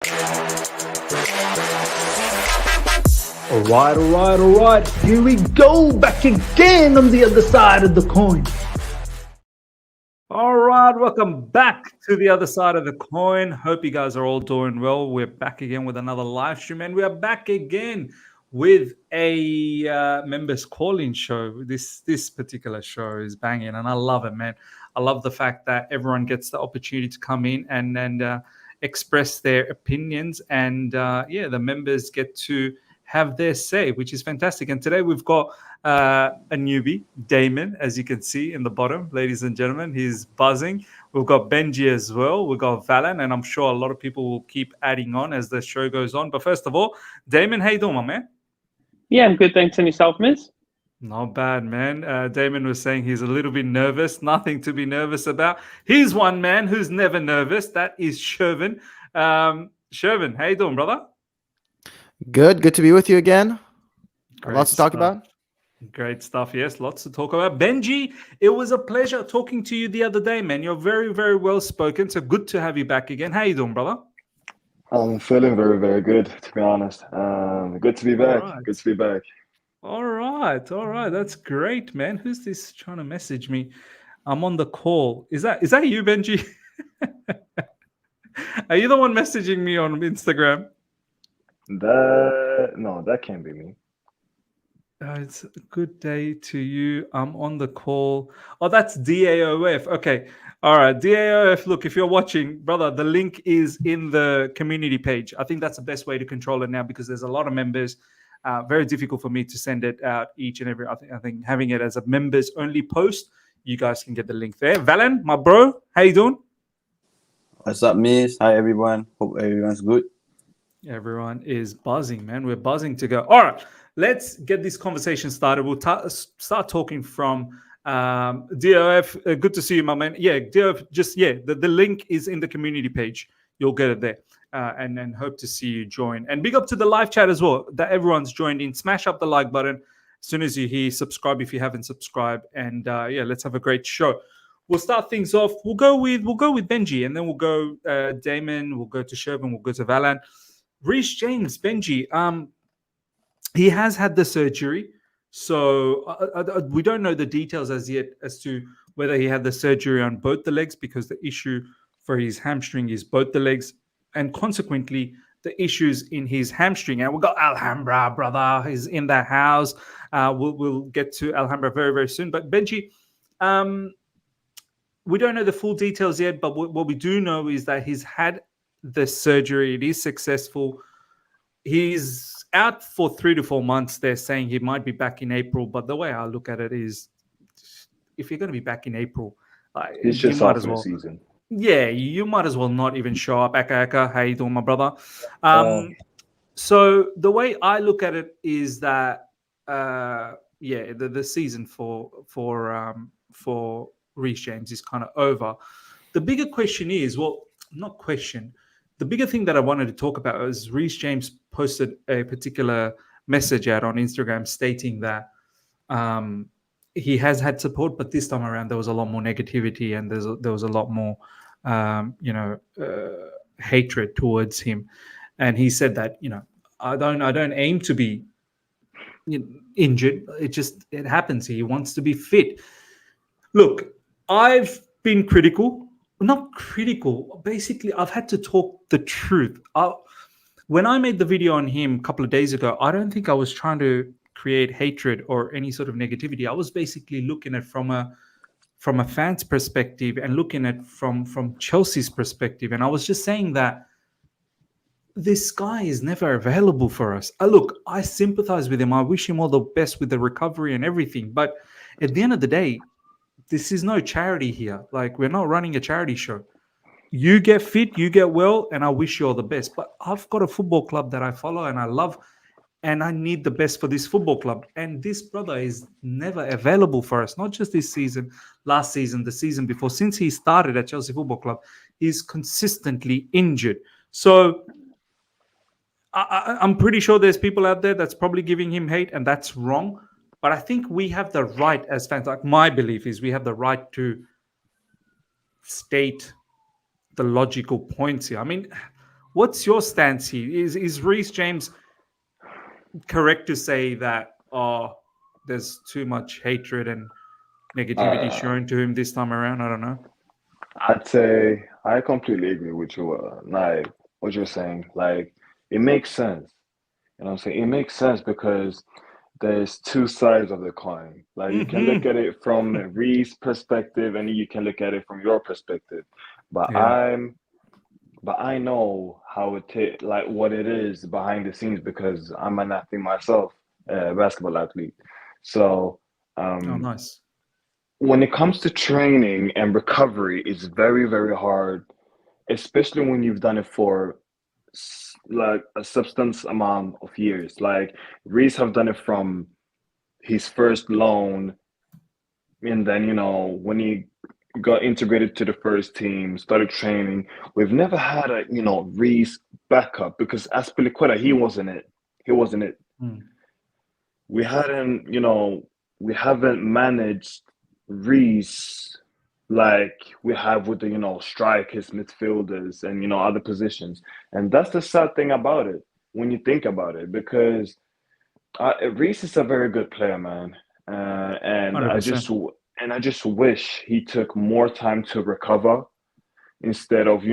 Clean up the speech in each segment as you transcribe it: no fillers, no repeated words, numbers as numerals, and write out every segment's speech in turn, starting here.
All right. Here we go, back again on the other side of the coin. All right, welcome back to the other side of the coin. Hope you guys are all doing well. We're back again with another live stream, and we are back again with a members call-in show. This particular show is banging, and I love it, man. I love the fact that everyone gets the opportunity to come in and express their opinions, and the members get to have their say, which is fantastic. And today we've got a newbie, Damon, as you can see in the bottom, ladies and gentlemen. He's buzzing. We've got Benji as well. We've got Valen, and I'm sure a lot of people will keep adding on as the show goes on. But first of all, Damon, how you doing, my man? Yeah, I'm good. Thanks. And yourself, Miz? Not bad, man. Damon was saying he's a little bit nervous. Nothing to be nervous about. He's one man who's never nervous. That is Shervin. Shervin, how you doing, brother? Good to be with you again. Great Lots to talk stuff. about. Great stuff. Yes, lots to talk about. Benji, it was a pleasure talking to you the other day, man. You're very, very well spoken. So good to have you back again. How you doing, brother? I'm feeling very, very good, to be honest. Good to be back. All right. Good to be back. All right. That's great, man. Who's this trying to message me? I'm on the call. Is that you, Benji? Are you the one messaging me on Instagram? No, that can't be me. It's a good day to you. I'm on the call. Oh, that's DAOF. Okay. All right. DAOF, look, if you're watching, brother, the link is in the community page. I think that's the best way to control it now because there's a lot of members. Very difficult for me to send it out each and every. I think having it as a members only post, you guys can get the link there. Valen, my bro, how you doing? What's up, Miss? Hi, everyone. Hope everyone's good. Everyone is buzzing, man. We're buzzing to go. All right. Let's get this conversation started. We'll start talking from DOF. Good to see you, my man. Yeah, DOF, the link is in the community page. You'll get it there. And then hope to see you join. And big up to the live chat as well, that everyone's joined in. Smash up the like button as soon as you hear, subscribe if you haven't subscribed. And let's have a great show. We'll start things off. We'll go with Benji, and then we'll go Damon, we'll go to Shervin, we'll go to Valan. Reece James, Benji, he has had the surgery, so we don't know the details as yet as to whether he had the surgery on both the legs, because the issue for his hamstring is both the legs, and consequently the issues in his hamstring. And we've got Alhambra, brother, he's in the house. We'll get to Alhambra very, very soon. But Benji, we don't know the full details yet, but what we do know is that he's had the surgery. It is successful. He's out for 3 to 4 months. They're saying he might be back in April, but the way I look at it is, if you're going to be back in April, He's just off for the season. Yeah, you might as well not even show up. Aka, how you doing, my brother? So the way I look at it is that, the season for Reece James is kind of over. The bigger question is, the bigger thing that I wanted to talk about is Reece James posted a particular message out on Instagram stating that he has had support, but this time around there was a lot more negativity and there was a lot more, hatred towards him. And he said that, I don't aim to be injured. It happens. He wants to be fit. Look, I've been critical. Not critical. Basically, I've had to talk the truth. When I made the video on him a couple of days ago, I don't think I was trying to create hatred or any sort of negativity. I was basically looking at from a fan's perspective and looking at from Chelsea's perspective. And I was just saying that this guy is never available for us. Look, I sympathize with him. I wish him all the best with the recovery and everything. But at the end of the day, this is no charity here. Like, we're not running a charity show. You get fit, you get well, and I wish you all the best. But I've got a football club that I follow and I love, and I need the best for this football club. And this brother is never available for us, not just this season, last season, the season before. Since he started at Chelsea Football Club, he's consistently injured. So I'm pretty sure there's people out there that's probably giving him hate, and that's wrong. But I think we have the right as fans, like my belief is we have the right to state the logical points here. I mean, What's your stance here? Is Reece James correct to say that there's too much hatred and negativity shown to him this time around? I don't know. I'd say I completely agree with you. Like what you're saying, like it makes sense. You know what I'm saying? It makes sense because there's two sides of the coin. Like you can look at it from Ree's perspective, and you can look at it from your perspective. But Yeah. I know how like what it is behind the scenes because I'm an athlete myself, basketball athlete. So Oh, nice. when it comes to training and recovery, it's very, very hard, especially when you've done it for like a substance amount of years. Like Reece have done it from his first loan, and then when he got integrated to the first team, started training. We've never had a Reece backup because Aspilicueta, he wasn't it. He wasn't it. Mm. We haven't managed Reece like we have with the strikers, midfielders, and other positions. And that's the sad thing about it when you think about it, because Reece is a very good player, man. And I 100%. just wish he took more time to recover instead of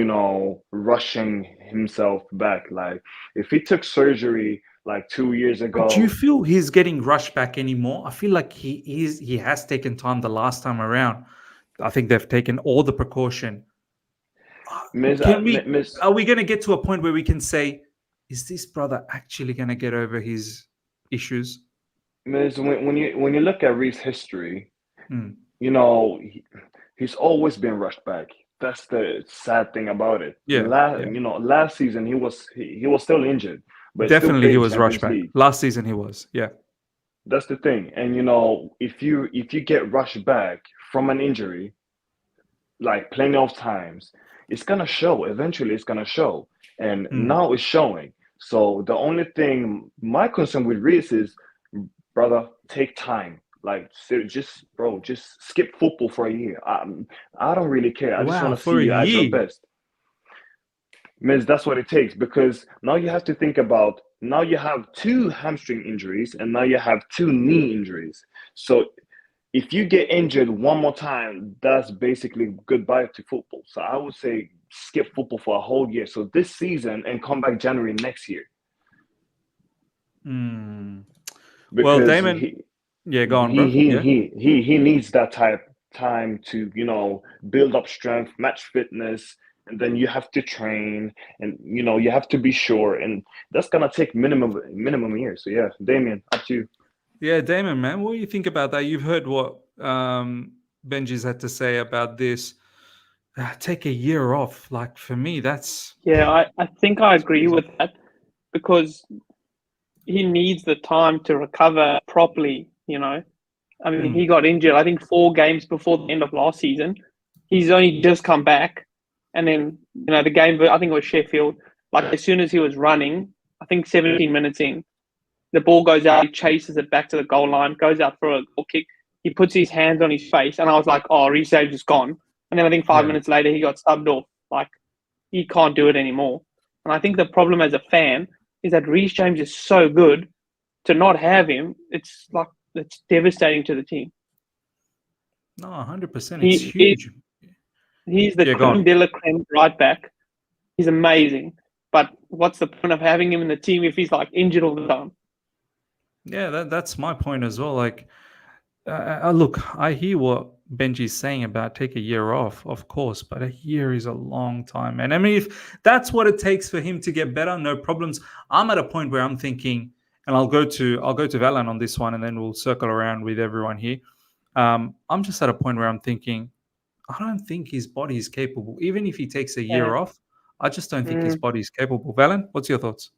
rushing himself back. Like if he took surgery like 2 years ago. Do you feel he's getting rushed back anymore? I feel like he has taken time the last time around. I think they've taken all the precaution. Are we going to get to a point where we can say, is this brother actually going to get over his issues? Miz, when you look at Reece's history, Mm. He's always been rushed back. That's the sad thing about it. Yeah, Last season he was still injured, but definitely still he played was rushed Champions back. League. Last season he was. Yeah. That's the thing. And if you get rushed back from an injury, like plenty of times, it's gonna show. Eventually, it's gonna show, and now it's showing. So the only thing, my concern with Reece is, brother, take time. Like, just skip football for a year. I don't really care. I just Wow, want to for see a you at your year. best. Miz, that's what it takes, because now you have to think about, now you have 2 hamstring injuries and now you have 2 knee injuries. So if you get injured one more time, that's basically goodbye to football. So I would say skip football for a whole year. So this season and come back January next year. Well, Because Damon, go on, bro. he needs that time to build up strength, match fitness, and then you have to train, and you have to be sure, and that's gonna take minimum years. So yeah, Damien, up to you. Yeah, Damon, man, what do you think about that? You've heard what Benji's had to say about this. Take a year off. Like, for me, that's... Yeah, I think I agree with that, because he needs the time to recover properly, I mean, he got injured, I think, 4 games before the end of last season. He's only just come back. And then, the game, I think it was Sheffield, like as soon as he was running, I think 17 minutes in, the ball goes out, he chases it back to the goal line, goes out for a goal kick. He puts his hands on his face, and I was like, oh, Reece James is gone. And then I think 5 minutes later, he got subbed off. Like, he can't do it anymore. And I think the problem as a fan is that Reece James is so good. To not have him, it's devastating to the team. No, 100%. It's huge. He's the creme de la creme right back. He's amazing. But what's the point of having him in the team if he's injured all the time? Yeah, that's my point as well. Like, look, I hear what Benji's saying about take a year off, of course, but a year is a long time. And I mean, if that's what it takes for him to get better, no problems. I'm at a point where I'm thinking, and I'll go to Valan on this one, and then we'll circle around with everyone here. I'm just at a point where I'm thinking, I don't think his body is capable. Even if he takes a year off, I just don't think his body is capable. Valan, what's your thoughts?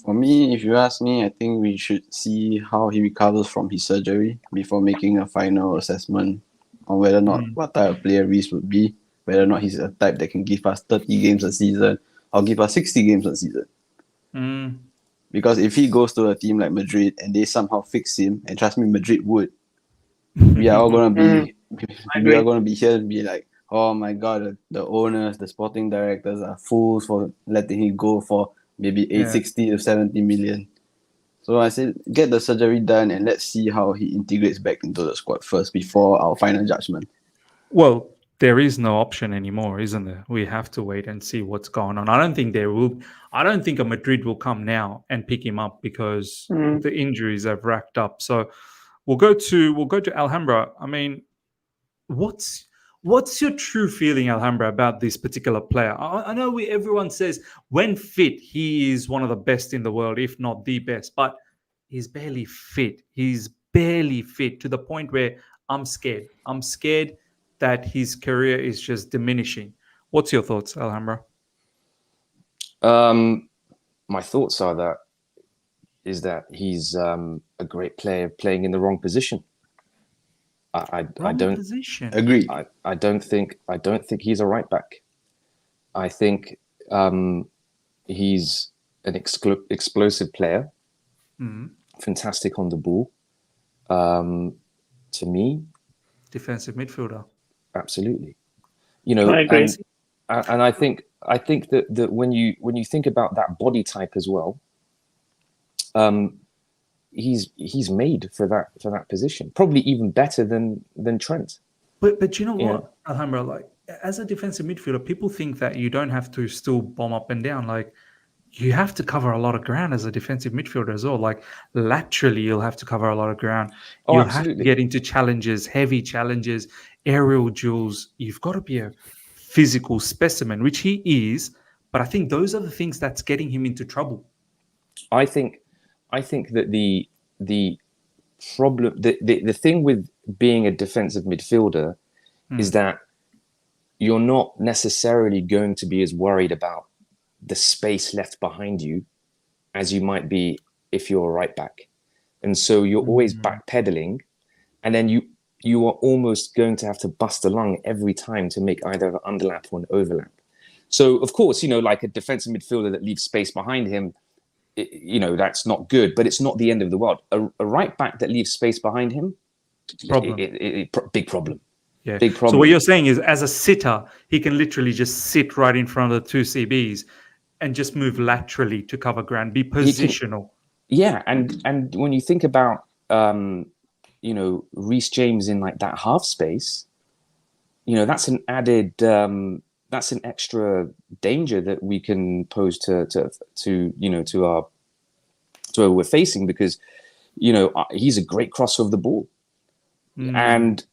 For me, if you ask me, I think we should see how he recovers from his surgery before making a final assessment on whether or not what type of player Reece would be, whether or not he's a type that can give us 30 games a season or give us 60 games a season. Because if he goes to a team like Madrid and they somehow fix him, and trust me, Madrid would, we are all gonna be here and be like, oh my God, the owners, the sporting directors are fools for letting him go for maybe 60 to 70 million. So I said, get the surgery done and let's see how he integrates back into the squad first before our final judgment. Well, there is no option anymore, isn't there? We have to wait and see what's going on. I don't think a Madrid will come now and pick him up because the injuries have racked up. So we'll go to Alhambra. I mean, what's your true feeling, Alhambra, about this particular player? I know everyone says when fit, he is one of the best in the world, if not the best, but he's barely fit. He's barely fit to the point where I'm scared. I'm scared that his career is just diminishing. What's your thoughts, Alhambra? My thoughts are that he's a great player playing in the wrong position. I don't position. Agree. I don't think he's a right back. I think he's an explosive player, fantastic on the ball. To me, defensive midfielder. Absolutely. You know, I agree. And I think that when you think about that body type as well, he's made for that position, probably even better than Trent. But you know what, Alhambra, like as a defensive midfielder, people think that you don't have to still bomb up and down. Like you have to cover a lot of ground as a defensive midfielder as well. Like laterally, you'll have to cover a lot of ground. Oh, you'll absolutely. have to get into challenges, heavy challenges, aerial duels. You've got to be a physical specimen, which he is. But I think those are the things that's getting him into trouble. I think that the problem, the thing with being a defensive midfielder is that you're not necessarily going to be as worried about the space left behind you as you might be if you're a right back. And so you're always backpedaling, and then you are almost going to have to bust a lung every time to make either an underlap or an overlap. So of course, like a defensive midfielder that leaves space behind him, that's not good, but it's not the end of the world. A right back that leaves space behind him, big problem. Yeah. Big problem. So what you're saying is, as a sitter, he can literally just sit right in front of the two CBs and just move laterally to cover ground, be positional. And when you think about Reece James in like that half space, that's an added that's an extra danger that we can pose to where we're facing, because he's a great crosser of the ball. And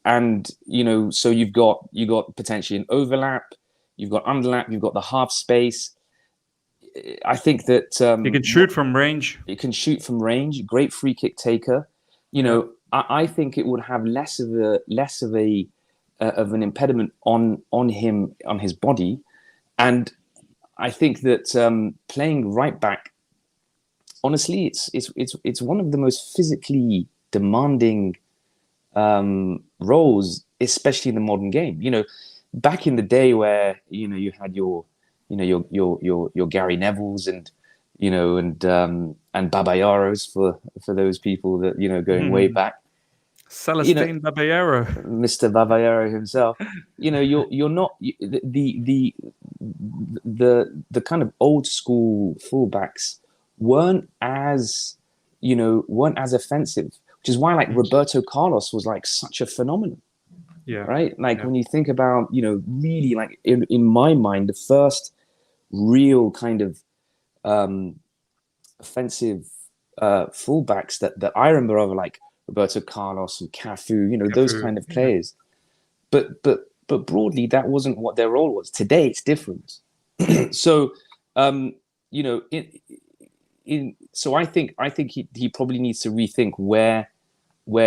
so you've got potentially an overlap, you've got underlap, you've got the half space. I think that you can shoot from range. It can shoot from range. Great free kick taker. I think it would have less of an impediment on him, on his body. And I think that playing right back, honestly, it's one of the most physically demanding roles, especially in the modern game. Back in the day where you had your Gary Nevilles and Babayaros for those people that going way back. Celestine Babayaro, Mr. Babayaro himself. You're not the kind of old school fullbacks weren't as offensive, which is why like Roberto Carlos was like such a phenomenon. Yeah. Right. Like when you think about really like in my mind the first real kind of offensive fullbacks that I remember of, like Roberto Carlos and Cafu, those kind of players. But broadly, that wasn't what their role was. Today, it's different. So, so I think he probably needs to rethink where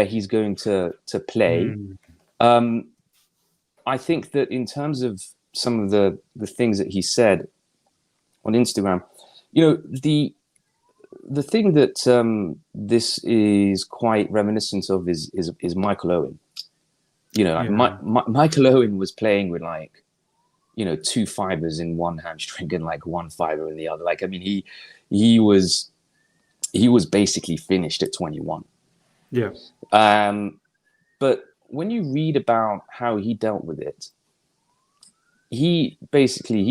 he's going to play. I think that in terms of some of the things that he said on Instagram, the thing that this is quite reminiscent of is Michael Owen. Michael Owen was playing with like, two fibers in one hamstring and like one fiber in the other. Like, I mean, he was basically finished at 21. Yeah. But when you read about how he dealt with it, he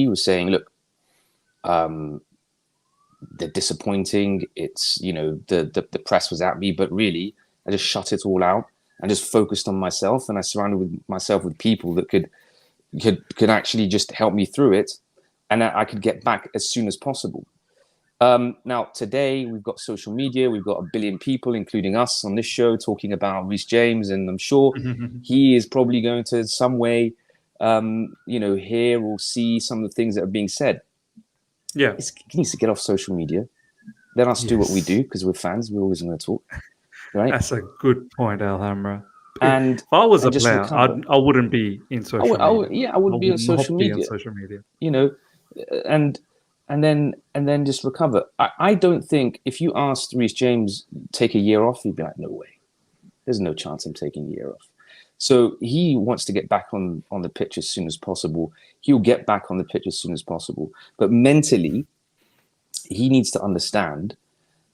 was saying, look, they're disappointing. It's, the press was at me, but really I just shut it all out and just focused on myself, and I surrounded myself with people that could actually just help me through it, and I could get back as soon as possible. Now, today we've got social media. We've got 1 billion people, including us on this show, talking about Reece James, and I'm sure he is probably going to some way, hear or see some of the things that are being said. Yeah, He needs to get off social media. Let us do what we do, because we're fans. We're always going to talk, right? That's a good point, Alhambra. And if I was a just player, I wouldn't be in social media. I would be on social media. And then just recover. I don't think, if you asked Reece James take a year off, he'd be like, no way. There's no chance I'm taking a year off. So he wants to get back on the pitch as soon as possible. He'll get back on the pitch as soon as possible. But mentally, he needs to understand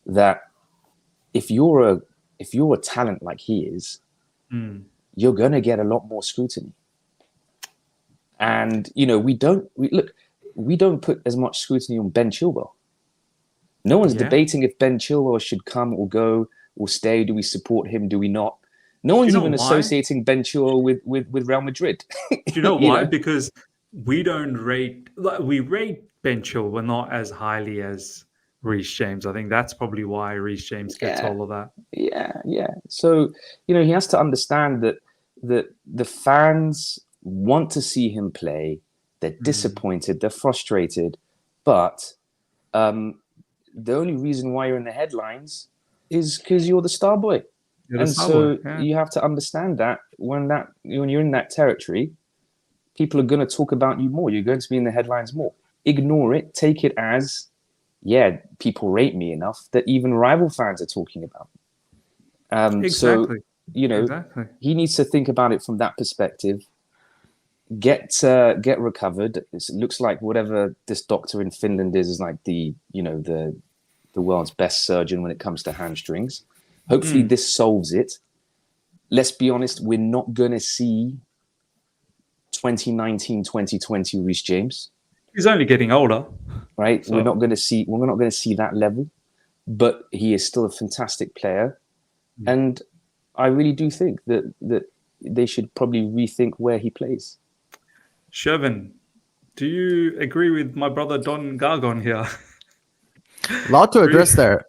that if you're a talent like he is, you're going to get a lot more scrutiny. And, we don't put as much scrutiny on Ben Chilwell. No one's debating if Ben Chilwell should come or go or stay. Do we support him? Do we not? No one's even associating Ben Chilwell with Real Madrid. Do you know why? Because we rate Ben Chilwell not as highly as Reece James. I think that's probably why Reece James gets all of that. Yeah. So, he has to understand that the fans want to see him play. They're disappointed. They're frustrated. But the only reason why you're in the headlines is because you're the star boy. You have to understand that when you're in that territory, people are going to talk about you more. You're going to be in the headlines more. Ignore it. Take it as, people rate me enough that even rival fans are talking about. Exactly. So, he needs to think about it from that perspective. Get recovered. It looks like whatever this doctor in Finland is like the world's best surgeon when it comes to hamstrings. Hopefully this solves it. Let's be honest, we're not going to see 2019, 2020 Reece James. He's only getting older. Right? So. We're not going to see that level, but he is still a fantastic player. And I really do think that they should probably rethink where he plays. Shervin, do you agree with my brother Don Gargon here? A lot to address there.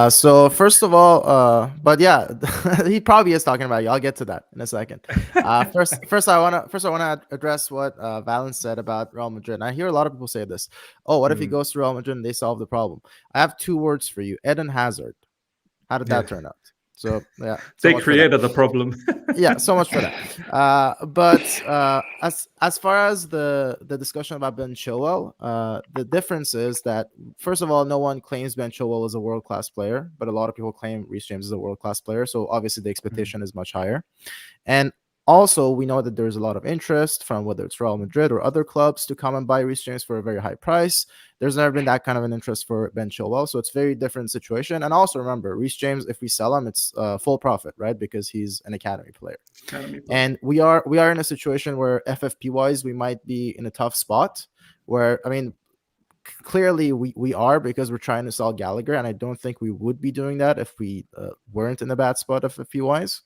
So first of all, but yeah, he probably is talking about you. I'll get to that in a second. First I want to address what Valens said about Real Madrid. And I hear a lot of people say this. Oh, what if he goes to Real Madrid and they solve the problem? I have 2 words for you: Eden Hazard. How did that turn out? So yeah, they created the problem. Yeah, so much for that. But as far as the discussion about Ben Chilwell, the difference is that, first of all, no one claims Ben Chilwell is a world-class player, but a lot of people claim Reece James is a world-class player. So obviously the expectation is much higher. And also, we know that there's a lot of interest from whether it's Real Madrid or other clubs to come and buy Reece James for a very high price. There's never been that kind of an interest for Ben Chilwell, so it's a very different situation. And also remember, Reece James, if we sell him, it's full profit, right? Because he's an academy player. And we are in a situation where FFP-wise, we might be in a tough spot where, clearly we are, because we're trying to sell Gallagher, and I don't think we would be doing that if we weren't in a bad spot FFP-wise.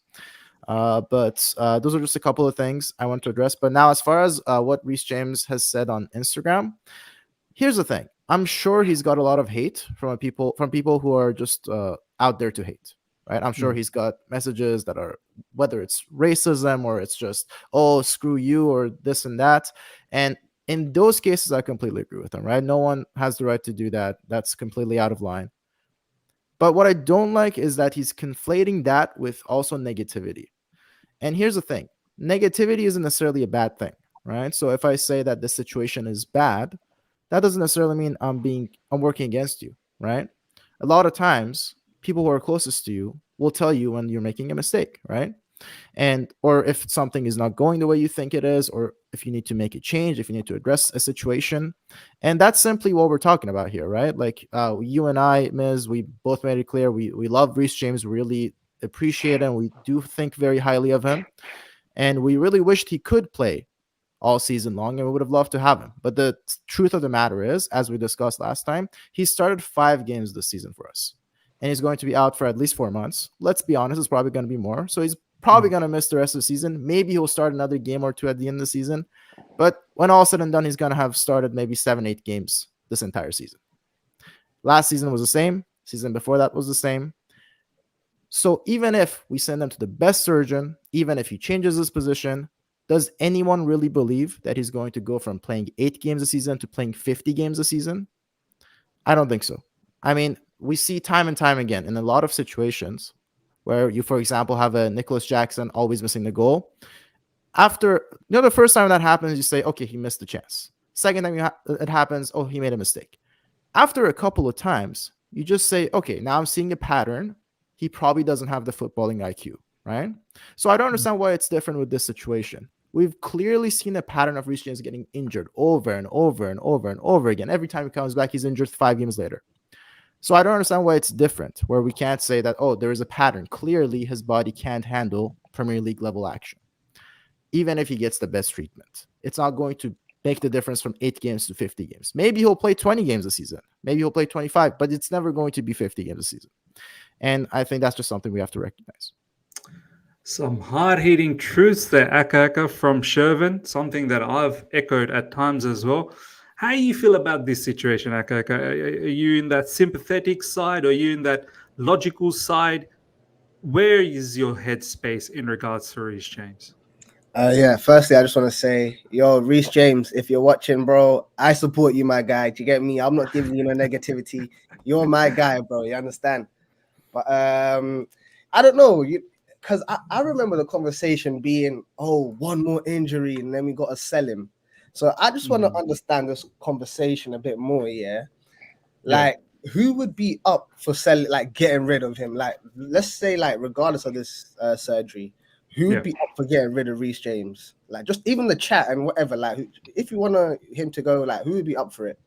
But those are just a couple of things I want to address. But now, as far as what Reece James has said on Instagram, here's the thing. I'm sure he's got a lot of hate from people who are just out there to hate, right? I'm sure he's got messages that are, whether it's racism or it's just, oh, screw you or this and that. And in those cases, I completely agree with him, right? No one has the right to do that. That's completely out of line. But what I don't like is that he's conflating that with also negativity. And here's the thing. Negativity isn't necessarily a bad thing, right? So if I say that the situation is bad, that doesn't necessarily mean I'm working against you, right? A lot of times, people who are closest to you will tell you when you're making a mistake, right? Or if something is not going the way you think it is, or if you need to make a change, if you need to address a situation. And that's simply what we're talking about here, right? Like you and I, Miz, we both made it clear. We love Reece James, really appreciate him. We do think very highly of him. And we really wished he could play all season long, and we would have loved to have him. But the truth of the matter is, as we discussed last time, he started 5 games this season for us, and he's going to be out for at least 4 months. Let's be honest, it's probably going to be more. So he's probably going to miss the rest of the season. Maybe he'll start another game or two at the end of the season. But when all said and done, he's going to have started maybe 7-8 games this entire season. Last season was the same. Season before that was the same. So even if we send him to the best surgeon, even if he changes his position, does anyone really believe that he's going to go from playing 8 games a season to playing 50 games a season? I don't think so. I mean, we see time and time again in a lot of situations where you, for example, have a Nicholas Jackson always missing the goal. After, the first time that happens, you say, okay, he missed the chance. Second time it happens, oh, he made a mistake. After a couple of times, you just say, okay, now I'm seeing a pattern. He probably doesn't have the footballing IQ, right? So I don't understand why it's different with this situation. We've clearly seen a pattern of Reece James getting injured over and over and over and over again. Every time he comes back, he's injured 5 games later. So I don't understand why it's different, where we can't say that, oh, there is a pattern. Clearly, his body can't handle Premier League level action, even if he gets the best treatment. It's not going to make the difference from 8 games to 50 games. Maybe he'll play 20 games a season. Maybe he'll play 25, but it's never going to be 50 games a season. And I think that's just something we have to recognize. Some hard-hitting truths there, Aka from Shervin, something that I've echoed at times as well. How do you feel about this situation, Aka? Are you in that sympathetic side? Or are you in that logical side? Where is your headspace in regards to Reece James? Firstly, I just want to say, Reece James, if you're watching, bro, I support you, my guy. Do you get me? I'm not giving you no negativity. You're my guy, bro. You understand? But I don't know, because I remember the conversation being, oh, one more injury and then we got to sell him. So I just want to understand this conversation a bit more, yeah? Like, who would be up for selling, like getting rid of him? Like, let's say, like, regardless of this surgery, who would be up for getting rid of Reece James? Like, just even the chat and whatever. Like, if you want him to go, like, who would be up for it?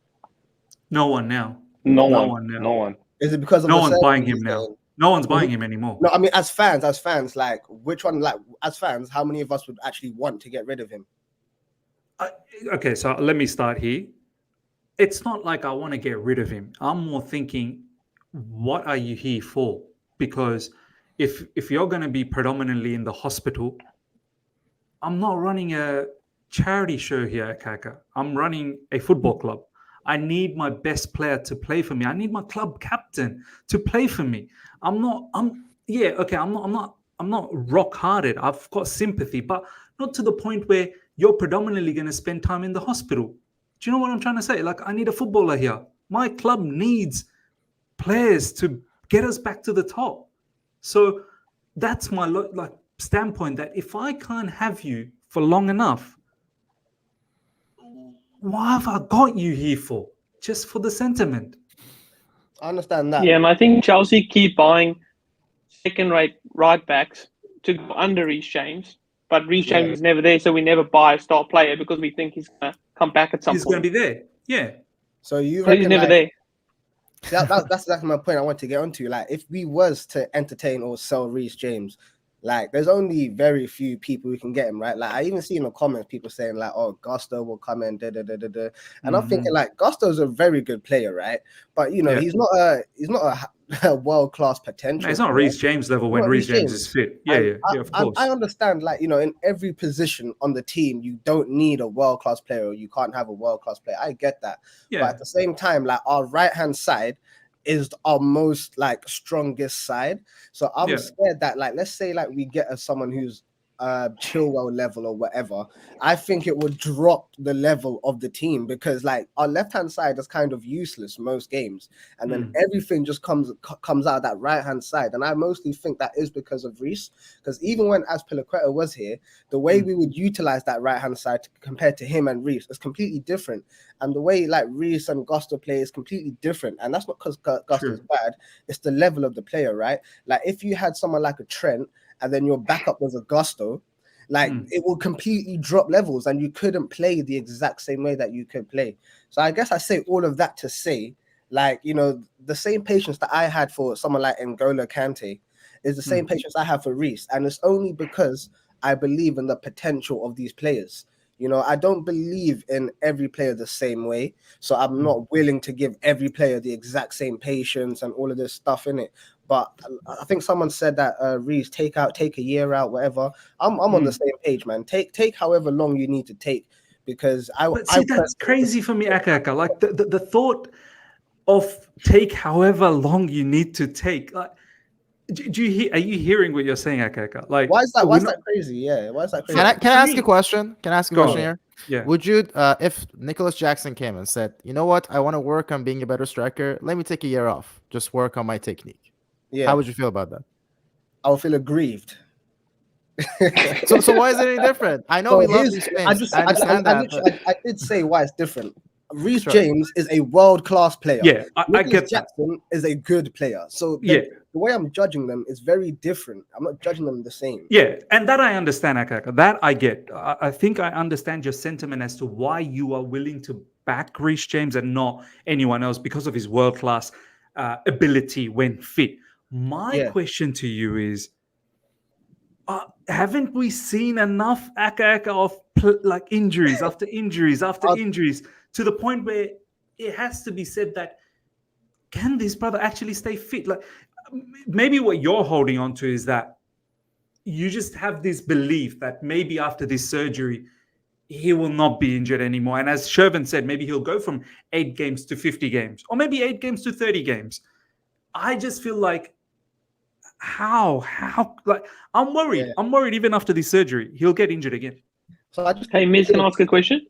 No one now. No one. Is it because of no the one's surgery buying him he's now? getting? No one's buying him anymore. No, I mean, as fans, like, which one, like, as fans, how many of us would actually want to get rid of him? Okay, so let me start here. It's not like I want to get rid of him. I'm more thinking, what are you here for? Because if you're going to be predominantly in the hospital, I'm not running a charity show here at Kaka. I'm running a football club. I need my best player to play for me. I need my club captain to play for me. I'm not rock hearted. I've got sympathy, but not to the point where you're predominantly going to spend time in the hospital. Do you know what I'm trying to say? Like, I need a footballer here. My club needs players to get us back to the top. So that's my standpoint, that if I can't have you for long enough, what have I got you here for? Just for the sentiment. I understand that. Yeah, and I think Chelsea keep buying second-rate right backs to go under Reece James, but Reece James is never there, so we never buy a star player because we think he's going to come back at some point. He's going to be there, yeah. So you but he's never there. That's exactly my point I want to get onto. Like, if we was to entertain or sell Reece James, like, there's only very few people who can get him, right? Like, I even see in the comments people saying, like, oh, Gusto will come in, And I'm thinking, like, Gusto's a very good player, right? But, he's not a world-class potential. No, it's not Reece James level when Reece James is fit. Yeah, of course. I understand, like, in every position on the team, you don't need a world-class player, or you can't have a world-class player. I get that. Yeah. But at the same time, like, our right-hand side is our most, like, strongest side. So I'm scared that, like, let's say, like, we get someone who's Chilwell level or whatever, I think it would drop the level of the team, because, like, our left-hand side is kind of useless most games, and then everything just comes out of that right-hand side. And I mostly think that is because of Reece, because even when Azpilicueta was here, the way we would utilize that right-hand side compared to him and Reece is completely different. And the way, like, Reece and Gusto play is completely different. And that's not because Gusto is bad, it's the level of the player, right? Like, if you had someone like a Trent and then your backup was a Gusto, like, it will completely drop levels and you couldn't play the exact same way that you could play. So I guess I say all of that to say, like, the same patience that I had for someone like N'Golo Kante is the same patience I have for Reece. And it's only because I believe in the potential of these players. You know, I don't believe in every player the same way. So I'm not willing to give every player the exact same patience and all of this stuff in it. But I think someone said that Reece, take a year out, whatever. I'm on the same page, man. Take however long you need to take, because But see, that's crazy for me, Aka. Like the thought of take however long you need to take. Like, do you hear? Are you hearing what you're saying, Aka? Like, why is that? Why is that crazy? Yeah, why is that crazy? Can I ask a question? Can I ask a question here? Yeah. Would you, if Nicholas Jackson came and said, you know what, I want to work on being a better striker, let me take a year off, just work on my technique. Yeah. How would you feel about that? I would feel aggrieved. so why is it any different? I know we love Reece James. I understand that. I did say why it's different. Reece James is a world-class player. Yeah, I get Jackson is a good player. So the way I'm judging them is very different. I'm not judging them the same. Yeah, and that I understand, Akaka. That I get. I think I understand your sentiment as to why you are willing to back Reece James and not anyone else because of his world-class ability when fit. My question to you is, haven't we seen enough Aka of like injuries after injuries after injuries to the point where it has to be said that can this brother actually stay fit? Like maybe what you're holding on to is that you just have this belief that maybe after this surgery he will not be injured anymore. And as Shervin said, maybe he'll go from 8 games to 50 games or maybe 8 games to 30 games. I just feel like how like I'm worried. I'm worried even after this surgery he'll get injured again. So hey, Miz, can I ask a question?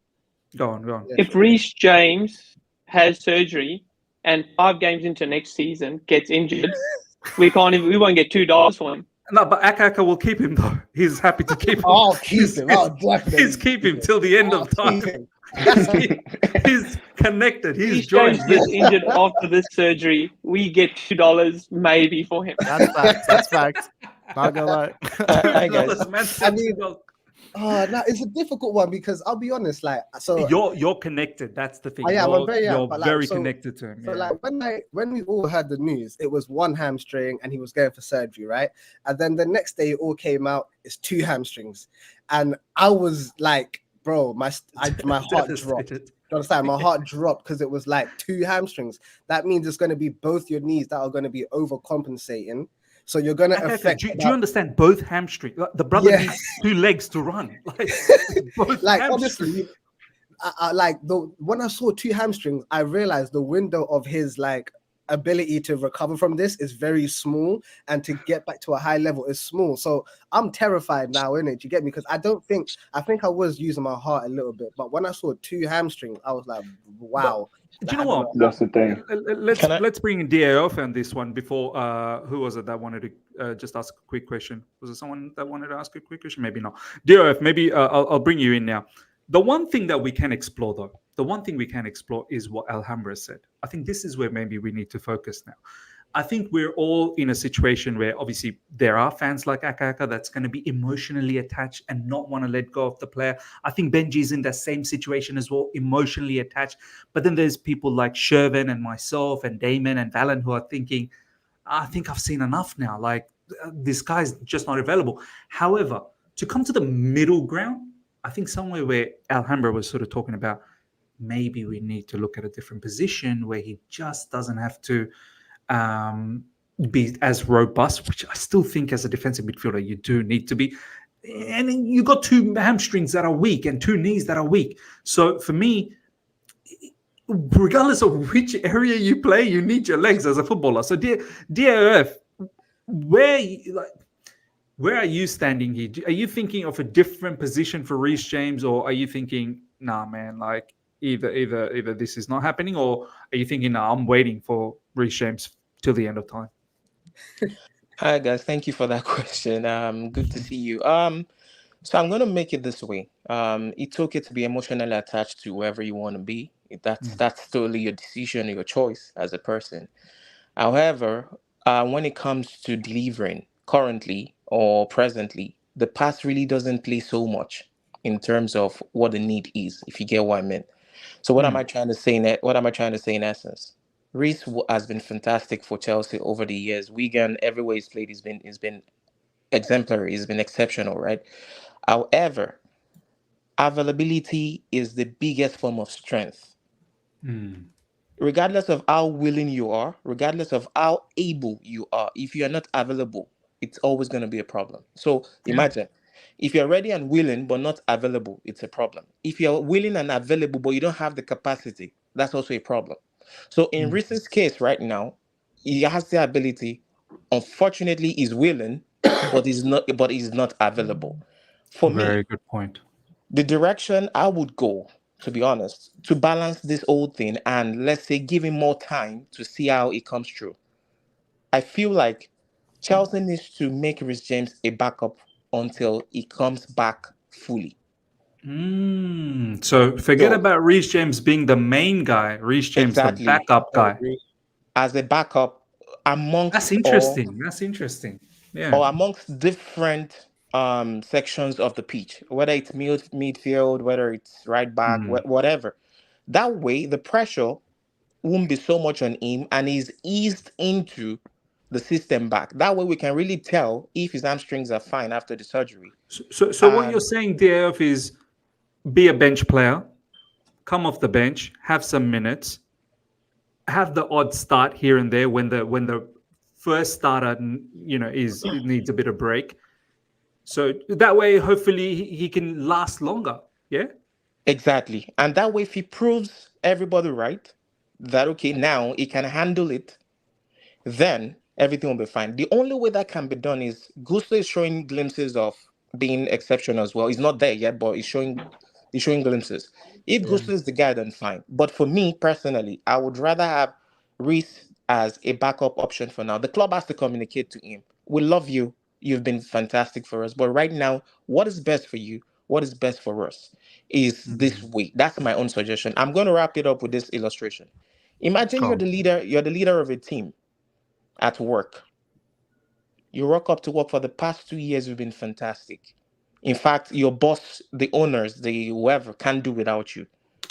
Go on. If Reece James has surgery and 5 games into next season gets injured, we won't get $2 for him. No, but Aka will keep him though. He's happy to keep him. I'll keep him. I'll definitely. He's keep him till the end of time. He's connected. He's joined. James gets injured after this surgery. We get $2 maybe for him. That's fact. That's fact. Not gonna lie. I mean, no, it's a difficult one because I'll be honest. Like, so you're connected. That's the thing. I'm very connected to him. So like when we all heard the news, it was 1 hamstring and he was going for surgery, right? And then the next day it all came out. It's 2 hamstrings, and I was like, bro, my heart dropped. Do you understand? My heart dropped because it was like 2 hamstrings. That means it's going to be both your knees that are going to be overcompensating. So you're going to affect. Do you understand? Both hamstrings. The brother needs 2 legs to run. Like honestly, when I saw 2 hamstrings, I realized the window of his like ability to recover from this is very small, and to get back to a high level is small. So I'm terrified now, innit? You get me? Because I think I was using my heart a little bit, but when I saw 2 hamstrings, I was like, wow. Do you know what? That's the thing. Let's bring in DAF on this one before. Who was it that wanted to just ask a quick question? Was it someone that wanted to ask a quick question? Maybe not. DAF, maybe I'll bring you in now. The one thing that we can explore, though, is what Alhambra said. I think this is where maybe we need to focus now. I think we're all in a situation where obviously there are fans like Aka that's going to be emotionally attached and not want to let go of the player. I think Benji's in that same situation as well, emotionally attached. But then there's people like Shervin and myself and Damon and Valen who are thinking, I think I've seen enough now. Like this guy's just not available. However, to come to the middle ground, I think somewhere where Alhambra was sort of talking about, maybe we need to look at a different position where he just doesn't have to be as robust, which I still think as a defensive midfielder you do need to be. And you got 2 hamstrings that are weak and 2 knees that are weak. So for me, regardless of which area you play, you need your legs as a footballer. So DAF, where are you standing here? Are you thinking of a different position for Reece James, or are you thinking, nah, man, like either this is not happening, or are you thinking, nah, I'm waiting for Reece James till the end of time? Hi guys, thank you for that question. Good to see you. So I'm gonna make it this way. It's okay to be emotionally attached to whoever you want to be. That's totally your decision, your choice as a person. However, when it comes to delivering currently or presently, the past really doesn't play so much in terms of what the need is, if you get what I mean. So what am I trying to say in essence? Reece has been fantastic for Chelsea over the years. Wigan, everywhere he's played, he's been exemplary. He's been exceptional, right? However, availability is the biggest form of strength. Mm. Regardless of how willing you are, regardless of how able you are, if you are not available, it's always going to be a problem. So imagine if you're ready and willing but not available, it's a problem. If you're willing and available but you don't have the capacity, that's also a problem. So in Reese's case right now, he has the ability. Unfortunately, he's willing, but he's not available. For me, Very good point. the direction I would go, to be honest, to balance this whole thing and let's say give him more time to see how it comes through. I feel like Chelsea needs to make Reece James a backup until he comes back fully. So forget So about Reece James being the main guy. Reece James, the exactly, backup I guy. agree. As a backup That's amongst interesting. That's interesting. Yeah. or amongst different sections of the pitch, whether it's midfield, whether it's right back, whatever. That way, the pressure won't be so much on him and he's eased into the system back. That way we can really tell if his hamstrings are fine after the surgery. So what you're saying, DAF, is be a bench player, come off the bench, have some minutes, have the odd start here and there when the first starter, needs a bit of break. So that way, hopefully, he can last longer. Yeah. Exactly. And that way if he proves everybody right, that okay, now he can handle it, then everything will be fine. The only way that can be done is Gusto is showing glimpses of being exceptional as well. He's not there yet, but he's showing glimpses. If Gusto is the guy, then fine. But for me personally, I would rather have Reece as a backup option for now. The club has to communicate to him. We love you. You've been fantastic for us. But right now, what is best for you? What is best for us is this way. That's my own suggestion. I'm going to wrap it up with this illustration. Imagine you're the leader of a team at work. You rock up to work. For the past 2 years, you've been fantastic. In fact, your boss, the owners, the whoever can't do without you.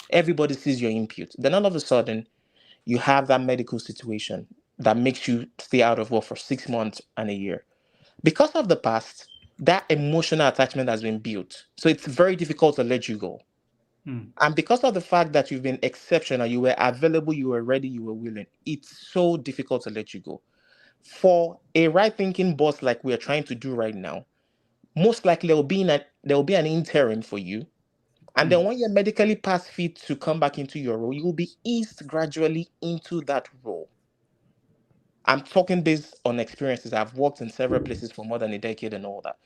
Everybody sees your input. Then all of a sudden, you have that medical situation that makes you stay out of work for 6 months and a year. Because of the past, that emotional attachment has been built. So it's very difficult to let you go. And because of the fact that you've been exceptional, you were available, you were ready, you were willing, it's so difficult to let you go. For a right-thinking boss like we are trying to do right now, most likely there will be an interim for you. And then when you're medically past fit to come back into your role, you will be eased gradually into that role. I'm talking based on experiences. I've worked in several places for more than a decade and all that.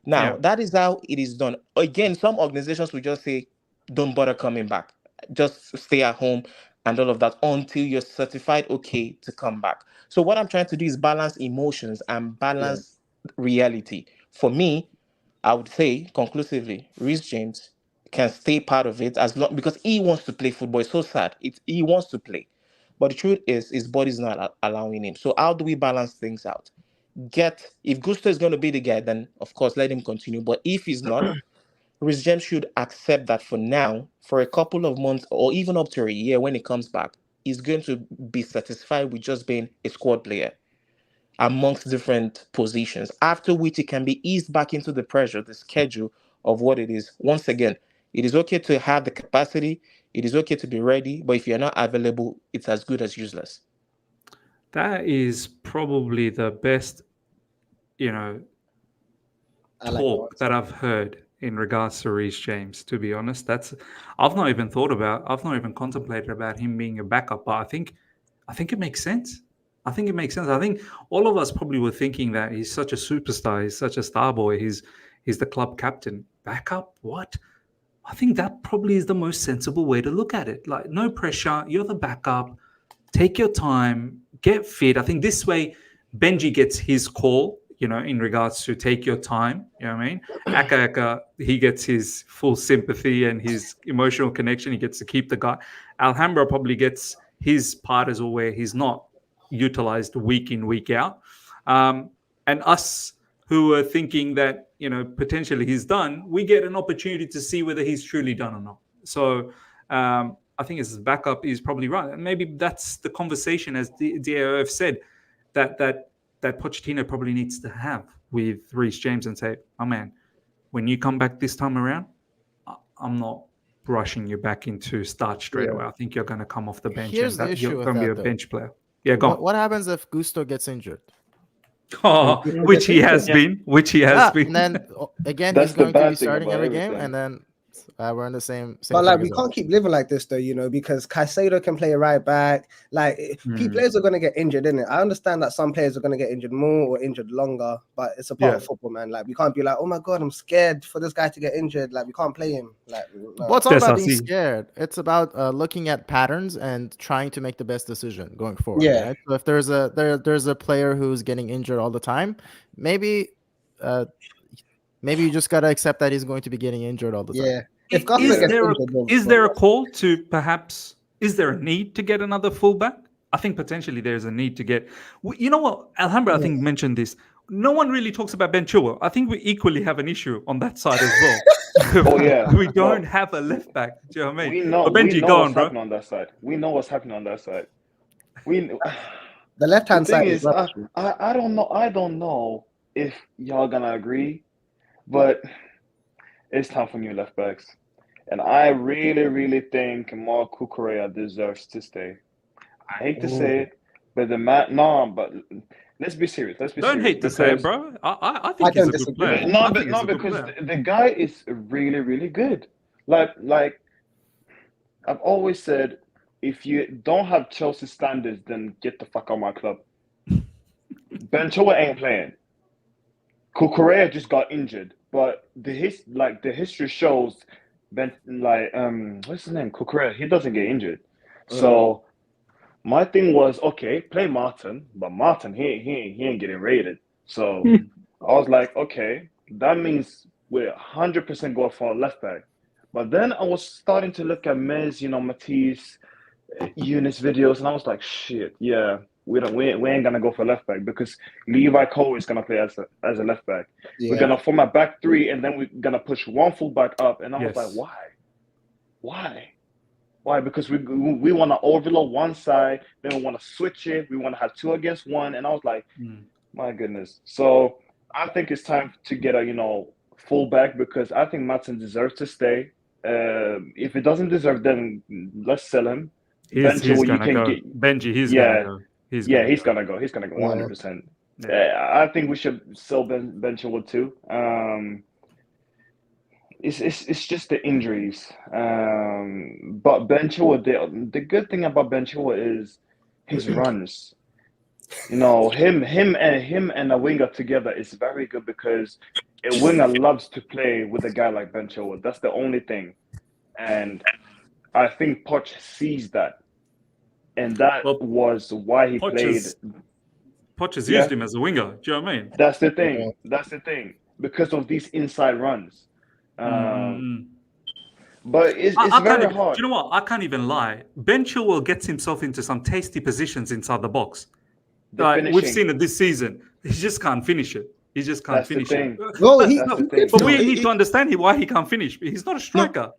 Now, that is how it is done. Again, some organizations will just say, don't bother coming back. Just stay at home and all of that until you're certified okay to come back. So what I'm trying to do is balance emotions and balance reality. For me, I would say conclusively, Reece James can stay part of it as long because he wants to play football. It's so sad. He wants to play. But the truth is his body's not allowing him. So how do we balance things out? If Gusto is going to be the guy, then of course let him continue. But if he's not, Reece James should accept that for now, for a couple of months or even up to a year when he comes back, he's going to be satisfied with just being a squad player amongst different positions, after which he can be eased back into the pressure, the schedule of what it is. Once again, it is okay to have the capacity, it is okay to be ready, but if you're not available, it's as good as useless. That is probably the best, talk that I've heard in regards to Reece James. To be honest, I've not even contemplated about him being a backup. But I think it makes sense. I think all of us probably were thinking that he's such a superstar, he's such a star boy, he's the club captain. Backup? What? I think that probably is the most sensible way to look at it. Like, no pressure. You're the backup. Take your time. Get fit. I think this way, Benji gets his call, in regards to take your time. You know what I mean? Aka, he gets his full sympathy and his emotional connection. He gets to keep the guy. Alhambra probably gets his part as well, where he's not utilized week in, week out. And us who are thinking that, potentially he's done, we get an opportunity to see whether he's truly done or not. So I think his backup is probably right. And maybe that's the conversation, as the DAOF said, that Pochettino probably needs to have with Reece James and say, oh man, when you come back this time around, I'm not rushing you back into start straight away. I think you're going to come off the bench Here's and the issue you're with going to be that, a though. bench player. Yeah, go on. What happens if Gusto gets injured? Oh, which he has been. Which he has been. And then again, That's he's the going to bad be thing starting about every game, everything. and then we're in the same. But like, thing we as well. can't keep living like this, though, you know, because Caicedo can play right back. Like, players are going to get injured, isn't it? I understand that some players are going to get injured more or injured longer, but it's a part of football, man. Like, we can't be like, oh my god, I'm scared for this guy to get injured. Like, we can't play him. Like, no. Well, it's not about being scared. It's about looking at patterns and trying to make the best decision going forward. Yeah. Right? So if there's a player who's getting injured all the time, maybe you just gotta accept that he's going to be getting injured all the time. Yeah. If is there a call to perhaps, is there a need to get another fullback? I think potentially there's a need to get, you know what, Alhambra, I think mentioned this. No one really talks about Ben Chilwell. I think we equally have an issue on that side as well. Oh yeah, we don't have a left back. Do you know what I mean? We know, Benji, go on, bro. On that side. We know what's happening on that side. The left hand side is I don't know. I don't know if y'all gonna agree, but it's time for new left backs, and I really think Marc Cucurella deserves to stay. I hate to say it, but but let's be serious. Don't hate to say it, bro. I think he's a good player. Because the guy is really good. Like I've always said, if you don't have Chelsea standards, then get the fuck out of my club. Ben Chilwell ain't playing. Cucurella just got injured, but the history shows what's his name? Cucurella, he doesn't get injured. So my thing was, okay, play Martin, but Martin he ain't getting rated. So I was like, okay, that means we're 100% going for a left back. But then I was starting to look at Matisse, Eunice videos, and I was like, shit, yeah, we ain't gonna go for left back because Levi Cole is gonna play as a left back. Yeah. We're gonna form a back three, and then we're gonna push one fullback up. And I was like, why? Because we want to overload one side, then we want to switch it. We want to have 2 against 1, and I was like, my goodness. So I think it's time to get a fullback because I think Madsen deserves to stay. If he doesn't deserve, then let's sell him. He's gonna go. Benji, he's gonna go. He's gonna go. He's gonna go 100%. I think we should sell Ben Chilwell too. It's just the injuries. But Ben Chilwell, the good thing about Ben Chilwell is his runs. Him and a winger together is very good because a winger loves to play with a guy like Ben Chilwell. That's the only thing. And I think Poch sees that. And that was why he played. Poch has used him as a winger. Do you know what I mean? That's the thing. That's the thing. Because of these inside runs. But it's very hard. Do you know what? I can't even lie. Ben Chilwell gets himself into some tasty positions inside the box. We've seen it this season. He just can't finish it. He just can't finish it. But we need to understand why he can't finish. He's not a striker.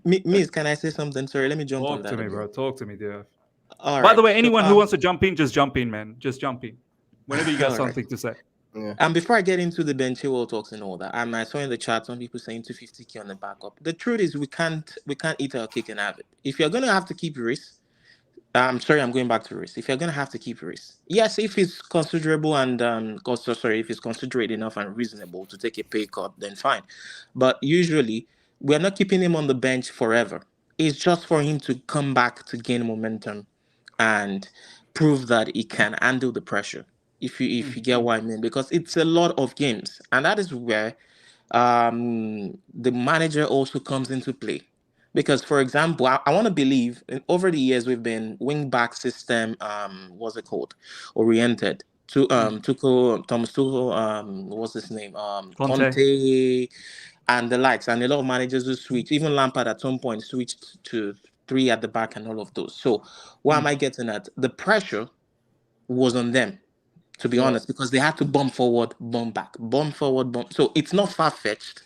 Miss, can I say something? Sorry, let me jump on that. Talk to me, bro. Talk to me, dear. By the way, anyone who wants to jump in, just jump in, man. Just jump in. Whenever you got something to say. Yeah. And before I get into the Ben Chilwell talks and all that, I saw in the chat some people saying 250k on the backup. The truth is we can't eat our cake and have it. If you're gonna have to keep Reece, I'm going back to Reece. If you're gonna have to keep Reece, yes, if it's considerable and if it's considerate enough and reasonable to take a pay cut, then fine. But usually we're not keeping him on the bench forever. It's just for him to come back to gain momentum and prove that he can handle the pressure. If you get what I mean, because it's a lot of games, and that is where the manager also comes into play. Because, for example, I want to believe over the years we've been wing back system, what's it called, oriented. Thomas Tuchel, what's his name, Conte, and the likes, and a lot of managers who switch. Even Lampard at some point switched to 3 at the back and all of those. So, what am I getting at? The pressure was on them. To be honest, because they had to bump forward, bump back, bump forward, bump. So it's not far-fetched.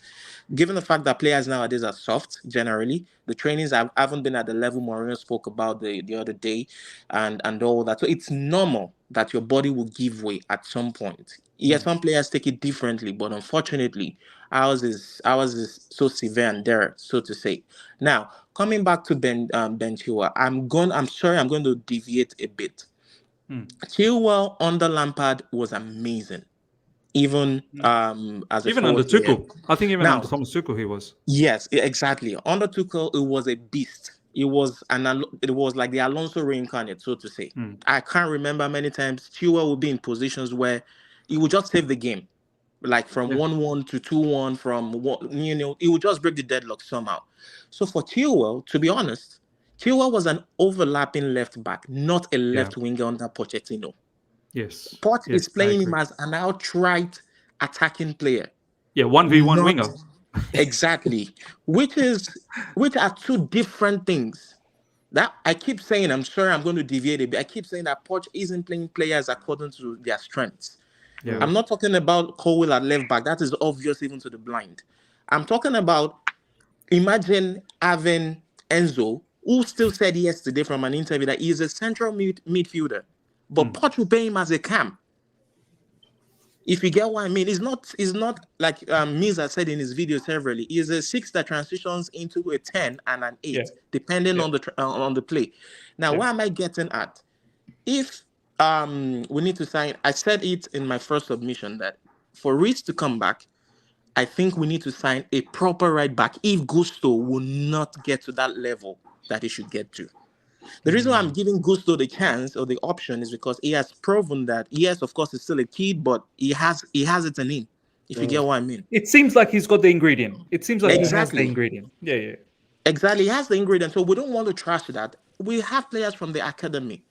Given the fact that players nowadays are soft, generally, the trainings haven't been at the level Mourinho spoke about the other day and all that. So it's normal that your body will give way at some point. Yes, some players take it differently, but unfortunately, ours is so severe and there, so to say. Now, coming back to Ben Chilwell, I'm sorry, I'm going to deviate a bit. Chilwell under Lampard was amazing. Even as a even under forward player. Tuchel, I think even Now, under Thomas Tuchel, he was. Yes, exactly. Under Tuchel, it was a beast. It was like the Alonso reincarnate, so to say. I can't remember many times Chilwell would be in positions where he would just save the game, like from 1-1 to 2-1, he would just break the deadlock somehow. So for Chilwell, to be honest, Chilwell was an overlapping left back, not a left winger under Pochettino. Yes. Poch is playing him as an outright attacking player. Yeah, 1v1 winger. Exactly. which are two different things. That I keep saying, I'm sorry, I'm going to deviate a bit. I keep saying that Poch isn't playing players according to their strengths. Yeah. I'm not talking about Colwill at left back. That is obvious even to the blind. I'm talking about, imagine having Enzo, who still said yesterday from an interview that he is a central midfielder, but Poch will play him as a cam. If you get what I mean, it's not like Miza said in his video severally. He is a 6 that transitions into a 10 and an 8, depending on the play. Now, what am I getting at? If we need to sign, I said it in my first submission that for Reece to come back, I think we need to sign a proper right back if Gusto will not get to that level that he should get to. The reason why I'm giving Gusto the chance or the option is because he has proven that, yes, of course, he's still a kid, but he has it in him, if you get what I mean. It seems like he's got the ingredient. It seems like he has the ingredient. Yeah. Exactly, he has the ingredient. So we don't want to trash that. We have players from the academy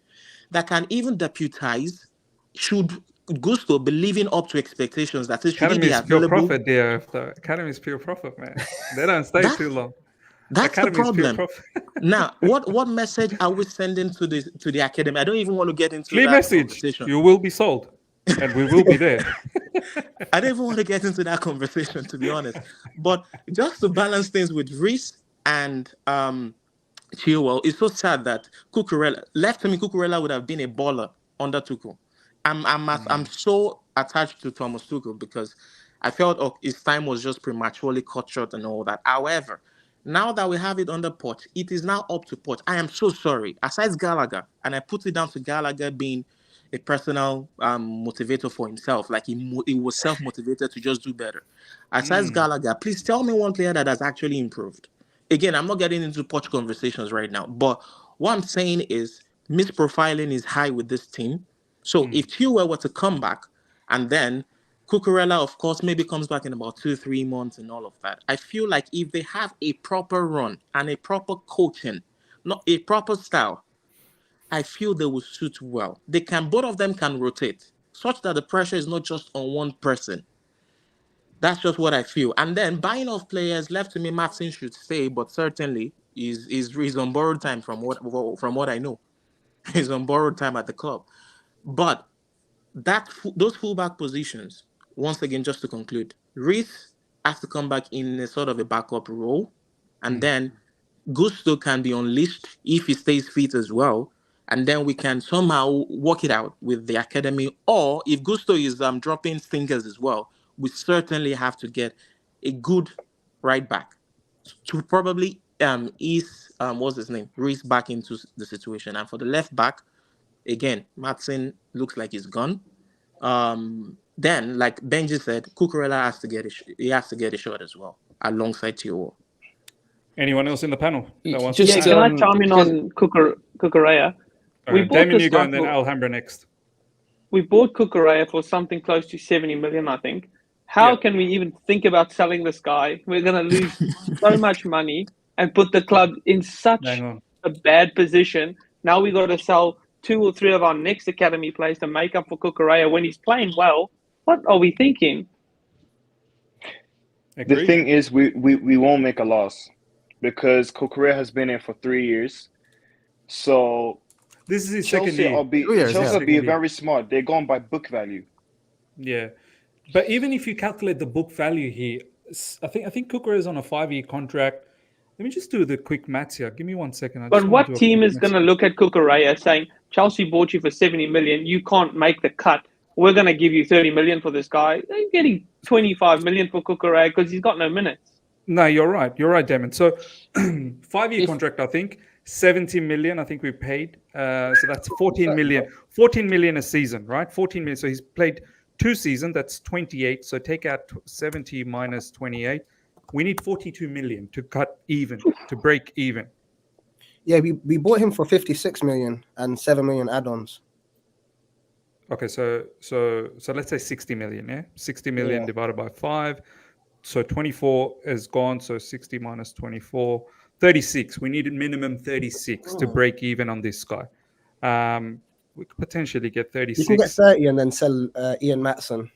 that can even deputize should Gusto be living up to expectations. That is, should he be available? Pure profit there. The academy is pure profit, man. They don't stay too long. That's the problem. Now, what message are we sending to the academy? I don't even want to get into that conversation. You will be sold, and we will be there. I don't even want to get into that conversation, to be honest. But just to balance things with Reece and Chilwell, it's so sad that Cucurella left to me. Cucurella would have been a baller under Tuchel. I'm so attached to Thomas Tuchel because I felt his time was just prematurely cut short and all that. However, now that we have it under Poch, it is now up to Poch. I am so sorry. Aside Gallagher, and I put it down to Gallagher being a personal motivator for himself, like he was self-motivated to just do better. Aside Gallagher, please tell me one player that has actually improved. Again, I'm not getting into Poch conversations right now, but what I'm saying is misprofiling is high with this team. So if Chilwell were to come back and then Cucurella, of course, maybe comes back in about 2-3 months and all of that. I feel like if they have a proper run and a proper coaching, not a proper style, I feel they will suit well. Both of them can rotate, such that the pressure is not just on one person. That's just what I feel. And then buying off players, left to me, Martin should stay, but certainly is on borrowed time from what I know. He's on borrowed time at the club. But those fullback positions, once again, just to conclude, Reece has to come back in a sort of a backup role, and then Gusto can be unleashed if he stays fit as well, and then we can somehow work it out with the academy. Or if Gusto is dropping thinkers as well, we certainly have to get a good right back to probably ease what's his name, Reece back into the situation. And for the left back, again, Martin looks like he's gone. Then, like Benji said, Cucurella has to get a shot as well, alongside Chilwell. Anyone else in the panel? Can I chime in on Cucurella? Right, Damien, you go, and then Alhambra next. We bought Cucurella for something close to 70 million, I think. How can we even think about selling this guy? We're going to lose so much money and put the club in such a bad position. Now we got to sell 2 or 3 of our next academy players to make up for Cucurella when he's playing well. What are we thinking? Agreed. The thing is, we won't make a loss because Cucurella has been in for 3 years. So this is his Chelsea second year. Chelsea will be very smart. They're going by book value. Yeah, but even if you calculate the book value here, I think Cucurella is on a 5-year contract. Let me just do the quick maths here. Give me 1 second. But what team is going to look at Cucurella saying, Chelsea bought you for 70 million. You can't make the cut. We're going to give you 30 million for this guy. They're getting 25 million for Cucurella because he's got no minutes. No, you're right. You're right, Damon. So 5-year contract, I think. 70 million, I think we paid. So that's 14 million. 14 million a season, right? 14 million. So he's played 2 seasons. That's 28. So take out 70 minus 28. We need 42 million to cut even, to break even. Yeah, we bought him for 56 million and 7 million add-ons. Okay, so let's say 60 million, yeah? 60 million divided by 5. So 24 is gone. So 60 minus 24, 36. We needed minimum 36 to break even on this guy. We could potentially get 36. You can get 30 and then sell Ian Matson.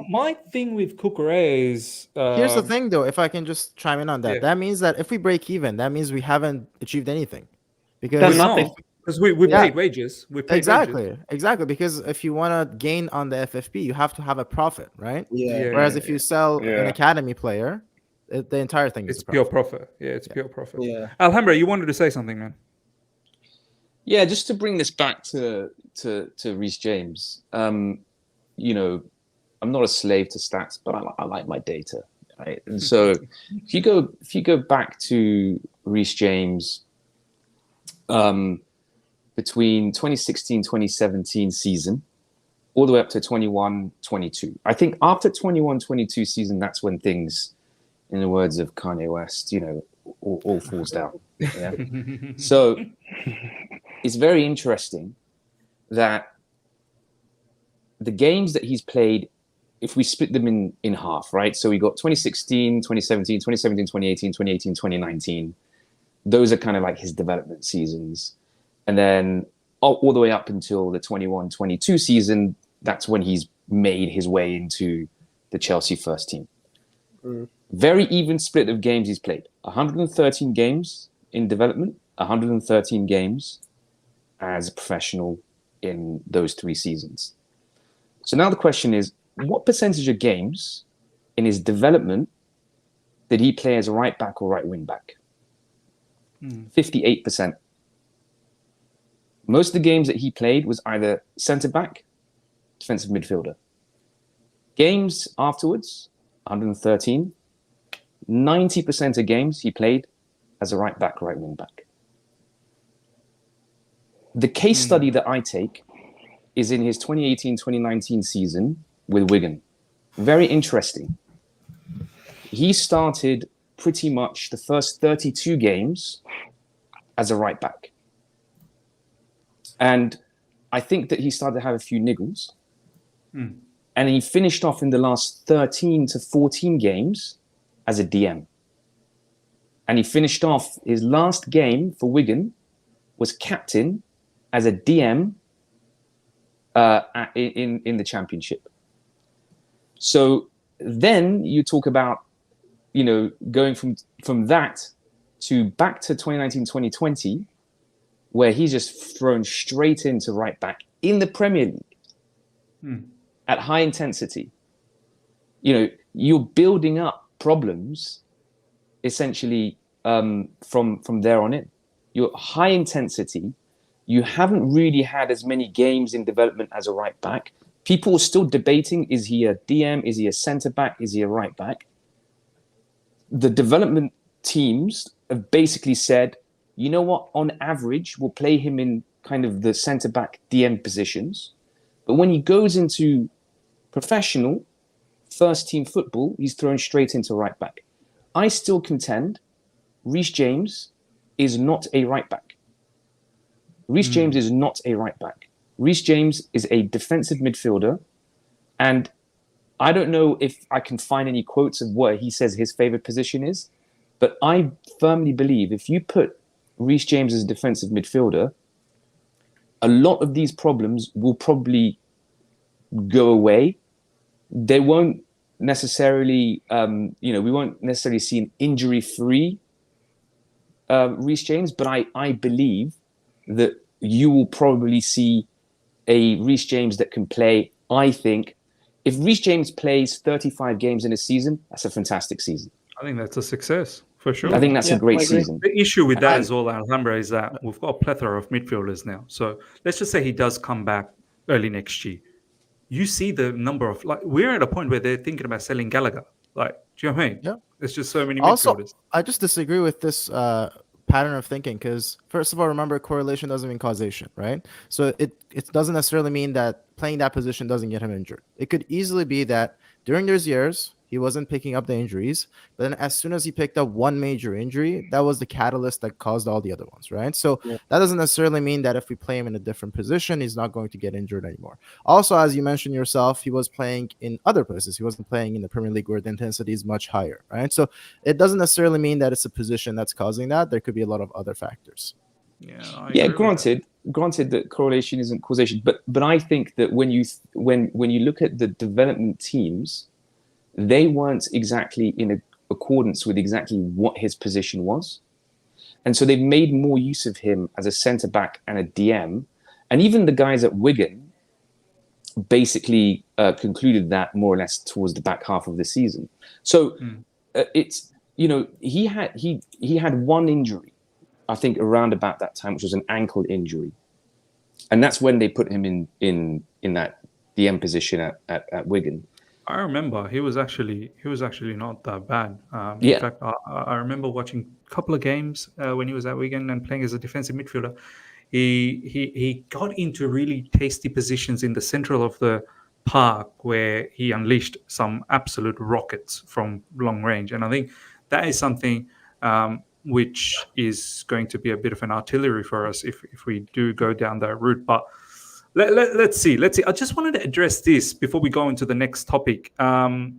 My thing with Cucurella is... Here's the thing, though, if I can just chime in on that. Yeah. That means that if we break even, that means we haven't achieved anything. Because nothing. Because we paid wages. We paid exactly. wages. Exactly. Because if you want to gain on the FFP, you have to have a profit, right? Yeah. Whereas if you sell an academy player, the entire thing is pure profit. Yeah, it's pure profit. Yeah. Alhambra, you wanted to say something, man. Yeah, just to bring this back to Reece James. You know, I'm not a slave to stats, but I like my data, right? And so if you go back to Reece James, between 2016-2017 season, all the way up to 21-22. I think after 21-22 season, that's when things, in the words of Kanye West, you know, all falls down. Yeah. So it's very interesting that the games that he's played, if we split them in half, right? So we got 2016, 2017, 2017, 2018, 2018, 2019. Those are kind of like his development seasons. And then all the way up until the 21-22 season, that's when he's made his way into the Chelsea first team. Very even split of games he's played. 113 games in development, 113 games as a professional in those 3 seasons. So now the question is, what percentage of games in his development did he play as a right back or right wing back? 58%. Most of the games that he played was either centre back, defensive midfielder. Games afterwards, 113. 90% of games he played as a right back, right wing back. The case study that I take is in his 2018-2019 season with Wigan. Very interesting. He started pretty much the first 32 games as a right back. And I think that he started to have a few niggles. And he finished off in the last 13 to 14 games as a DM. And he finished off his last game for Wigan was captain as a DM in the Championship. So then you talk about, you know, going from that to back to 2019-2020, where he's just thrown straight into right back in the Premier League at high intensity. You know, you're building up problems essentially from there on in. You're high intensity. You haven't really had as many games in development as a right back. People are still debating, is he a DM? Is he a centre back? Is he a right back? The development teams have basically said, you know what, on average, we'll play him in kind of the centre back DM positions. But when he goes into professional first team football, he's thrown straight into right back. I still contend Reece James is not a right back. Reece James is not a right back. Reece James is a defensive midfielder. And I don't know if I can find any quotes of what he says his favorite position is, but I firmly believe if you put Reece James as a defensive midfielder, a lot of these problems will probably go away. They won't necessarily, we won't necessarily see an injury-free Reece James, but I believe that you will probably see a Reece James that can play. I think if Reece James plays 35 games in a season, that's a fantastic season. I think that's a success. For sure. I think that's a great season. The issue with that as well, Alhambra, is that we've got a plethora of midfielders now. So let's just say he does come back early next year. You see the number of, like, we're at a point where they're thinking about selling Gallagher. Like, do you know what I mean? Yeah. There's just so many Also, midfielders. I just disagree with this pattern of thinking because, first of all, remember, correlation doesn't mean causation, right? So it doesn't necessarily mean that playing that position doesn't get him injured. It could easily be that during those years, he wasn't picking up the injuries, but then as soon as he picked up one major injury, that was the catalyst that caused all the other ones, right? So that doesn't necessarily mean that if we play him in a different position, he's not going to get injured anymore. Also, as you mentioned yourself, he was playing in other places. He wasn't playing in the Premier League where the intensity is much higher, right? So it doesn't necessarily mean that it's a position that's causing that. There could be a lot of other factors. Yeah, granted that correlation isn't causation, but I think that when you look at the development teams, they weren't exactly in accordance with exactly what his position was. And so they've made more use of him as a centre-back and a DM. And even the guys at Wigan basically concluded that more or less towards the back half of the season. So it's, he had one injury, I think, around about that time, which was an ankle injury. And that's when they put him in that DM position at Wigan. I remember he was actually not that bad. In fact, I remember watching a couple of games when he was at Wigan and playing as a defensive midfielder. He got into really tasty positions in the central of the park where he unleashed some absolute rockets from long range, and I think that is something which is going to be a bit of an artillery for us if we do go down that route. But let's see. I just wanted to address this before we go into the next topic. Our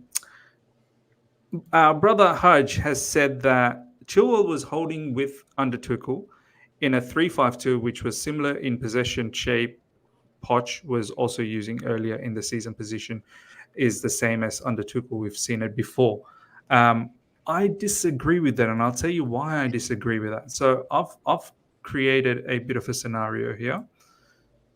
brother Haj has said that Chilwell was holding with under Tuchel in a 3-5-2, which was similar in possession shape. Poch was also using earlier in the season. Position is the same as under Tuchel. We've seen it before. I disagree with that, and I'll tell you why I disagree with that. So I've created a bit of a scenario here.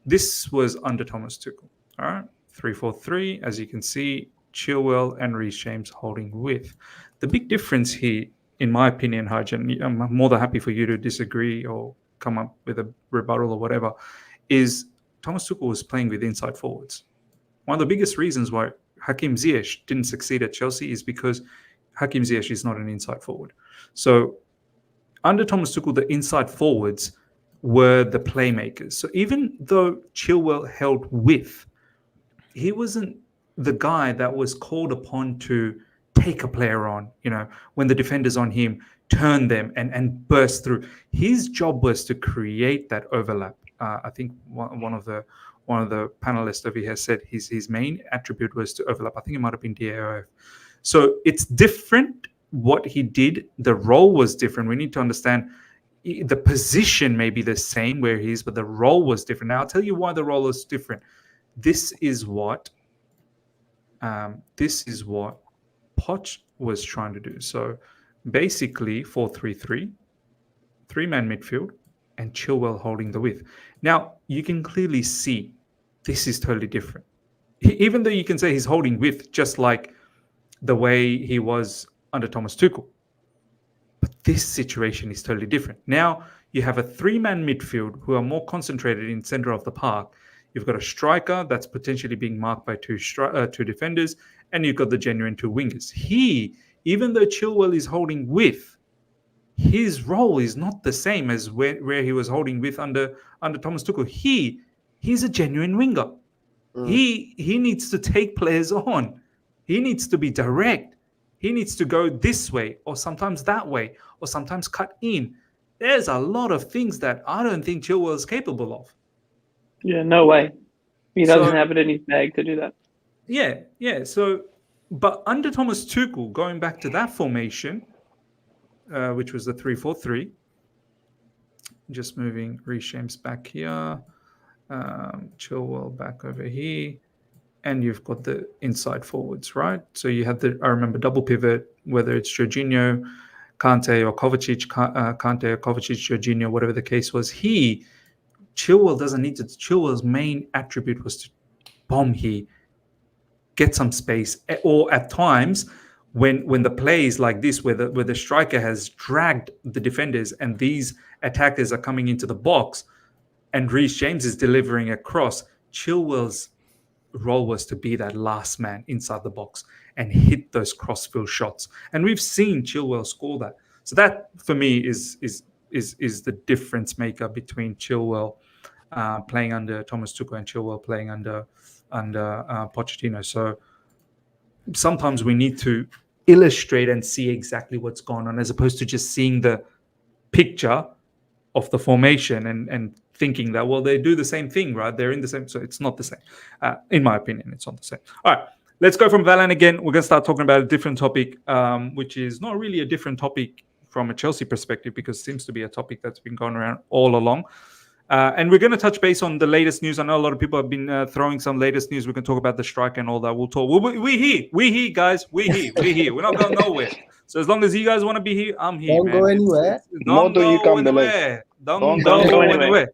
This was under Thomas Tuchel. All right, 3-4-3. As you can see, Chilwell and Reece James holding with. The big difference here, in my opinion, Haj, and I'm more than happy for you to disagree or come up with a rebuttal or whatever, is Thomas Tuchel was playing with inside forwards. One of the biggest reasons why Hakim Ziyech didn't succeed at Chelsea is because Hakim Ziyech is not an inside forward. So under Thomas Tuchel, the inside forwards were the playmakers. So even though Chilwell held with, he wasn't the guy that was called upon to take a player on, when the defender's on him, turn them and burst through. His job was to create that overlap. I think one of the panelists over here said his main attribute was to overlap. I think it might have been DAOF. So it's different what he did. The role was different. We need to understand the position may be the same where he is, but the role was different. Now, I'll tell you why the role is different. This is what Poch was trying to do. So basically 4-3-3, three-man midfield, and Chilwell holding the width. Now, you can clearly see this is totally different. Even though you can say he's holding width just like the way he was under Thomas Tuchel. But this situation is totally different. Now, you have a three-man midfield who are more concentrated in center of the park. You've got a striker that's potentially being marked by two defenders, and you've got the genuine two wingers. Even though Chilwell is holding width, his role is not the same as where he was holding width under Thomas Tuchel. He's a genuine winger. He needs to take players on. He needs to be direct. He needs to go this way or sometimes that way or sometimes cut in. There's a lot of things that I don't think Chilwell is capable of. Yeah, no way. He doesn't have it in his bag to do that. Yeah. So, but under Thomas Tuchel, going back to that formation, which was the 3-4-3, just moving Reece James back here, Chilwell back over here, and you've got the inside forwards, right? So you have I remember double pivot, whether it's Jorginho, Kante or Kovacic, Jorginho, whatever the case was. Chilwell doesn't need to. Chilwell's main attribute was to bomb here, get some space, or at times when the plays like this, where the striker has dragged the defenders and these attackers are coming into the box, and Reece James is delivering a cross, Chilwell's role was to be that last man inside the box and hit those crossfield shots. And we've seen Chilwell score that. So that for me is the difference maker between Chilwell playing under Thomas Tuchel and Chilwell playing under Pochettino. So sometimes we need to illustrate and see exactly what's going on, as opposed to just seeing the picture of the formation and thinking that, well, they do the same thing, right? They're in the same. So it's not the same. In my opinion, it's not the same. All right, let's go from Valan again. We're going to start talking about a different topic, which is not really a different topic from a Chelsea perspective, because it seems to be a topic that's been going around all along. And we're going to touch base on the latest news. I know a lot of people have been throwing some latest news. We can talk about the strike and all that. We'll talk. We here, guys. We here. We're not going nowhere. So as long as you guys want to be here, I'm here. Don't go anywhere. Don't go anywhere. Don't go anywhere.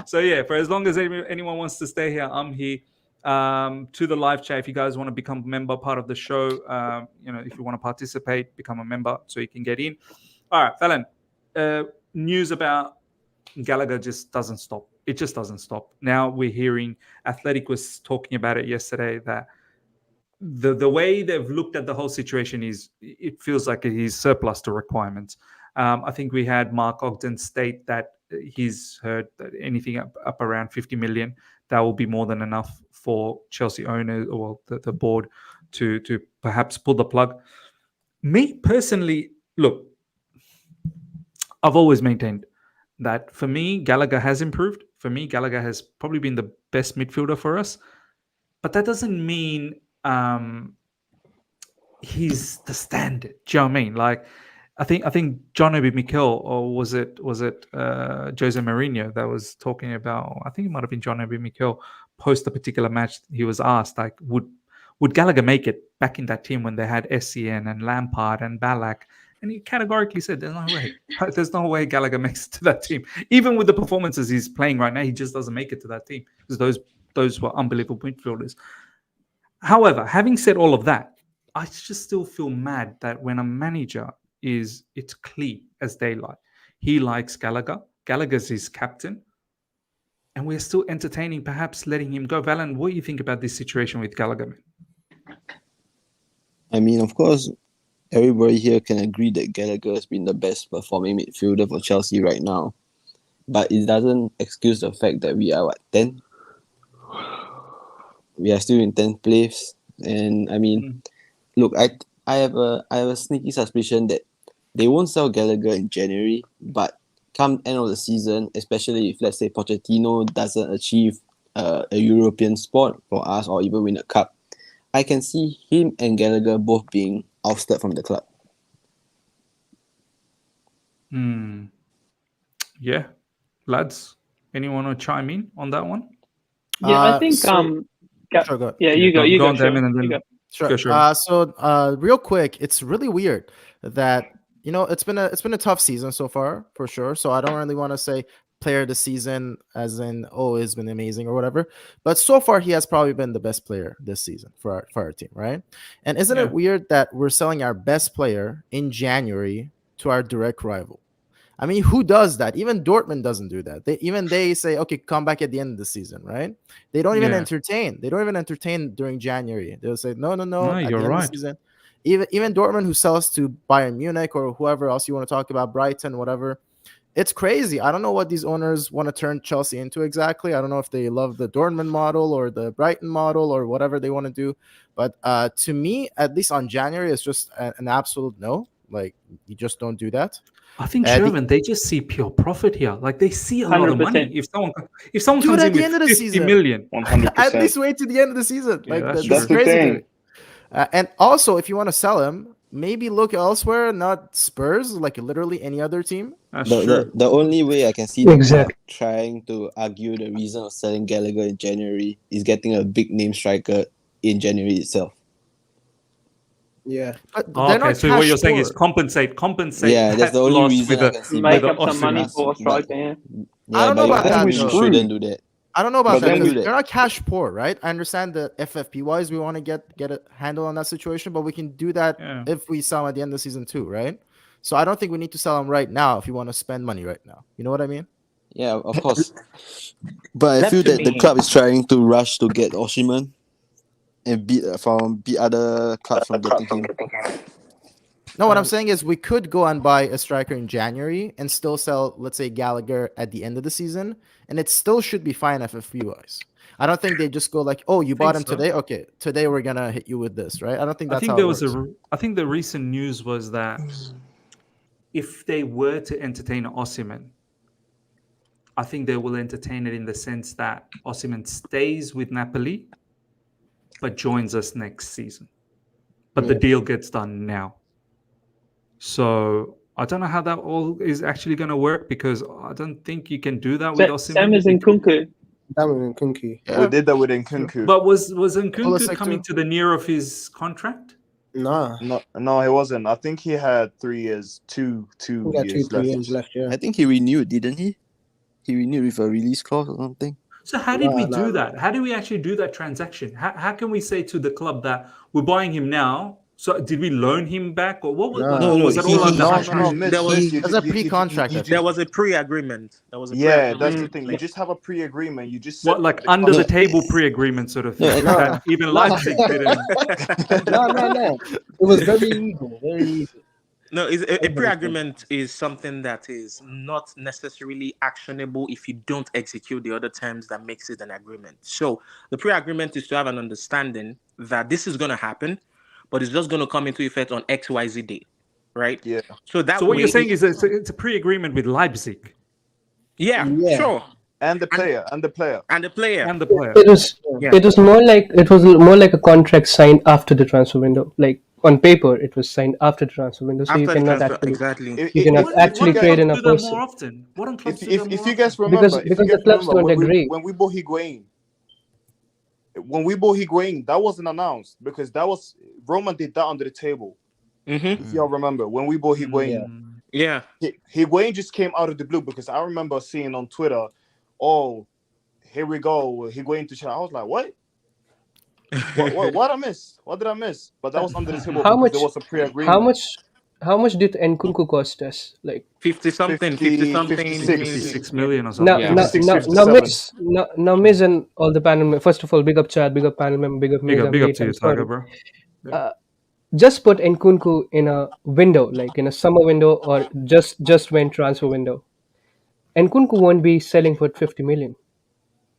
So yeah, for as long as anyone wants to stay here, I'm here. To the live chat, if you guys want to become a member, part of the show, if you want to participate, become a member so you can get in. All right, Fallon, news about Gallagher just doesn't stop. It just doesn't stop. Now we're hearing, Athletic was talking about it yesterday, that the way they've looked at the whole situation is it feels like he's surplus to requirements. I think we had Mark Ogden state that he's heard that anything up around 50 million, that will be more than enough for Chelsea owners or the board to perhaps pull the plug. Me personally, look, I've always maintained that for me, Gallagher has improved. For me, Gallagher has probably been the best midfielder for us. But that doesn't mean he's the standard. Do you know what I mean? Like, I think John Obi Mikel, or was it Jose Mourinho that was talking about? I think it might have been John Obi Mikel post a particular match. He was asked, like, would Gallagher make it back in that team when they had SCN and Lampard and Ballack? And he categorically said, there's no way. There's no way Gallagher makes it to that team. Even with the performances he's playing right now, he just doesn't make it to that team, because those were unbelievable midfielders. However, having said all of that, I just still feel mad that when a manager it's clear as daylight, he likes Gallagher. Gallagher's his captain. And we're still entertaining, perhaps letting him go. Valan, what do you think about this situation with Gallagher, man? I mean, of course, everybody here can agree that Gallagher has been the best performing midfielder for Chelsea right now. But it doesn't excuse the fact that we are 10? We are still in 10th place. And I mean, look, I have a sneaky suspicion that they won't sell Gallagher in January, but come end of the season, especially if, let's say, Pochettino doesn't achieve a European spot for us or even win a cup, I can see him and Gallagher both being ousted from the club. Yeah. Lads, anyone want to chime in on that one? Yeah, I think... Sure, go. Yeah, you go. Go on, Damon, and then... You go. Sure. So real quick, it's really weird that, it's been a tough season so far, for sure. So I don't really want to say player of the season as in, it's been amazing or whatever. But so far, he has probably been the best player this season for our team, right? And isn't it weird that we're selling our best player in January to our direct rival? I mean, who does that? Even Dortmund doesn't do that. They say, okay, come back at the end of the season, right? They don't even entertain. They don't even entertain during January. They'll say, no. At you're the end right. of the season. Even Dortmund, who sells to Bayern Munich or whoever else you want to talk about, Brighton, whatever. It's crazy. I don't know what these owners want to turn Chelsea into exactly. I don't know if they love the Dortmund model or the Brighton model or whatever they want to do. But to me, at least on January, it's just an absolute no. Like, you just don't do that. I think Sherman, they just see pure profit here. Like, they see a lot of money. If someone comes in with 50 million, 100%. At least wait to the end of the season. Yeah, Like, that's that's the crazy. thing. And also, if you want to sell him, maybe look elsewhere, not Spurs, like literally any other team. The only way I can see them trying to argue the reason of selling Gallagher in January is getting a big name striker in January itself. Yeah. Okay, so what you're saying is compensate. Yeah, that's the only reason I can see. Make up some money for a striker. I don't know about that. We shouldn't do that. I don't know about But that then because we- they're not cash poor, right? I understand that FFP wise, we want to get a handle on that situation, but we can do that if we sell him at the end of the season too, right? So I don't think we need to sell him right now if you want to spend money right now. You know what I mean? Yeah, of course. But I That feel to that the me- club is trying to rush to get Osimhen and beat other clubs from getting him. No, what I'm saying is we could go and buy a striker in January and still sell, let's say, Gallagher at the end of the season, and it still should be fine FFP wise. I don't think they just go like, "Oh, you bought him today? Okay, today we're gonna hit you with this," right? I don't think that's how it works. I think the recent news was that if they were to entertain Osimhen, I think they will entertain it in the sense that Osimhen stays with Napoli, but joins us next season. But the deal gets done now. So I don't know how that all is actually going to work because I don't think you can do that with Osimhen. Sam is in Kunku. Damn Kunku. We did that with Nkunku. But was Nkunku Pulisic coming too. to the near of his contract? Nah. No, he wasn't. I think he had 3 years, two We got years 2-3 years left, yeah. I think he renewed, didn't he? He renewed with a release clause or something. So how did we No. do that? How do we actually do that transaction? How can we say to the club that we're buying him now? So did we loan him back or what was, No, was it all under hush hush? There's a pre-contract, I think. There was a pre-agreement. Yeah, that's the thing. You just have a pre-agreement. You just What, like under the table pre-agreement sort of thing? No. That even Leipzig didn't. No. It was very easy. Very easy. No, a pre-agreement is something that is not necessarily actionable if you don't execute the other terms that makes it an agreement. So the pre-agreement is to have an understanding that this is going to happen, but it's just going to come into effect on XYZ date, right? Yeah. So that So what way you're saying is that it's a pre-agreement with Leipzig yeah, sure. And the player. And the player. and the player. It was more like a contract signed after the transfer window. Like on paper, it was signed after the transfer window, so After you the cannot transfer, actually exactly. you cannot actually trade in a do that more person. often? What on clubs do that If more you guys often? remember, Because the clubs don't agree. when we bought Higuain, that wasn't announced because that was Roman did that under the table. Mm-hmm. If y'all remember, when we bought Higuain, Yeah. Higuain just came out of the blue because I remember seeing on Twitter, "Oh, here we go, Higuain to Chelsea." I was like, "What? What I miss? What did I miss?" But that was under the table How because much? there was a pre-agreement. How much did Nkunku cost us? Like 50 something. 56 million or something. now, Miz and all the panel members. First of all, big up Chad, big up panel member, big up Miz. Big up to you, Tiger, bro. Just put Nkunku in a window, like in a summer window, or just when transfer window. Nkunku won't be selling for 50 million.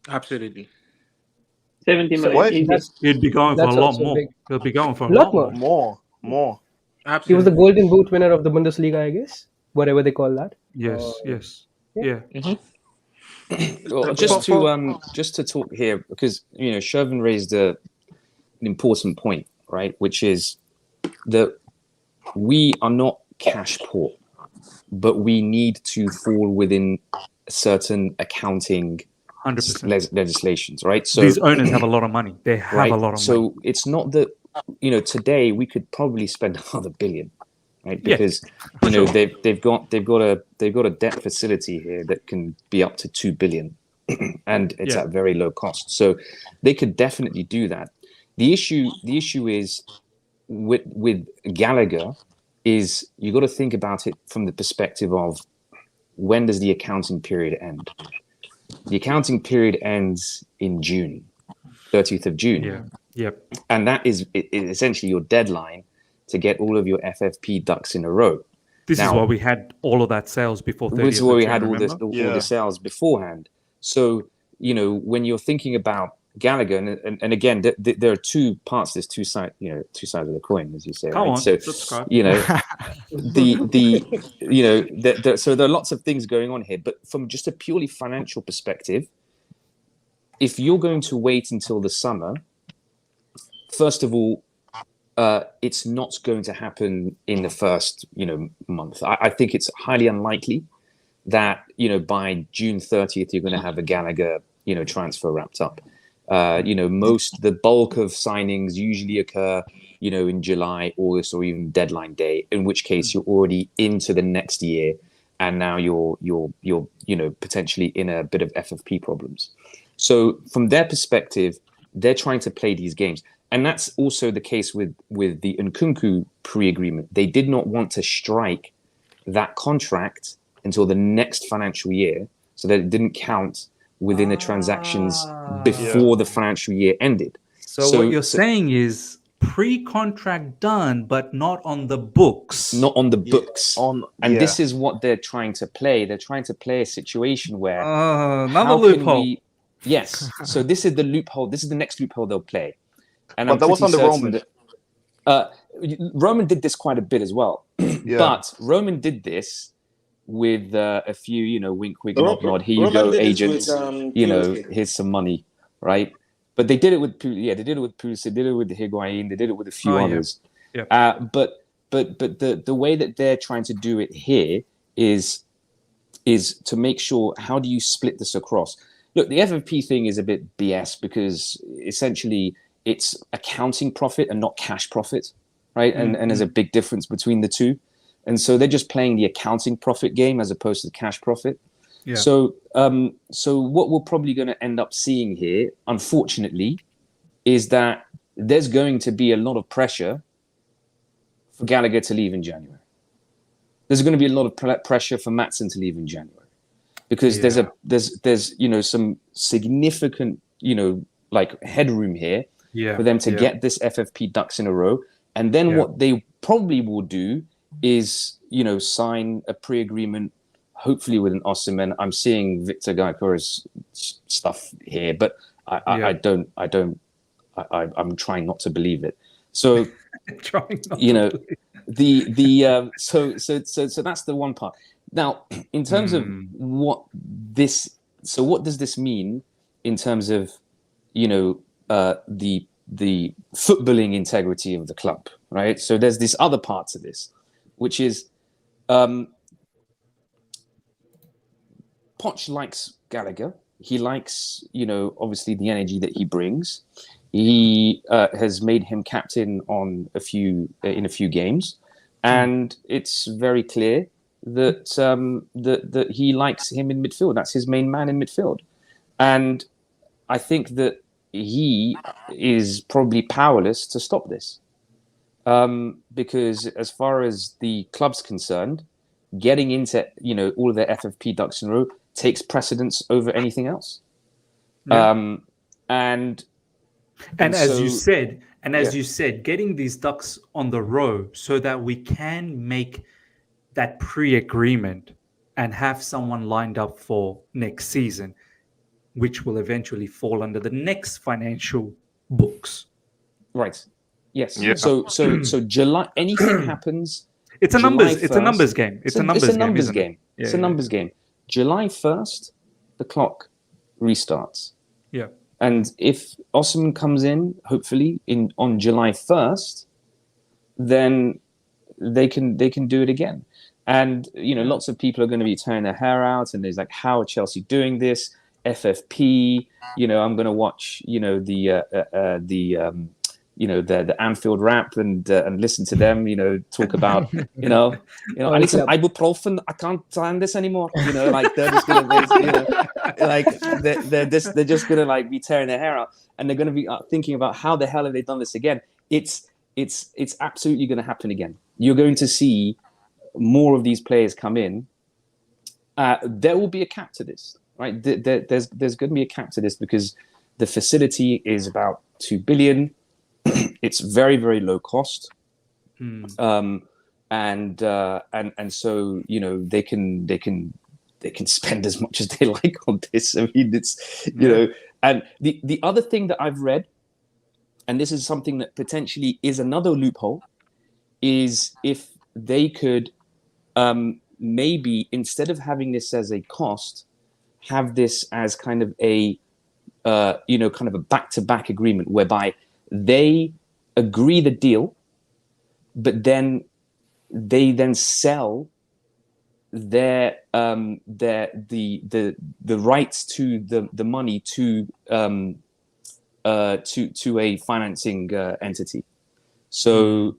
Absolutely. 70 million. What? Easy. He'd be going for a That's lot also more. big. He'll be going for a Lot lot more. More. He Absolutely. was the Golden Boot winner of the Bundesliga, I guess, whatever they call that. Yes. Yeah. Well, just to talk here, because Shervin raised an important point, right? Which is that we are not cash poor, but we need to fall within certain accounting 100%. legislations, right? So These owners have a lot of money. They have a lot of money. So it's not that today we could probably spend another billion, right? Because they've got a debt facility here that can be up to 2 billion, and it's at very low cost. So they could definitely do that. The issue is with Gallagher is you got to think about it from the perspective of when does the accounting period end? The accounting period ends in June, 30th of June. Yeah. Yep. And that is essentially your deadline to get all of your FFP ducks in a row. This is why we had all of that sales before 30th. This is why we had all remember? the sales beforehand. So, when you're thinking about Gallagher, and again, there are two parts. There's two sides of the coin, as you say. Come right? on, so subscribe. So there are lots of things going on here. But from just a purely financial perspective, if you're going to wait until the summer, first of all, it's not going to happen in the first month. I think it's highly unlikely that by June 30th you're going to have a Gallagher transfer wrapped up. The bulk of signings usually occur, in July, August, or even deadline day. In which case, you're already into the next year, and now you're potentially in a bit of FFP problems. So from their perspective, they're trying to play these games. And that's also the case with the Nkunku pre-agreement. They did not want to strike that contract until the next financial year, so that it didn't count within the transactions before the financial year ended. So what you're saying is pre-contract done, but not on the books. Not on the books. This is what they're trying to play. They're trying to play a situation where another loophole. Yes. So this is the loophole. This is the next loophole they'll play. And but that was under Roman. Roman did this quite a bit as well. But Roman did this with a few, wink, wink, nod, nod. Here you go, agents. Here's some money, right? But they did it with, they did it with Pulisic, they did it with Higuain, they did it with a few others. Yeah. But the way that they're trying to do it here is to make sure, how do you split this across? Look, the FFP thing is a bit BS because essentially it's accounting profit and not cash profit, right? And there's a big difference between the two. And so they're just playing the accounting profit game as opposed to the cash profit. Yeah. So what we're probably going to end up seeing here, unfortunately, is that there's going to be a lot of pressure for Gallagher to leave in January. There's going to be a lot of pressure for Maatsen to leave in January. Because there's some significant like headroom here for them to get this FFP ducks in a row, and then what they probably will do is sign a pre-agreement, hopefully with an Osimhen. I'm seeing Victor Gyökeres stuff here, but I'm trying not to believe it. So trying not to so that's the one part. Now, in terms of what does this mean in terms of, the footballing integrity of the club, right? So there's this other part to this, which is Poch likes Gallagher. He likes, obviously the energy that he brings. He has made him captain in a few games, and it's very clear that he likes him in midfield. That's his main man in midfield. And I think that he is probably powerless to stop this. Because as far as the club's concerned, getting into, all of their FFP ducks in a row takes precedence over anything else. Yeah. And as you said, getting these ducks on the row so that we can make that pre-agreement and have someone lined up for next season, which will eventually fall under the next financial books. Right. Yes. Yeah. So July, anything happens. It's a numbers game. It's a numbers game. It's a numbers game. July 1st, the clock restarts. Yeah. And if Osimhen comes in, hopefully on July 1st, then they can do it again. And lots of people are going to be tearing their hair out, and there's like, how are Chelsea doing this? FFP, I'm going to watch, the Anfield rap and listen to them, talk about, ibuprofen. I can't stand this anymore. Like they're just going to, they're just going to like be tearing their hair out, and they're going to be thinking about how the hell have they done this again? It's absolutely going to happen again. You're going to see more of these players come in. There will be a cap to this, right? There's going to be a cap to this because the facility is about 2 billion. It's very, very low cost. And so they can spend as much as they like on this. I mean, it's and the other thing that I've read, and this is something that potentially is another loophole, is if they could maybe, instead of having this as a cost, have this as kind of a back-to-back agreement whereby they agree the deal, but then they sell the rights to the money to a financing entity. So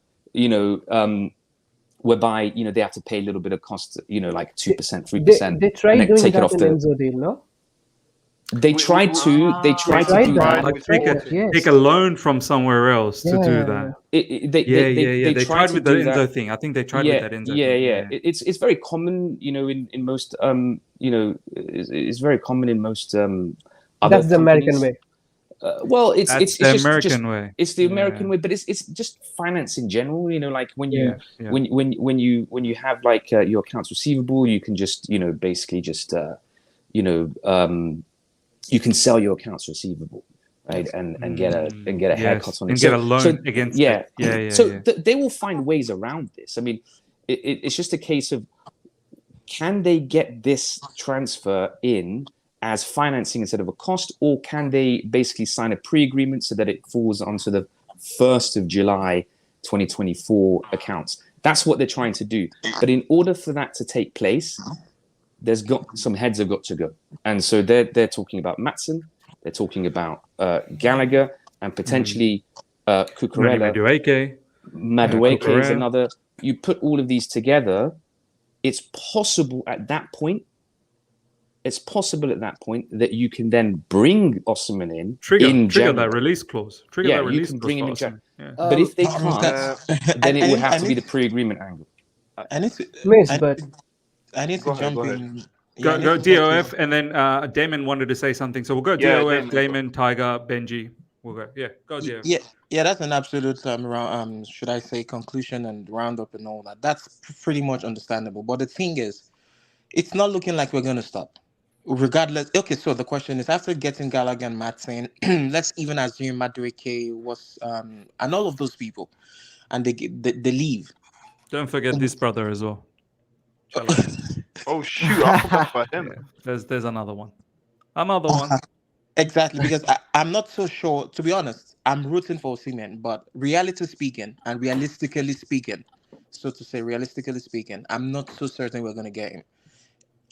whereby they have to pay a little bit of cost, like 2%, 3%. They tried doing that in Enzo deal, no? They tried to do tried that. that. Like Yes. take a loan from somewhere else to do Yeah. that. They tried to with the do that. Enzo thing. I think they tried with that Enzo thing. It's very common, in most it's very common in most other That's the American companies. way. Well, it's the just American way. It's the American way, but it's just finance in general. Like when you when you have like your accounts receivable, you can just basically just you can sell your accounts receivable, right, and get a haircut on it, and get a loan against it. They will find ways around this. I mean, it's just a case of, can they get this transfer in as financing instead of a cost, or can they basically sign a pre-agreement so that it falls onto the 1st of July 2024 accounts? That's what they're trying to do. But in order for that to take place, there's got some heads have got to go. And so they're talking about Maatsen, they're talking about Gallagher, and potentially Cucurella. Madueke is another. You put all of these together, it's possible at that point that you can then bring Osimhen in trigger that release clause. You can bring him in January. But if they can't, then it would have to be the pre-agreement angle. I need to jump in. Go DOF, and then Damon wanted to say something. So we'll go DOF, Damon, Tiger, Benji. We'll go. Yeah, go DOF. Yeah, that's an absolute should I say, conclusion and roundup and all that. That's pretty much understandable. But the thing is, it's not looking like we're going to stop. Regardless, okay, so the question is, after getting Gallagher and Maatsen, let's even assume Madueke was and all of those people, and they leave. Don't forget this brother as well. Oh shoot, I forgot about him. There's another one. Exactly, because I'm not so sure, to be honest. I'm rooting for Osimhen, but realistically speaking, I'm not so certain we're going to get him.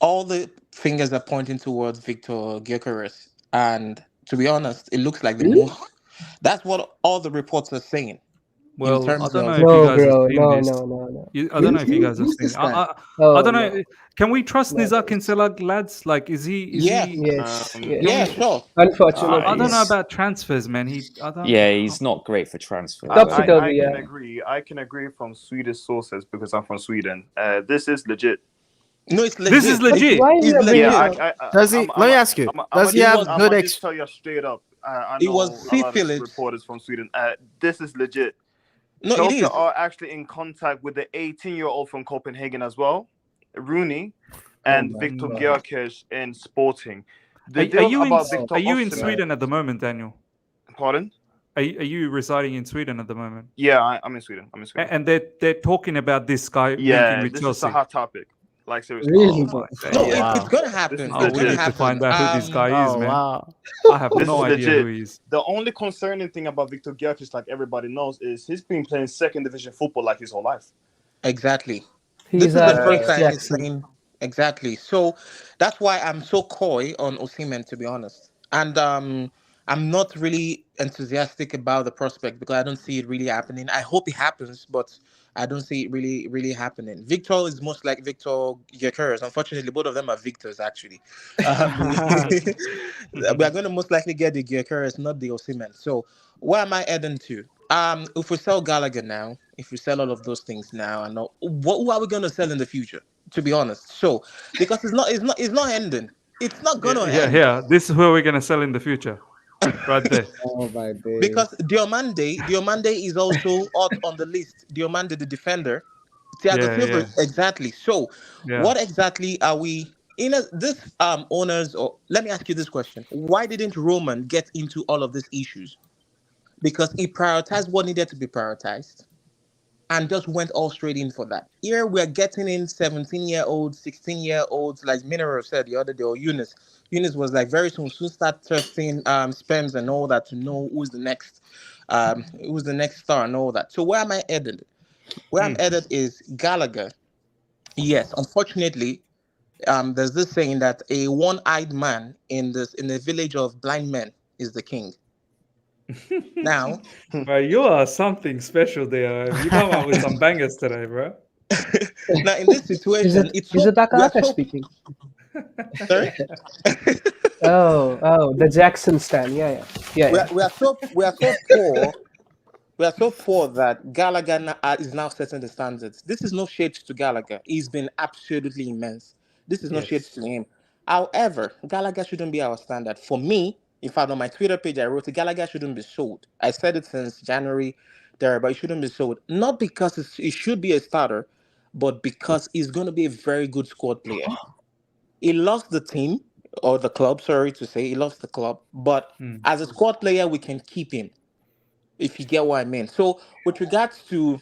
All the fingers are pointing towards Victor Gyökeres, and to be honest, it looks like the most. That's what all the reports are saying. Well, I don't know if you guys have seen this. I don't know if you guys have seen it. I don't know. Can we trust Nizar Kinsella, lads? Like, is he? Yes. Sure. Unfortunately, I don't know about transfers, man. He's not great for transfers. I can agree from Swedish sources because I'm from Sweden. This is legit. No, it's legit. This is legit. Does he? Let me ask you. Does he have good? I'll just tell you straight up. I know it was a lot of reporters from Sweden. This is legit. No, Schalke are actually in contact with the 18-year-old from Copenhagen as well, Rooney, and Victor Gyökeres in Sporting. Are you in Sweden at the moment, Daniel? Pardon? Are you residing in Sweden at the moment? Yeah, I'm in Sweden. And they're talking about this guy. Yeah, this is a hot topic. Like, seriously. Really? It's gonna happen. We need to find out who this guy is, man. Wow. I have no idea who he is. The only concerning thing about Victor Gyökeres, like everybody knows, is he's been playing second division football like his whole life. Exactly. This is the first time he's playing. Exactly. So that's why I'm so coy on Osimhen, to be honest. And I'm not really enthusiastic about the prospect because I don't see it really happening. I hope it happens, but I don't see it really happening. Victor is most like Victor Gyökeres. Unfortunately, both of them are Victors, actually. We are going to most likely get the Gyökeres, not the Osimhen. So where am I heading to? If we sell Gallagher now, if we sell all of those things now, and who are we going to sell in the future? To be honest, so because it's not ending. It's not going to end. Yeah. This is who we're going to sell in the future. Right there. Oh my days. Because Diomande is also out on the list. Diomande, the defender. Thiago Silva, exactly. So, what exactly are we in this owners? Or let me ask you this question: why didn't Roman get into all of these issues? Because he prioritized what needed to be prioritized, and just went all straight in for that. Here we're getting in 17-year-olds, 16-year-olds, like Mineral said the other day, or Eunice. Eunice was like, very soon start testing spams and all that to know who's the next star and all that. So where am I headed? Where I'm headed is Gallagher. Yes, unfortunately, there's this saying that a one-eyed man in the village of blind men is the king. Now, bro, you are something special there. You come out with some bangers today, bro. Now, in this situation, is it Takahata speaking? Sorry? The Jackson stand. Yeah. We are so poor. We are so poor that Gallagher is now setting the standards. This is no shade to Gallagher. He's been absolutely immense. This is no shade to him. However, Gallagher shouldn't be our standard. For me, in fact, on my Twitter page, I wrote, Gallagher shouldn't be sold. I said it since January there, but he shouldn't be sold. Not because he should be a starter, but because he's going to be a very good squad player. He lost the team, or the club, sorry to say. He lost the club. But as a squad player, we can keep him, if you get what I mean. So with regards to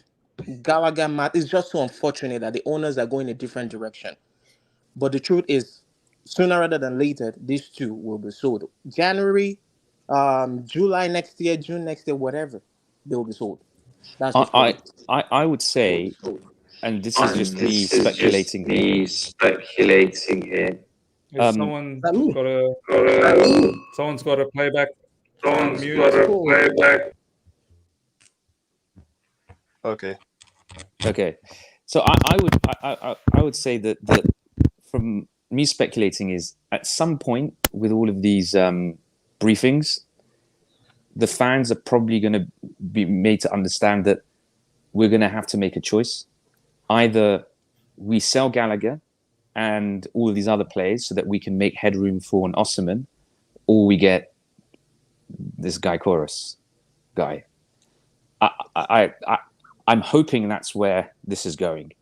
Gallagher, Matt, it's just so unfortunate that the owners are going a different direction. But the truth is, sooner rather than later, these two will be sold. January, July next year, June next year, whatever, they will be sold. That's just I would say, and this is just me speculating here. Someone's got a playback. Okay. So I would say that from me speculating is, at some point with all of these briefings, the fans are probably going to be made to understand that we're going to have to make a choice. Either we sell Gallagher and all of these other players so that we can make headroom for an Osimhen, or we get this guy Chorus guy. I'm hoping that's where this is going.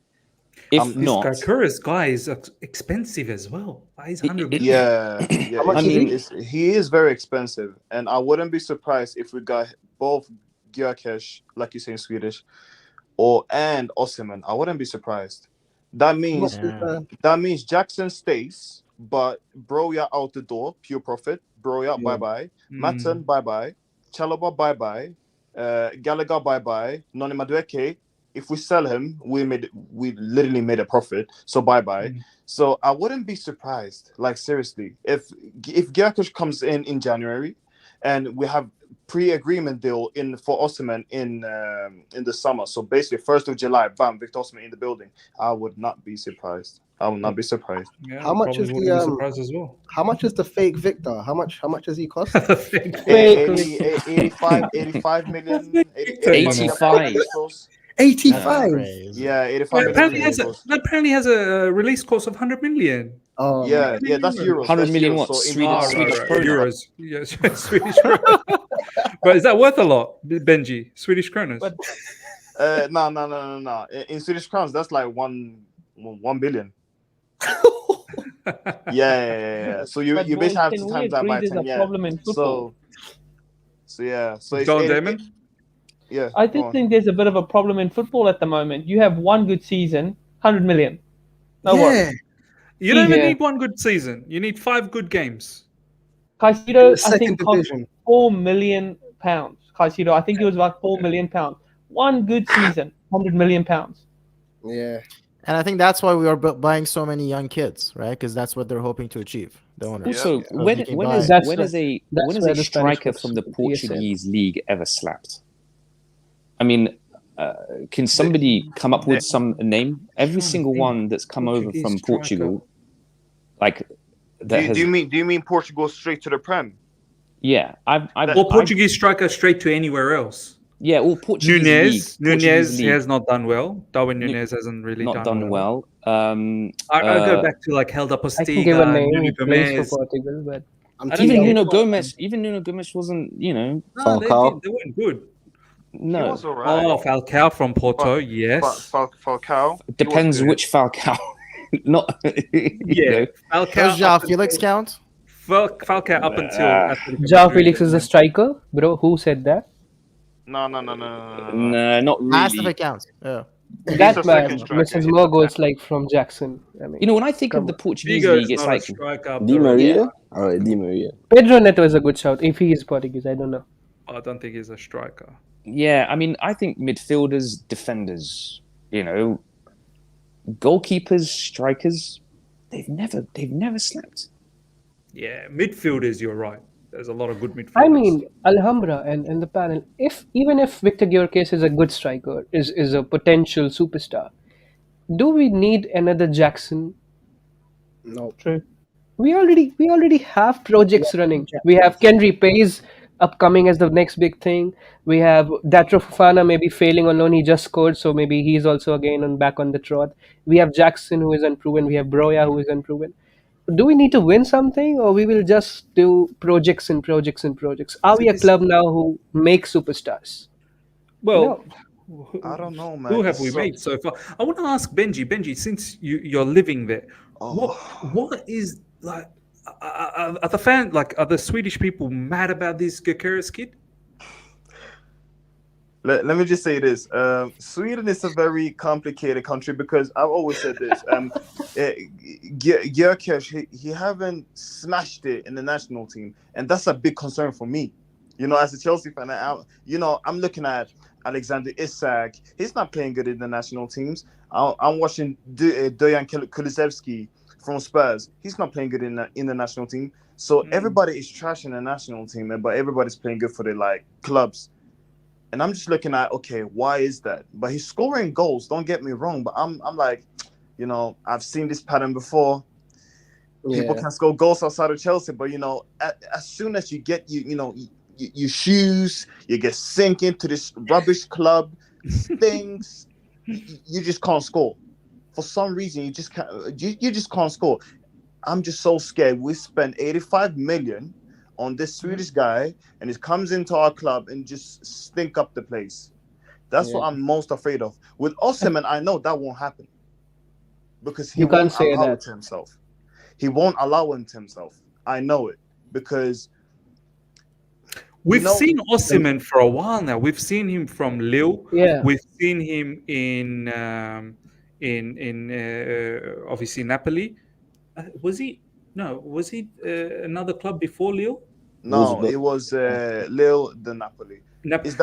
If not, this Chorus guy is expensive as well. He's 100 million. Yeah. I mean, he is very expensive, and I wouldn't be surprised if we got both Gyökeres, like you say in Swedish, and Osimhen. I wouldn't be surprised. That means Jackson stays, but Broja out the door, pure profit. Broja bye-bye. Matson bye-bye. Chalobah bye-bye. Gallagher bye-bye. Noni Madueke, if we sell him, we literally made a profit, so bye-bye. So I wouldn't be surprised, like seriously, if Gyökeres comes in January and we have pre-agreement deal for Osimhen in the summer. So basically 1st of July, bam, Victor Osimhen in the building. I would not be surprised. I will not be surprised. Yeah, how much is the surprised as well? How much is the fake Victor? How much does he cost? 85 million. 85. 85. Yeah, 85. Apparently has a release cost of 100 million. Oh, yeah, that's euros. 100 million euros. what? So Swedish euros. Yeah, Swedish kroner. But is that worth a lot, Benji? Swedish kroners? No. In Swedish crowns, that's like 1 billion. Yeah. So you basically have to times that by 10. Yeah. So yeah. So John Damon. Yeah. I just think there's a bit of a problem in football at the moment. You have one good season, 100 million. Worries. You don't even need one good season. You need 5 good games. Caicedo, I think, cost £4 million. Caicedo, I think it was about £4 million. One good season, £100 million. Yeah. And I think that's why we are buying so many young kids, right? Because that's what they're hoping to achieve. Also, when is a striker from the Portuguese league ever slapped? I mean, can somebody come up with some name? Every single one that's come over from Portugal, like that. Do you mean Portugal straight to the Prem? Yeah, or Portuguese striker straight to anywhere else. Yeah, or Portuguese Nunez has not done well. Darwin Nunez hasn't really done well. I'll go back to like Helder Postiga. I can give a name. He plays for Portugal, but even Nuno Gomes wasn't, Falcao. They weren't good. No. He was all right. Oh, Falcao from Porto, yes. Falcao. Depends which Falcao. Not. Falcao. Does João Felix count? Falcao up until. João Felix is a striker, bro. Who said that? No, not really. Massive accounts. Yeah. That man misses more goals like from Jackson. I mean, when I think of the Portuguese league, it's like Di Maria. All right, Di Maria. Pedro Neto is a good shout. If he is Portuguese, I don't know. I don't think he's a striker. Yeah, I mean, I think midfielders, defenders, goalkeepers, strikers, they've never slapped. Yeah, midfielders, you're right. There's a lot of good midfielders. I mean, Alhambra and the panel. Even if Victor Gyökeres is a good striker, is a potential superstar, do we need another Jackson? No. True. we already have projects running. We have Kenry Pays upcoming as the next big thing. We have Datro Fofana maybe failing on loan. He just scored, so maybe he's also again back on the trot. We have Jackson who is unproven. We have Broya who is unproven. Do we need to win something, or we will just do projects and projects and projects? Are we a club now who makes superstars? Well, I don't know, man. who have we made so far? I want to ask Benji. Benji, since you're living there, what is like? Are the Swedish people mad about this Gyökeres kid? Let me just say this. Sweden is a very complicated country because I've always said this. Gyökeres, he haven't smashed it in the national team, and that's a big concern for me. You know, as a Chelsea fan, I'm looking at Alexander Isak. He's not playing good in the national teams. I'm watching Dejan Kulusevski from Spurs. He's not playing good in the national team. So everybody is trashing the national team, but everybody's playing good for their clubs. And I'm just looking at, okay, why is that? But he's scoring goals. Don't get me wrong, but I'm like, I've seen this pattern before. People can score goals outside of Chelsea, but as soon as you get your shoes, you get sink into this rubbish club, stinks. You just can't score. For some reason, you just can't. You just can't score. I'm just so scared. We spent 85 million on this Swedish guy, and he comes into our club and just stink up the place. That's what I'm most afraid of. With Osimhen, I know that won't happen because he won't allow it to himself. He won't allow it to himself. I know it because we've seen Osimhen for a while now. We've seen him from Lille. Yeah. We've seen him in obviously Napoli. Was he another club before Lille? No, it was Lille, the Napoli.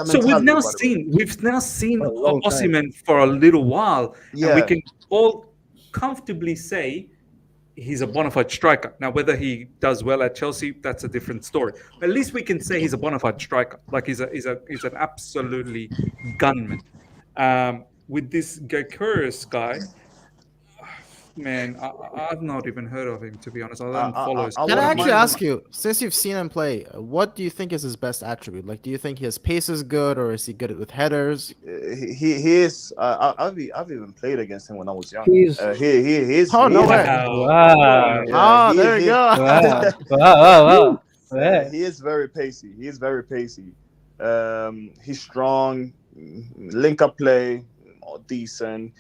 So we've now seen Osimhen for a little while, and we can all comfortably say he's a bona fide striker. Now, whether he does well at Chelsea, that's a different story. But at least we can say he's a bona fide striker. Like he's an absolutely gunman. With this Gyökeres guy, man, I've not even heard of him, to be honest. I don't follow his. Can I actually ask you, since you've seen him play, what do you think is his best attribute? Like, do you think his pace is good, or is he good with headers? He is. I've even played against him when I was young. He is. Oh, no way! Wow! Yeah, there you go. Wow! He is very pacey. He's strong. Link up play, decent.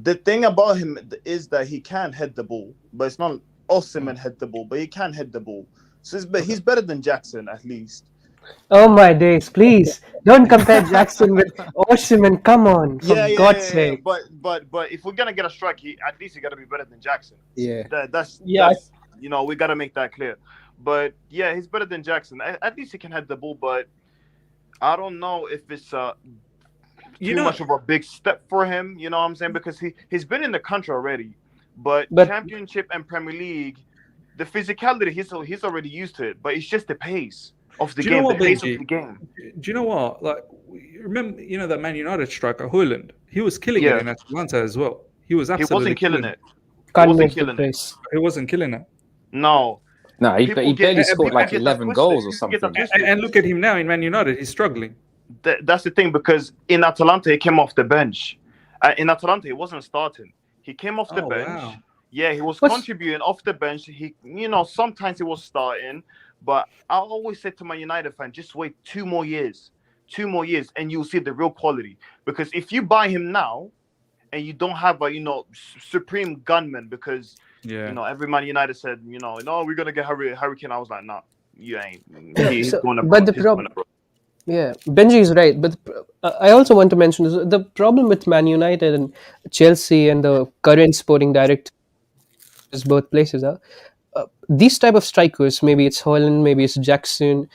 The thing about him is that he can head the ball, but it's not Osimhen head the ball, but he can head the ball. So he's better than Jackson at least. Oh my days! Please don't compare Jackson with Osimhen. Come on, for God's sake. But if we're gonna get a strike, at least he gotta be better than Jackson. Yeah. That's we gotta make that clear. But yeah, he's better than Jackson. At least he can head the ball, but I don't know if it's too much of a big step for him, you know what I'm saying? Because he's been in the country already, but Championship and Premier League, the physicality, he's already used to it, but it's just the pace of the game, the pace of the game. Do you know what? Like, remember, that Man United striker, Højlund? He was killing it in Atalanta as well. He was absolutely wasn't killing it. He wasn't killing it. No, he barely scored like 11 goals or something. And look at him now in Man United. He's struggling. That's the thing, because in Atalanta he came off the bench. In Atalanta he wasn't starting. He came off the bench. Wow. Yeah, he was contributing off the bench. He, sometimes he was starting, but I always said to my United fan, just wait 2 more years, and you'll see the real quality. Because if you buy him now, and you don't have a supreme gunman, because every Man United said no, we're gonna get Harry Kane. I was like, no, you ain't. He's going to. Yeah, Benji is right, but I also want to mention the problem with Man United and Chelsea and the current sporting directors, both places are these type of strikers. Maybe it's Højlund, maybe it's Jackson,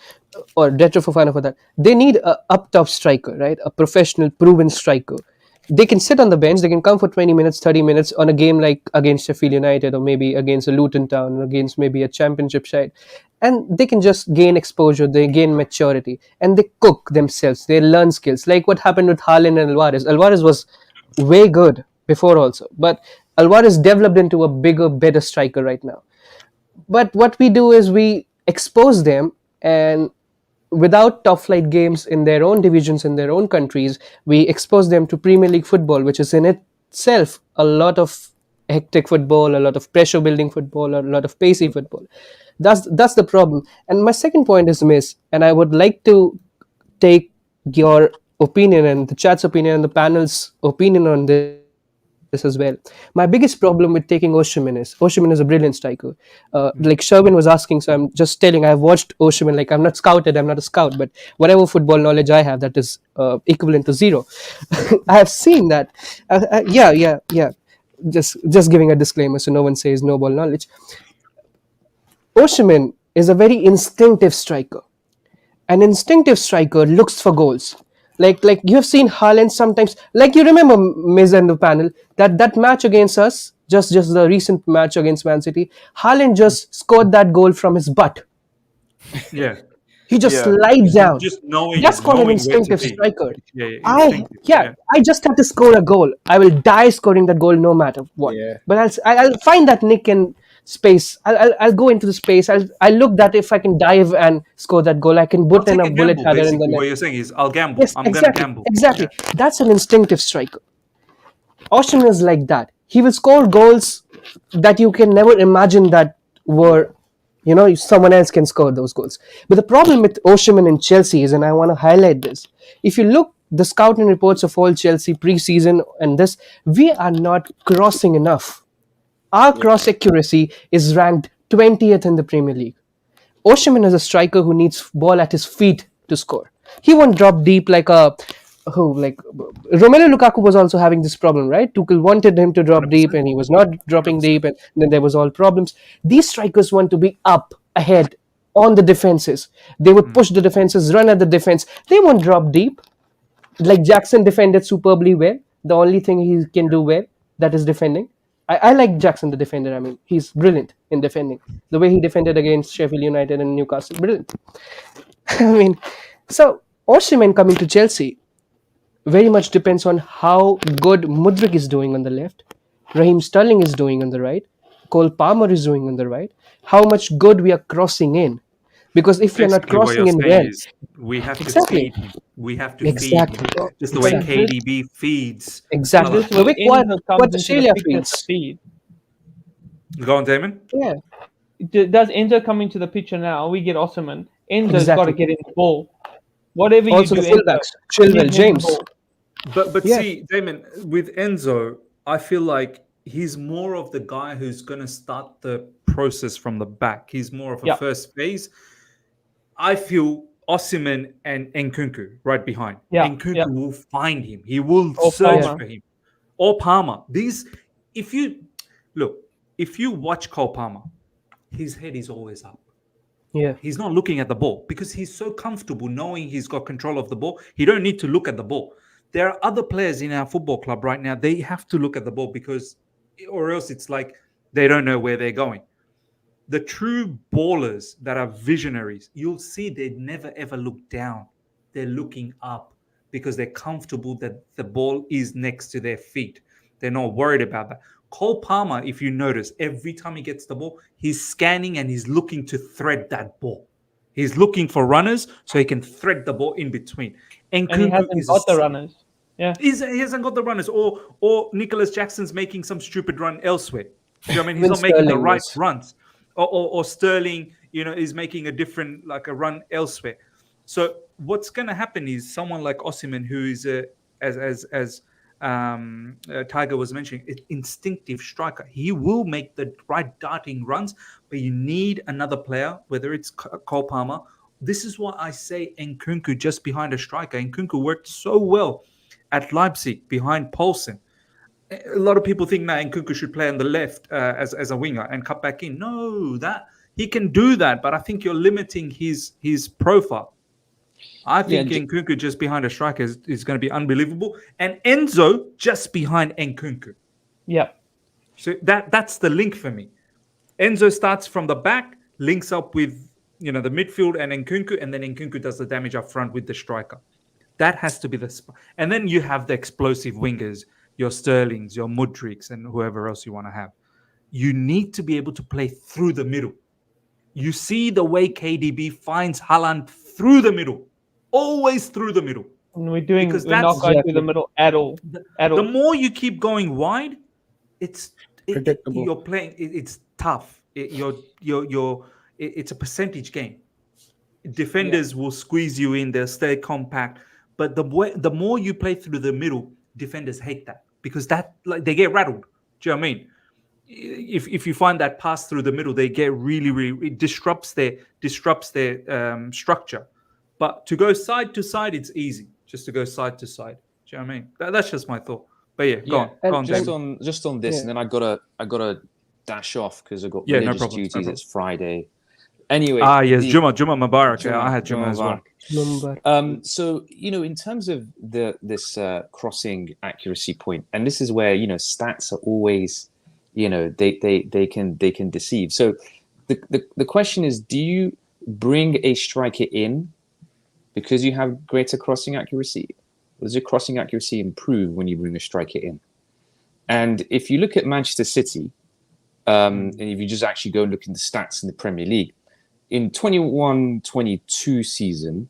or Datro Fofana for that. They need a up top striker, right? A professional, proven striker. They can sit on the bench. They can come for 20 minutes, 30 minutes on a game like against Sheffield United, or maybe against a Luton Town, or against maybe a championship side. And they can just gain exposure, they gain maturity, and they cook themselves. They learn skills. Like what happened with Haaland and Alvarez. Alvarez was way good before also, but Alvarez developed into a bigger, better striker right now. But what we do is we expose them, and without top flight games in their own divisions, in their own countries, we expose them to Premier League football, which is in itself a lot of hectic football, a lot of pressure building football, a lot of pacey football. That's the problem. And my second point is miss, and I would like to take your opinion and the chat's opinion and the panel's opinion on this as well. My biggest problem with taking Osimhen is a brilliant striker. Like Sherwin was asking, so I'm just telling, I've watched Osimhen. Like, I'm not scouted, I'm not a scout, but whatever football knowledge I have, that is equivalent to zero. I have seen that. Yeah. Just giving a disclaimer so no one says no ball knowledge. Osimhen is a very instinctive striker. An instinctive striker looks for goals. Like you have seen Haaland sometimes. Like, you remember, Miz and the panel, that match against us, just the recent match against Man City, Haaland just scored that goal from his butt. Yeah. He just lied down. Just knowing. That's called an instinctive where to be. striker. Yeah, I just have to score a goal. I will die scoring that goal no matter what. Yeah. But I'll find that nick in space. I'll go into the space. I'll look that if I can dive and score that goal, I can put in a bullet header in the net. What you're saying is, I'll gamble. Yes, I'm exactly, gonna gamble. exactly. That's an instinctive striker. Osimhen is like that. He will score goals that you can never imagine that were, someone else can score those goals. But the problem with Osimhen in Chelsea is, and I want to highlight this, if you look the scouting reports of all Chelsea pre-season and this, we are not crossing enough. Our cross accuracy is ranked 20th in the Premier League. Osimhen is a striker who needs ball at his feet to score. He won't drop deep like Romelu Lukaku was also having this problem, right? Tuchel wanted him to drop 100%. Deep, and he was not dropping 100%. Deep, and then there was all problems. These strikers want to be up ahead on the defenses. They would push the defenses, run at the defense. They won't drop deep. Like Jackson defended superbly well. The only thing he can do well, that is defending. I like Jackson the defender. I mean, he's brilliant in defending. The way he defended against Sheffield United and Newcastle, brilliant. I mean, so Osimhen coming to Chelsea very much depends on how good Mudryk is doing on the left, Raheem Sterling is doing on the right, Cole Palmer is doing on the right, how much good we are crossing in. Because if you're not crossing in well, we have to feed him. We have to feed him. Just the way KDB feeds. Exactly. The way what Australia feeds. Go on, Damon. Yeah. Does Enzo come into the picture now? We get Osimhen. Enzo's got to get in the ball. Whatever you also do, the fullbacks, Chilwell, James. But see, Damon, with Enzo, I feel like he's more of the guy who's going to start the process from the back. He's more of a first phase. I feel Osimhen and Nkunku right behind. Nkunku will find him. He will search for him. Or Palmer. If you watch Cole Palmer, his head is always up. Yeah. He's not looking at the ball because he's so comfortable knowing he's got control of the ball. He don't need to look at the ball. There are other players in our football club right now. They have to look at the ball or else it's like they don't know where they're going. The true ballers that are visionaries, you'll see they never ever look down. They're looking up because they're comfortable that the ball is next to their feet. They're not worried about that. Cole Palmer, if you notice, every time he gets the ball, he's scanning and he's looking to thread that ball. He's looking for runners so he can thread the ball in between. And he hasn't got the runners. Yeah, he hasn't got the runners. Or Nicholas Jackson's making some stupid run elsewhere. You know what I mean? He's not making the right runs. Or Sterling, is making a different, like a run elsewhere. So what's going to happen is someone like Osimhen, who is as Tiger was mentioning, an instinctive striker. He will make the right darting runs, but you need another player, whether it's Cole Palmer. This is why I say Nkunku just behind a striker. Nkunku worked so well at Leipzig behind Poulsen. A lot of people think now Nkunku should play on the left as a winger and cut back in. No, that he can do that, but I think you're limiting his profile. I think Nkunku just behind a striker is going to be unbelievable, and Enzo just behind Nkunku. Yeah. So that's the link for me. Enzo starts from the back, links up with the midfield and Nkunku, and then Nkunku does the damage up front with the striker. That has to be and then you have the explosive wingers, your Sterlings, your Mudryks, and whoever else you want to have. You need to be able to play through the middle. You see the way KDB finds Haaland through the middle, always through the middle. We're not Because going through the middle at all. The more you keep going wide, Predictable. you're playing. It's tough. It's a percentage game. Defenders will squeeze you in. They'll stay compact. But the more you play through the middle, defenders hate that because they get rattled. Do you know what I mean? If you find that pass through the middle, they get really it disrupts their structure. But to go side to side, it's easy. Just to go side to side. Do you know what I mean? That's just my thought. But yeah, go on. Just on this, and then I gotta dash off because I've got religious duties. It's Friday. Anyway. Yes, Juma Mubarak. I had Juma as well. So in terms of this crossing accuracy point, and this is where stats are always they can deceive. So the question is, do you bring a striker in because you have greater crossing accuracy? Or does your crossing accuracy improve when you bring a striker in? And if you look at Manchester City, and if you just actually go and look at the stats in the Premier League, in 21-22 season,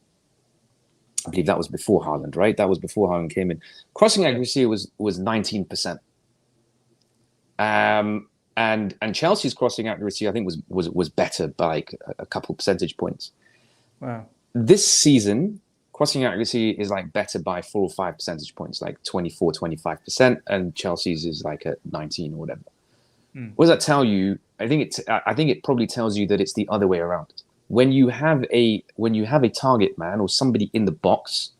I believe that was before Haaland, right? That was before Haaland came in. Crossing accuracy was 19%. And Chelsea's crossing accuracy, I think, was better by like a couple percentage points. Wow. This season, crossing accuracy is like better by 4 or 5 percentage points, like 24, 25%, and Chelsea's is like at 19 or whatever. What does that tell you? I think it probably tells you that it's the other way around. When you have a target man or somebody in the box,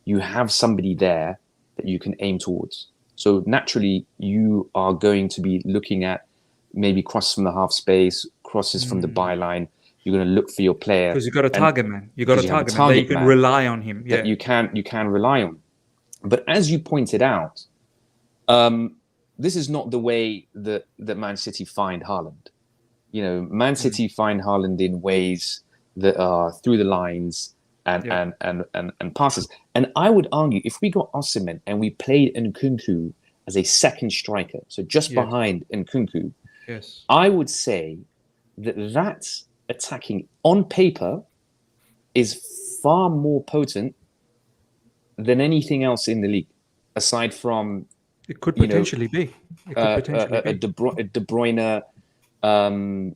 you have somebody there that you can aim towards. So naturally, you are going to be looking at maybe crosses from the half space, crosses from the byline. You're going to look for your player because you got a target man. You got a target man that you can rely on him. Yeah, that you can rely on. But as you pointed out, this is not the way that Man City find Haaland. Man City find Haaland in ways that are through the lines and passes. And I would argue if we got Osimhen and we played Nkunku as a second striker, so just behind Nkunku, I would say that attacking on paper is far more potent than anything else in the league, aside from it could potentially be a De Bruyne, and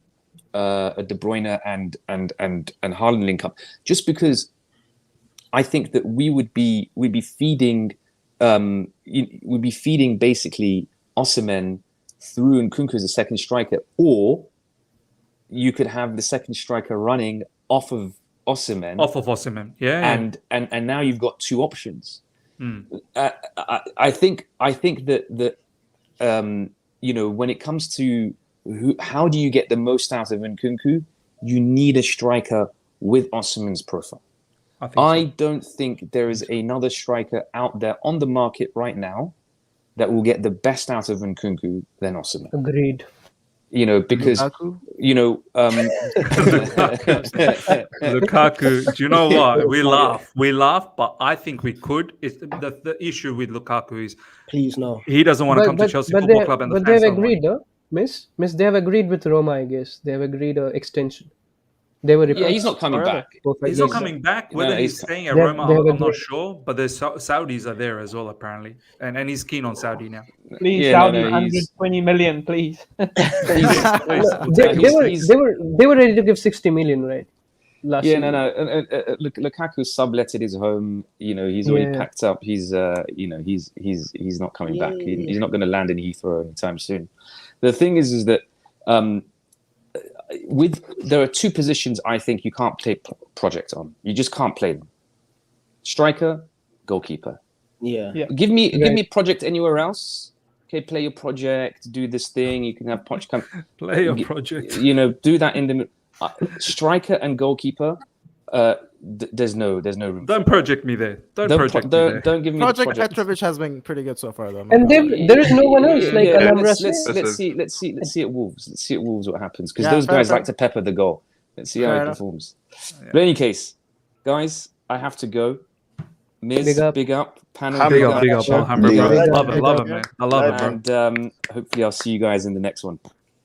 Haaland link up. Just because I think that we'd be feeding basically Osimhen through Nkunku as a second striker, or you could have the second striker running off of Osimhen. And now you've got two options. I think that when it comes to how do you get the most out of Nkunku, you need a striker with Osimhen's profile. I don't think there is another striker out there on the market right now that will get the best out of Nkunku than Osimhen. Agreed. Because Lukaku. Do you know what? We laugh, but I think we could. It's the issue with Lukaku is please no. He doesn't want to come to Chelsea Football Club, and but they've agreed, no? Miss, they have agreed with Roma, I guess. They have agreed an extension. They were he's not coming back. He's not coming back. Whether he's staying at Roma, I'm not sure. But the Saudis are there as well, apparently, and he's keen on Saudi now. Please, Saudi, 120 million, please. They were ready to give 60 million, right? Season. Lukaku subletted his home. He's already packed up. He's not coming back. He's not going to land in Heathrow anytime soon. The thing is that there are two positions I think you can't play project on. You just can't play them. Striker, goalkeeper. Yeah. Give me project anywhere else. Okay, play your project. Do this thing. You can have play your project. Do that in the striker and goalkeeper. There's no room. Don't project me there. Don't Project give me Petrovic has been pretty good so far, though. And there is no one else like Alhambra. Let's see at Wolves. Let's see at Wolves what happens, because those guys like to pepper the goal. Let's see how he performs. But in any case, guys, I have to go. Miz, big up. Panel, big up. Alhambra, bro. Love it, man. I love it, bro. And hopefully I'll see you guys in the next one.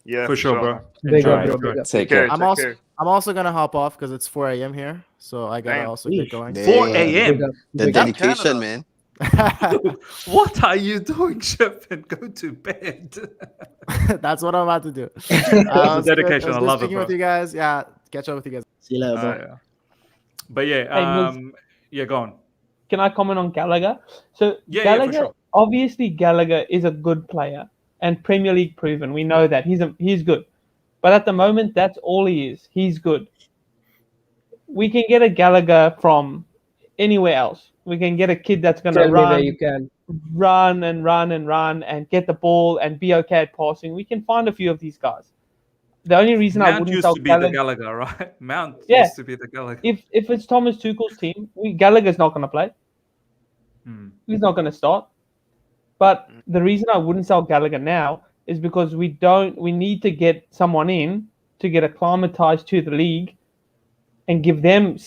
Yeah, For sure, bro. Big Enjoy, up, bro. enjoy. Big up. Take care. care. I'm also gonna hop off because it's 4 a.m. here, so I gotta Damn. also get going. 4 Damn. Big a.m. up. The Big up. dedication, Canada. man. What are you doing, Chef? And go to bed. That's what I'm about to do. The dedication, I love it, speaking with bro. you guys. Yeah, catch up with you guys. See you later, bro. Yeah. But yeah, Hey, Mills. yeah, go on. Can I comment on Gallagher? So Yeah, Gallagher, for sure. obviously Gallagher is a good player and Premier League proven. We know that he's good, but at the moment that's all he is. He's good. We can get a Gallagher from anywhere else. We can get a kid that's gonna Tell me where you run can. and get the ball and be okay at passing. We can find a few of these guys. The only reason I Mount wouldn't used sell to be the Gallagher, Gallagher, right? Mount Yeah. used to be the Gallagher. if it's Thomas Tuchel's team, Gallagher's not gonna play. Hmm. He's not gonna start. But the reason I wouldn't sell Gallagher now is because we need to get someone in to get acclimatized to the league and give them.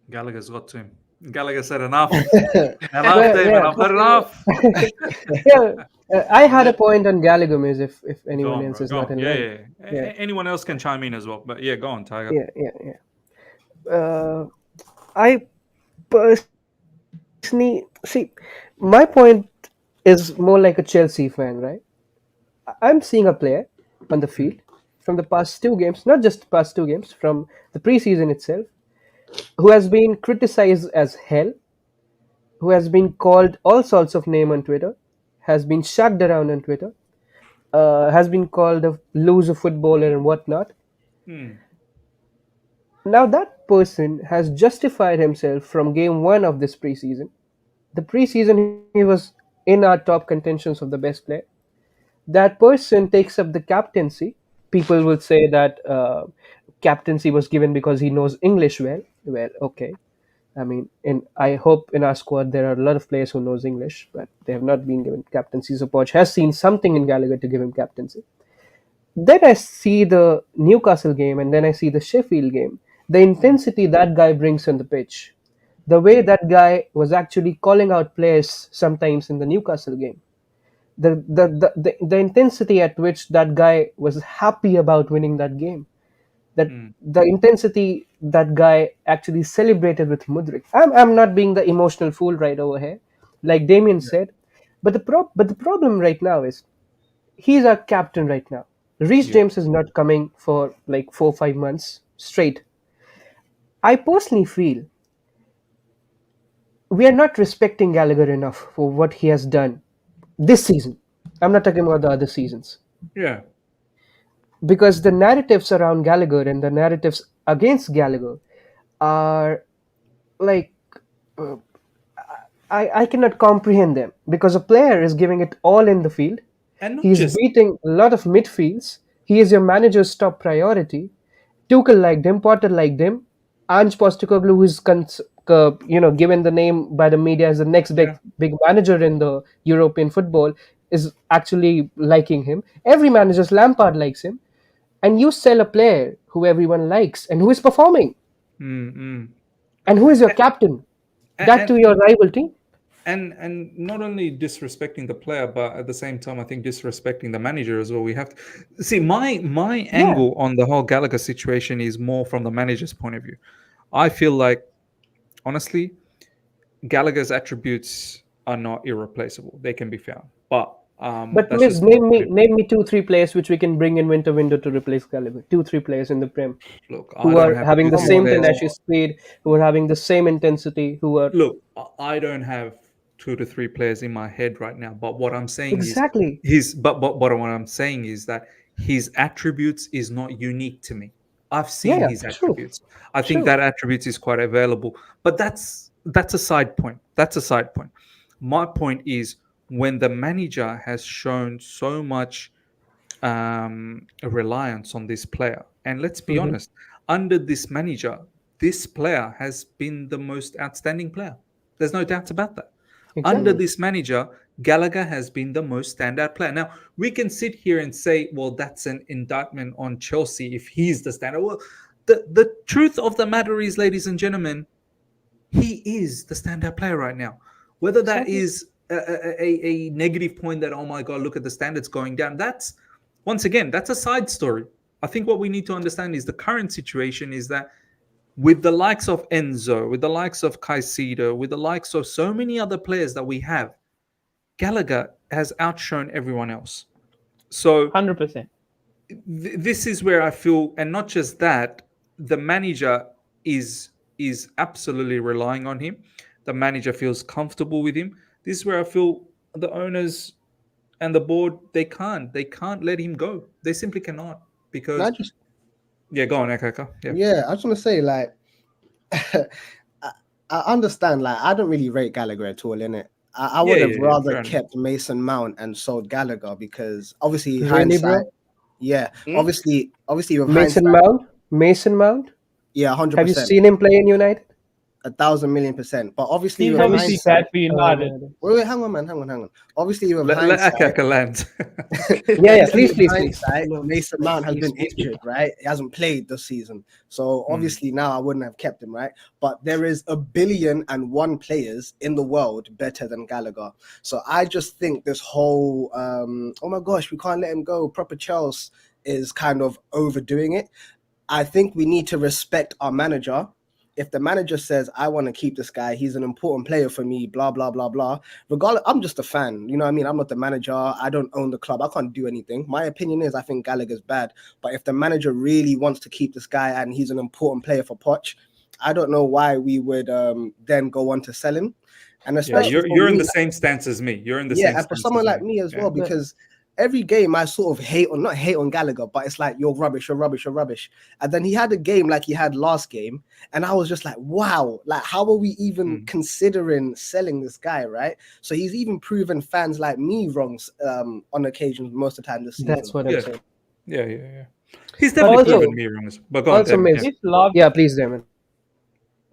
Gallagher's got to him. Gallagher said enough. Well, Enough, David. yeah. I've heard enough. Yeah, I had a point on Gallagher, Miz, if Go anyone on, else bro. is Go not on. in Yeah, line. yeah. Yeah. Anyone else can chime in as well. But yeah, go on, Tiger. I personally see, my point is more like a Chelsea fan, right? I'm seeing a player on the field from the past 2 games, not just past 2 games, from the preseason itself, who has been criticized as hell, who has been called all sorts of name on Twitter, has been shucked around on Twitter, has been called a loser footballer and whatnot. Now that person has justified himself from game one of this preseason. The preseason he was in our top contentions of the best player. That person takes up the captaincy. People will say that captaincy was given because he knows English well. Well, okay. I mean, I hope in our squad there are a lot of players who knows English, but they have not been given captaincy. So Poch has seen something in Gallagher to give him captaincy. Then I see the Newcastle game and then I see the Sheffield game. The intensity that guy brings on the pitch, the way that guy was actually calling out players sometimes in the Newcastle game, the intensity at which that guy was happy about winning that game, that the intensity that guy actually celebrated with Mudrik. I'm not being the emotional fool right over here, like Damien said, but the problem right now is he's our captain right now. Reece James is not coming for like 4-5 months straight. I personally feel we are not respecting Gallagher enough for what he has done this season. I'm not talking about the other seasons. Yeah. Because the narratives around Gallagher and the narratives against Gallagher are like I cannot comprehend them, because a player is giving it all in the field. And not He's just beating a lot of midfields. He is your manager's top priority. Tuchel liked him, Potter liked him. Ange Postecoglou, who is given the name by the media as the next big manager in the European football, is actually liking him. Every manager's Lampard likes him, and you sell a player who everyone likes and who is performing, and who is your captain, that to your rival team. And not only disrespecting the player, but at the same time, I think disrespecting the manager as well. We have to see my angle on the whole Gallagher situation is more from the manager's point of view. I feel like, honestly, Gallagher's attributes are not irreplaceable. They can be found, but that's Miz, just my point of view. name me 2-3 players which we can bring in winter window to replace Gallagher. 2-3 players in the Prem Look, I who don't are have having the 2-3 same players. tenacious speed, who are having the same intensity, who are Look, I don't have 2 to 3 players in my head right now. But what I'm saying exactly. is what I'm saying is that his attributes is not unique to me. I've seen his attributes. I think that attributes is quite available. But that's a side point. That's a side point. My point is, when the manager has shown so much reliance on this player, and let's be honest, under this manager, this player has been the most outstanding player. There's no doubt about that. Under this manager, Gallagher has been the most standout player. Now, we can sit here and say, well, that's an indictment on Chelsea if he's the standout. Well, the truth of the matter is, ladies and gentlemen, he is the standout player right now. Whether that is a negative point that, oh my god, look at the standards going down. That's, once again, that's a side story. I think what we need to understand is the current situation is that with the likes of Enzo, with the likes of Caicedo, with the likes of so many other players that we have, Gallagher has outshone everyone else. So 100%. This is where I feel, and not just that, the manager is absolutely relying on him. The manager feels comfortable with him. This is where I feel the owners and the board, they can't let him go. They simply cannot, because yeah, go on, Ekaka. Yeah, I just want to say, like, I understand, like, I don't really rate Gallagher at all, innit? I would have rather kept Mason Mount and sold Gallagher, because obviously hindsight. Yeah, obviously with Mason Mount. Yeah, 100%. Have you seen him play in United? 1,000,000,000%. But obviously, he's obviously bad for United. Wait, hang on, man. Obviously, with let Akaka land. Please. Mason Mount has been injured, right? He hasn't played this season, so obviously now I wouldn't have kept him, right? But there is 1,000,000,001 players in the world better than Gallagher. So I just think this whole oh my gosh, we can't let him go, proper Chelsea, is kind of overdoing it. I think we need to respect our manager. If the manager says, I want to keep this guy, he's an important player for me, blah, blah, blah, blah. Regardless, I'm just a fan. You know what I mean? I'm not the manager. I don't own the club. I can't do anything. My opinion is I think Gallagher's bad. But if the manager really wants to keep this guy and he's an important player for Poch, I don't know why we would then go on to sell him. And especially you're in the same stance as me. You're in the same stance. Yeah, and for someone like me as well, because every game I sort of not hate on Gallagher, but it's like, you're rubbish. And then he had a game like he had last game, and I was just like, wow, like, how are we even considering selling this guy, right? So he's even proven fans like me wrong on occasions most of the time this season. That's what I'm saying. Yeah. He's definitely proven me wrong. But go on, Damon. Please, Damon.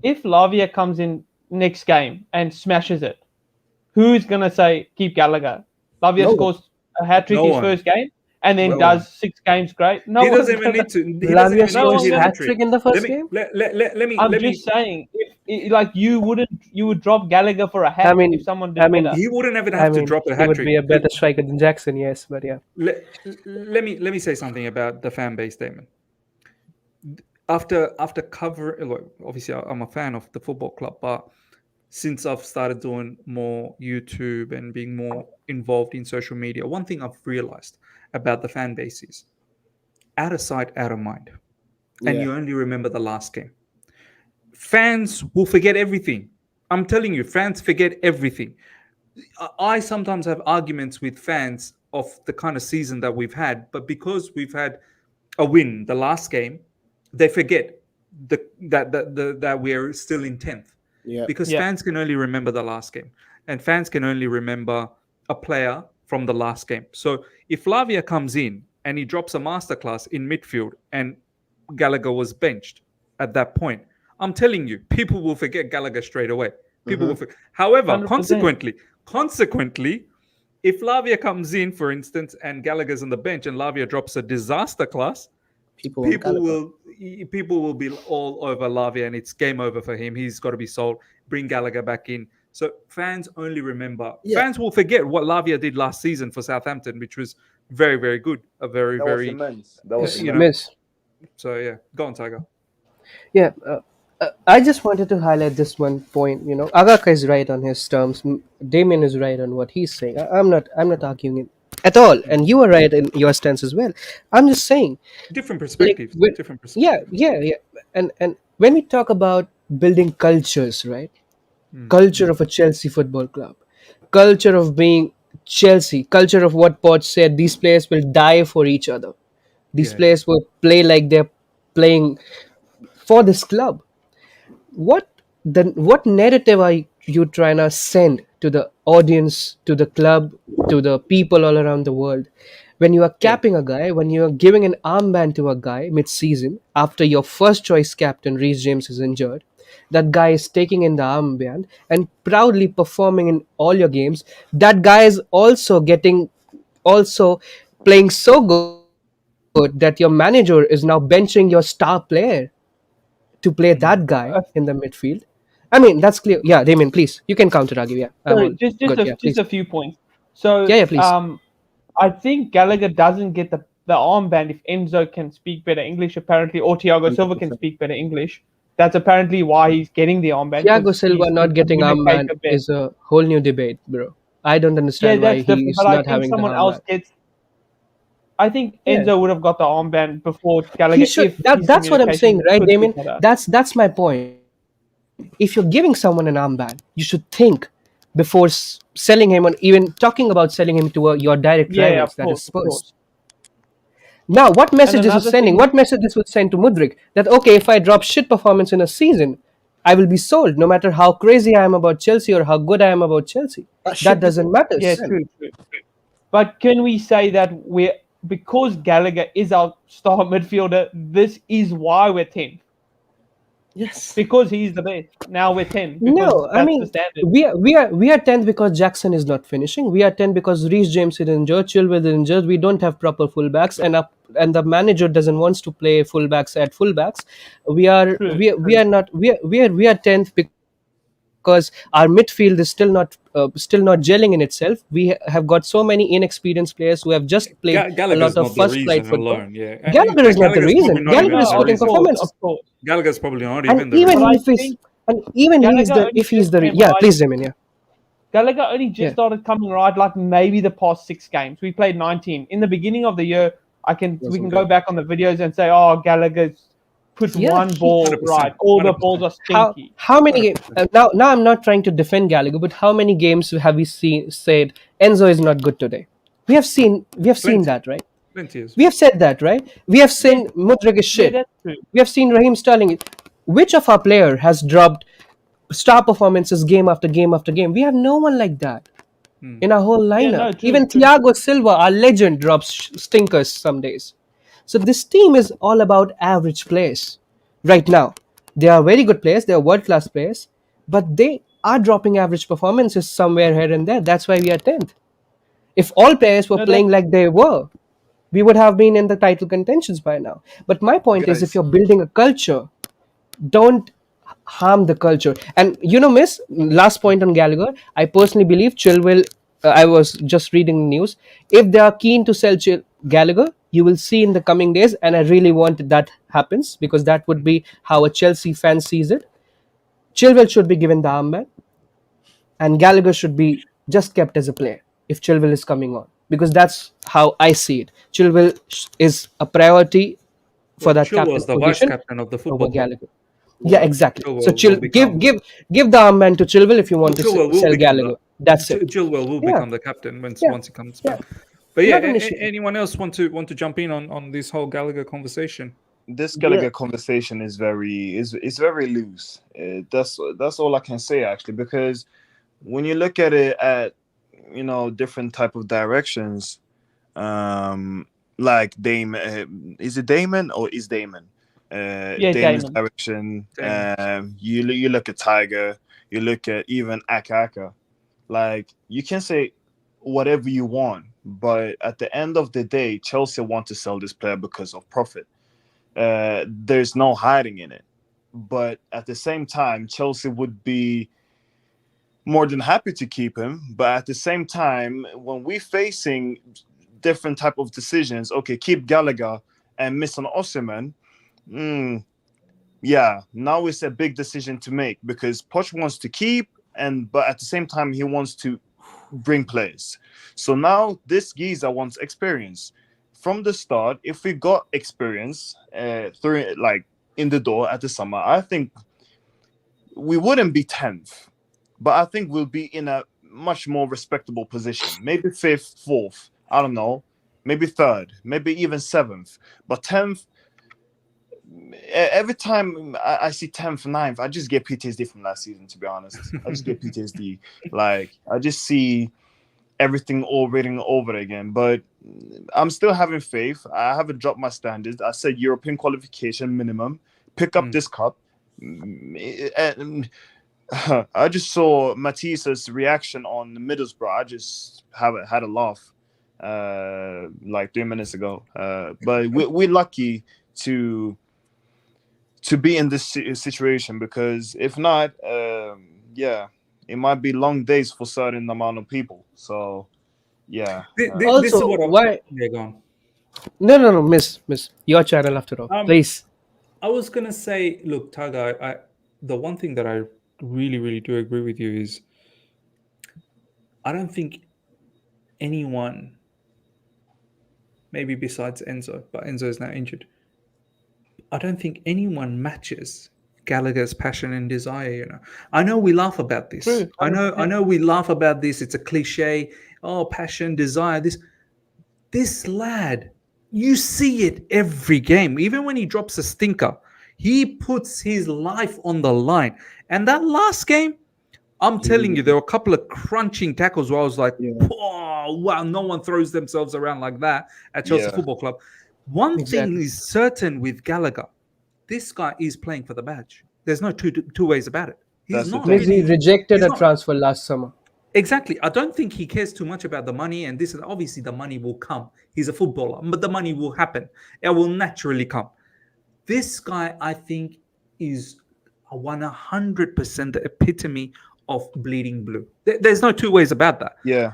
If Lavia comes in next game and smashes it, who's going to say keep Gallagher? Lavia scores a hat-trick his first game and then does 6 games great. He doesn't even need to. Lavia scores a hat-trick in the first game? I'm just saying, if you would drop Gallagher for a hat if someone did better. He wouldn't even have to drop a hat-trick. He would be a better striker than Jackson, yes, but yeah. Let me say something about the fan base, Damon. After covering, look, obviously I'm a fan of the football club, but since I've started doing more YouTube and being more involved in social media, one thing I've realized about the fan base is out of sight, out of mind. And you only remember the last game. Fans will forget everything. I'm telling you, fans forget everything. I sometimes have arguments with fans of the kind of season that we've had, but because we've had a win the last game, they forget that we're still in 10th. Because fans can only remember the last game, and fans can only remember a player from the last game. So if Lavia comes in and he drops a masterclass in midfield and Gallagher was benched at that point, I'm telling you, people will forget Gallagher straight away. People will forget. However, 100%. consequently, if Lavia comes in, for instance, and Gallagher's on the bench and Lavia drops a disaster class, people will be all over Lavia, and it's game over for him. He's got to be sold. Bring Gallagher back in. So fans only remember. Fans will forget what Lavia did last season for Southampton, which was very, very good. A very, very immense. That was immense. So yeah, go on, Tiger. Yeah, I just wanted to highlight this one point. Agaka is right on his terms. Damien is right on what he's saying. I'm not arguing it at all, and you are right in your stance as well. I'm just saying different perspectives. Yeah. And when we talk about building cultures, right? Culture of a Chelsea football club, culture of being Chelsea, culture of what Poch said. These players will die for each other. These players will play like they're playing for this club. What narrative are you trying to send to the audience, to the club, to the people all around the world, when you are capping a guy, when you are giving an armband to a guy mid-season after your first choice captain Reece James is injured? That guy is taking in the armband and proudly performing in all your games. That guy is also playing so good that your manager is now benching your star player to play that guy in the midfield. I mean, that's clear. Yeah, Damien, please, you can counter argue. Yeah, I'm So all just good. Yeah, please. a few points. So Yeah, please. I think Gallagher doesn't get the armband if Enzo can speak better English, apparently, or Thiago Silva can speak better English. That's apparently why he's getting the armband. Thiago Silva not getting armband is a whole new debate, bro. I don't understand why that's different, he's but I not think having the someone else armband. gets. I think Yeah. Enzo would have got the armband before Gallagher He should. if his That's what I'm saying, communication right, could be Damien? better. That's my point. If you're giving someone an armband, you should think before selling him, or even talking about selling him to your direct rivals, of that is course, of Spurs. course. Now, what message this was another sending? thing- What message this would send to Mudryk? That, okay, if I drop shit performance in a season, I will be sold, no matter how crazy I am about Chelsea or how good I am about Chelsea. That doesn't matter. Yeah, true. But can we say that because Gallagher is our star midfielder, this is why we're 10th? Yes. Because he's the best. Now we're 10. No, I that's mean, the standard. we are 10th because Jackson is not finishing. We are 10th because Reece James is injured, Chilwell is injured. We don't have proper fullbacks, and the manager doesn't want to play fullbacks at fullbacks. We are 10th because our midfield is still not gelling in itself. We have got so many inexperienced players who have just played a Gallagher's lot of not the first flight reason football. alone. Yeah, Gallagher is not the Gallagher's reason. probably not Gallagher even is the putting reason. performances. Of course. Gallagher's probably not And even the even reason. if he's the yeah, please, Damien. Yeah. Gallagher only just started coming right, like maybe the past 6 games. We played 19 in the beginning of the year. We can go back on the videos and say, oh, Gallagher's put one ball 100%, right. All the 100%. balls are stinky. How many games? Now I'm not trying to defend Gallagher, but how many games have we said Enzo is not good today? We have seen that, right? Plenty is. We have said that, right? We have seen Mudryk is shit. that's true. We have seen Raheem Sterling. Which of our player has dropped star performances game after game after game? We have no one like that in our whole lineup. Even Thiago Silva, our legend, drops stinkers some days. So this team is all about average players right now. They are very good players. They are world-class players, but they are dropping average performances somewhere here and there. That's why we are 10th. If all players were playing like they were, we would have been in the title contentions by now. But my point is, if you're building a culture, don't harm the culture. And miss, last point on Gallagher, I personally believe Chilwell, I was just reading the news, if they are keen to sell Gallagher, you will see in the coming days, and I really want that happens, because that would be how a Chelsea fan sees it. Chilwell should be given the armband, and Gallagher should be just kept as a player if Chilwell is coming on, because that's how I see it. Chilwell is a priority for that Chilwell captain was the position vice captain of the over football club. Gallagher. Yeah, exactly. So Chilwell give the armband to Chilwell if you want to sell Gallagher. That's it. Chilwell will become the captain once he comes back. But anyone else want to jump in on this whole Gallagher conversation? This Gallagher conversation is very loose. That's all I can say, actually, because when you look at it at different type of directions, like Damon, is it Damon or is Damon? Damon's direction. You look at Tiger, you look at even Aka. Like, you can say whatever you want, but at the end of the day, Chelsea want to sell this player because of profit. There's no hiding in it. But at the same time, Chelsea would be more than happy to keep him. But at the same time, when we're facing different type of decisions, okay, keep Gallagher and miss on Osimhen, now it's a big decision to make, because Poch wants to keep, but at the same time he wants to bring players. So now this geezer wants experience. From the start, if we got experience through in the door at the summer, I think we wouldn't be 10th, but I think we'll be in a much more respectable position. Maybe 5th, 4th, I don't know, maybe 3rd, maybe even 7th, but 10th. Every time I see 10th, 9th, I just get PTSD from last season, to be honest. I just get PTSD. I just see everything all written over again. But I'm still having faith. I haven't dropped my standards. I said European qualification minimum. Pick up this cup. And I just saw Matisse's reaction on Middlesbrough. I just had a laugh 3 minutes ago. But we're lucky to be in this situation, because if not, yeah, it might be long days for certain amount of people. So yeah. This is Also, what why? yeah, go on. No, miss, your channel after all, please. I was gonna say, look, Taga, the one thing that I really do agree with you is I don't think anyone, maybe besides Enzo, but Enzo is now injured. I don't think anyone matches Gallagher's passion and desire. You know, I know we laugh about this. True, I 100%. know we laugh about this. It's a cliche. Oh, passion, desire. This lad, you see it every game. Even when he drops a stinker, he puts his life on the line. And that last game, I'm telling you, there were a couple of crunching tackles where I was like, oh, wow, no one throws themselves around like that at Chelsea Football Club. One thing is certain with Gallagher, this guy is playing for the badge. There's no two ways about it. He's not. Means he rejected a not. transfer last summer. Exactly. I don't think he cares too much about the money, and this is obviously the money will come. He's a footballer, but the money will happen. It will naturally come. This guy, I think, is 100% the epitome of bleeding blue. There's no two ways about that. Yeah.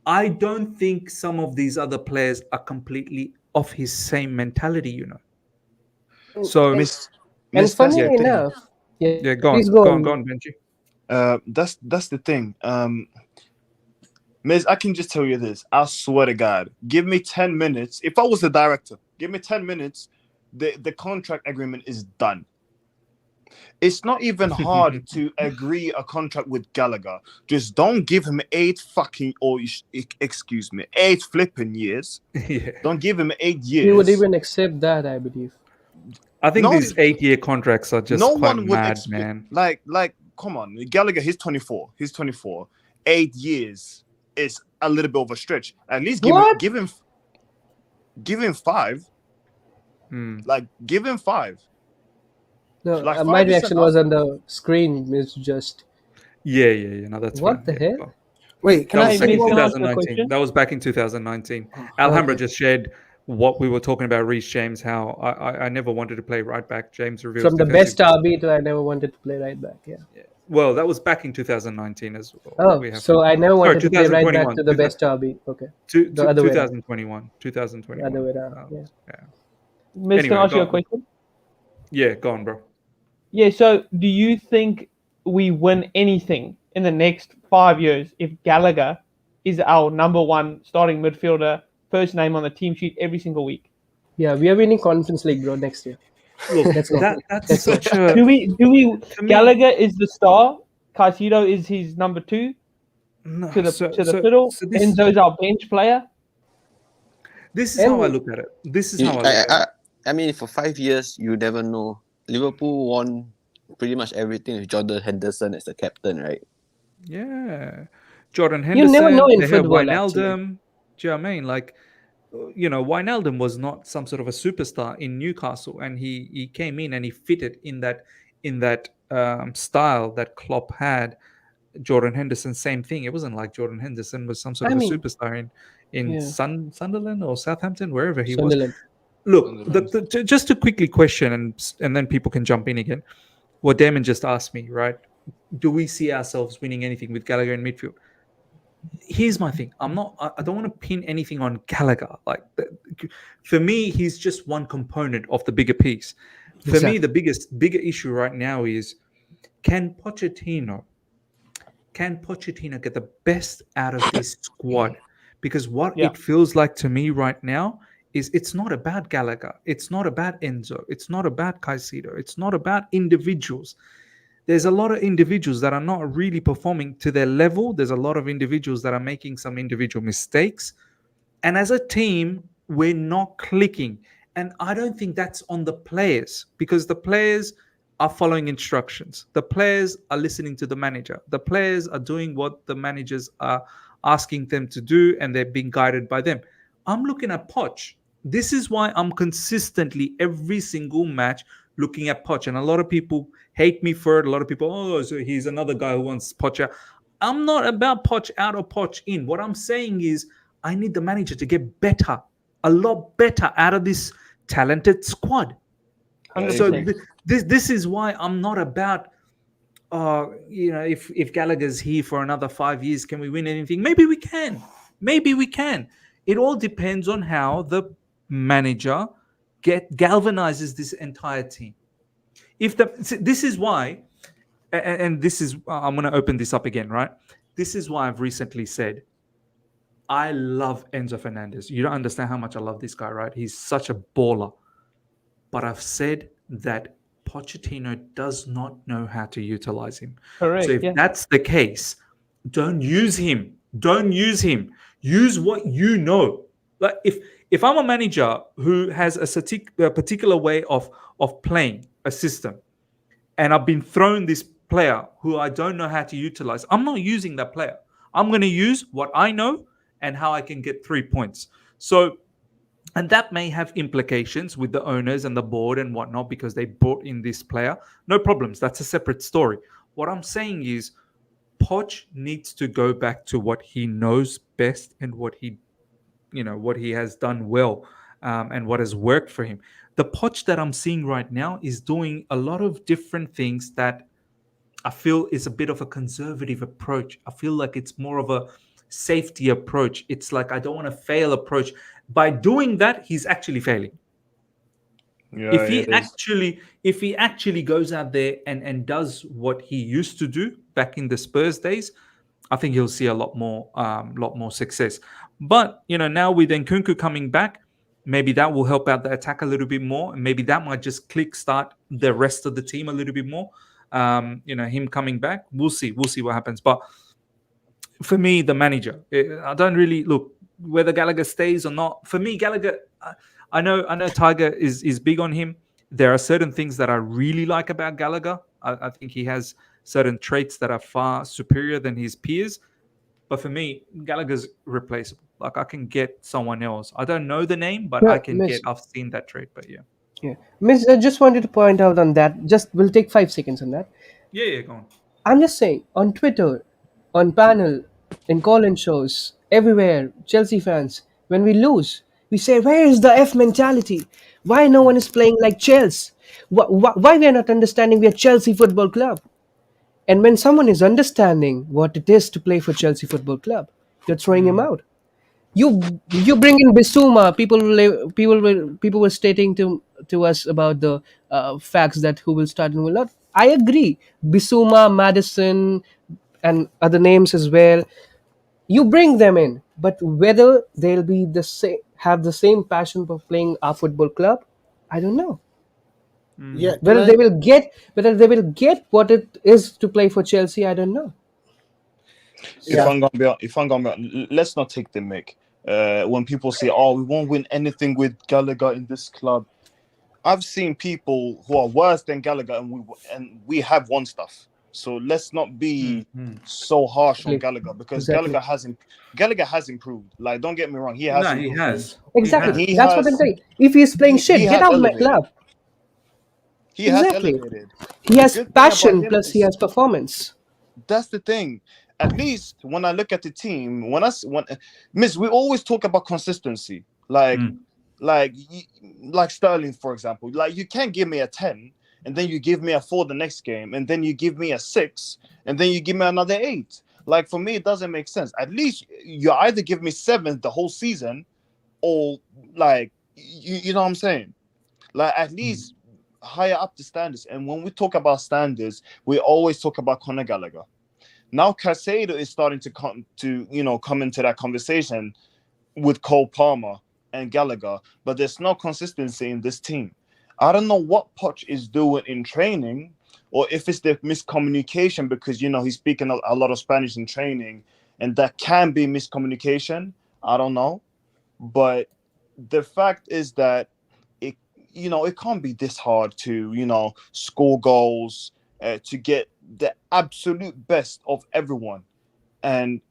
I don't think some of these other players are completely of his same mentality, you know. So, and funny enough, go on, Benji. That's the thing. Miz, I can just tell you this. I swear to God, give me 10 minutes. If I was the director, give me 10 minutes. The contract agreement is done. It's not even hard to agree a contract with Gallagher. Just don't give him 8 flipping years. Don't give him 8 years. He would even accept that, I believe. I think these 8-year contracts are just quite mad, man. Like, come on, Gallagher, he's 24. 8 years is a little bit of a stretch. At least give him 5. Like, give him 5. No, Like my reaction was on the screen. It's just no, that's what fine. the hell. Wait, can I say 2019? That was back in 2019. Alhambra just shared what we were talking about. Reece James, how I never wanted to play right back. James reveals from the best RB to I never wanted to play right back. Yeah. Well, that was back in 2019 as well. Oh, so I never wanted to play right back to the best RB. Okay. The other 2021. 2021. The other way around. Yeah. Miss, can I ask you a question? Yeah, go on, bro. Yeah, so do you think we win anything in the next 5 years if Gallagher is our number 1 starting midfielder, first name on the team sheet every single week? Yeah, we are winning Conference League, bro, next year. Look, that's such a... Do we Gallagher is the star, Caicedo is his number 2 to the fiddle, Enzo's our bench player? This is how I look at it. This is how I look at it. I mean, for 5 years, you never know. Liverpool won pretty much everything with Jordan Henderson as the captain, right? Yeah. Jordan Henderson. You never know in they football, have Wijnaldum. Do you know what I mean? Like, you know, Wijnaldum was not some sort of a superstar in Newcastle, and he came in and he fitted in that style that Klopp had. Jordan Henderson, same thing. It wasn't like Jordan Henderson was some sort of a superstar in Sunderland or Southampton, wherever he was. Look, just to quickly question, and then people can jump in again. What Damon just asked me, right? Do we see ourselves winning anything with Gallagher in midfield? Here's my thing. I don't want to pin anything on Gallagher. Like, for me, he's just one component of the bigger piece. For me, the bigger issue right now is can Pochettino get the best out of this squad? Because what it feels like to me right now is it's not about Gallagher. It's not about Enzo. It's not about Caicedo. It's not about individuals. There's a lot of individuals that are not really performing to their level. There's a lot of individuals that are making some individual mistakes. And as a team, we're not clicking. And I don't think that's on the players, because the players are following instructions. The players are listening to the manager. The players are doing what the managers are asking them to do, and they're being guided by them. I'm looking at Poch. This is why I'm consistently every single match looking at Poch. And a lot of people hate me for it. A lot of people, so he's another guy who wants Poch out. I'm not about Poch out or Poch in. What I'm saying is I need the manager to get better, a lot better out of this talented squad. 100%. So this is why I'm not about if Gallagher's here for another 5 years, can we win anything? Maybe we can. Maybe we can. It all depends on how the manager galvanizes this entire team. This is why, and this is, I'm going to open this up again, right? This is why I've recently said I love Enzo Fernandez. You don't understand how much I love this guy, right? He's such a baller. But I've said that Pochettino does not know how to utilize him. Correct, so if that's the case, don't use him. Don't use him. Use what you know. Like if I'm a manager who has a particular way of playing a system, and I've been thrown this player who I don't know how to utilize, I'm not using that player. I'm going to use what I know and how I can get 3 points. So, and that may have implications with the owners and the board and whatnot because they brought in this player. No problems. That's a separate story. What I'm saying is Poch needs to go back to what he knows best and what he has done well, and what has worked for him. The Poch that I'm seeing right now is doing a lot of different things that I feel is a bit of a conservative approach. I feel like it's more of a safety approach. It's like I don't want to fail approach. By doing that, he's actually failing. Yeah, if he actually goes out there and does what he used to do back in the Spurs days, I think he'll see a lot more success. But now with Nkunku coming back, maybe that will help out the attack a little bit more, and maybe that might just start the rest of the team a little bit more. Him coming back, we'll see what happens. But for me, the manager, I don't really look whether Gallagher stays or not. For me, Gallagher, I know Tiger is big on him. There are certain things that I really like about Gallagher. I think he has certain traits that are far superior than his peers. But for me, Gallagher's replaceable. Like I can get someone else. I don't know the name, but I can get. I've seen that trait, but yeah. Yeah, Miss, I just wanted to point out on that. We'll take 5 seconds on that. Yeah, go on. I'm just saying, on Twitter, on panel, in call-in shows, everywhere, Chelsea fans, when we lose, we say, where is the F mentality? Why no one is playing like Chelsea? Why we are not understanding we are Chelsea Football Club? And when someone is understanding what it is to play for Chelsea Football Club, you're throwing him out. You bring in Bissouma. People were stating to us about the facts that who will start and will not. I agree. Bissouma, Madison, and other names as well. You bring them in, but whether they'll be have the same passion for playing our football club, I don't know. Yeah, Whether they will get what it is to play for Chelsea, I don't know. If I'm gonna be, let's not take the mick. When people say, "Oh, we won't win anything with Gallagher in this club," I've seen people who are worse than Gallagher, and we have won stuff. So let's not be so harsh on Gallagher because Gallagher has improved. Like, don't get me wrong, he has. No, he has. Exactly. That's what I'm saying. If he's playing shit, get out of my club. He has elevated. He has passion plus he has performance. That's the thing. At least when I look at the team, we always talk about consistency. Like Sterling, for example. Like, you can't give me a 10 and then you give me a 4 the next game, and then you give me a 6, and then you give me another 8. Like, for me, it doesn't make sense. At least you either give me 7 the whole season, or like you know what I'm saying? Like, at least higher up the standards. And when we talk about standards, we always talk about Conor Gallagher. Now Caicedo is starting to come into that conversation with Cole Palmer and Gallagher, but there's no consistency in this team. I don't know what Poch is doing in training, or if it's the miscommunication, because he's speaking a lot of Spanish in training, and that can be miscommunication. I don't know, but the fact is that it can't be this hard to score goals, to get the absolute best of everyone. And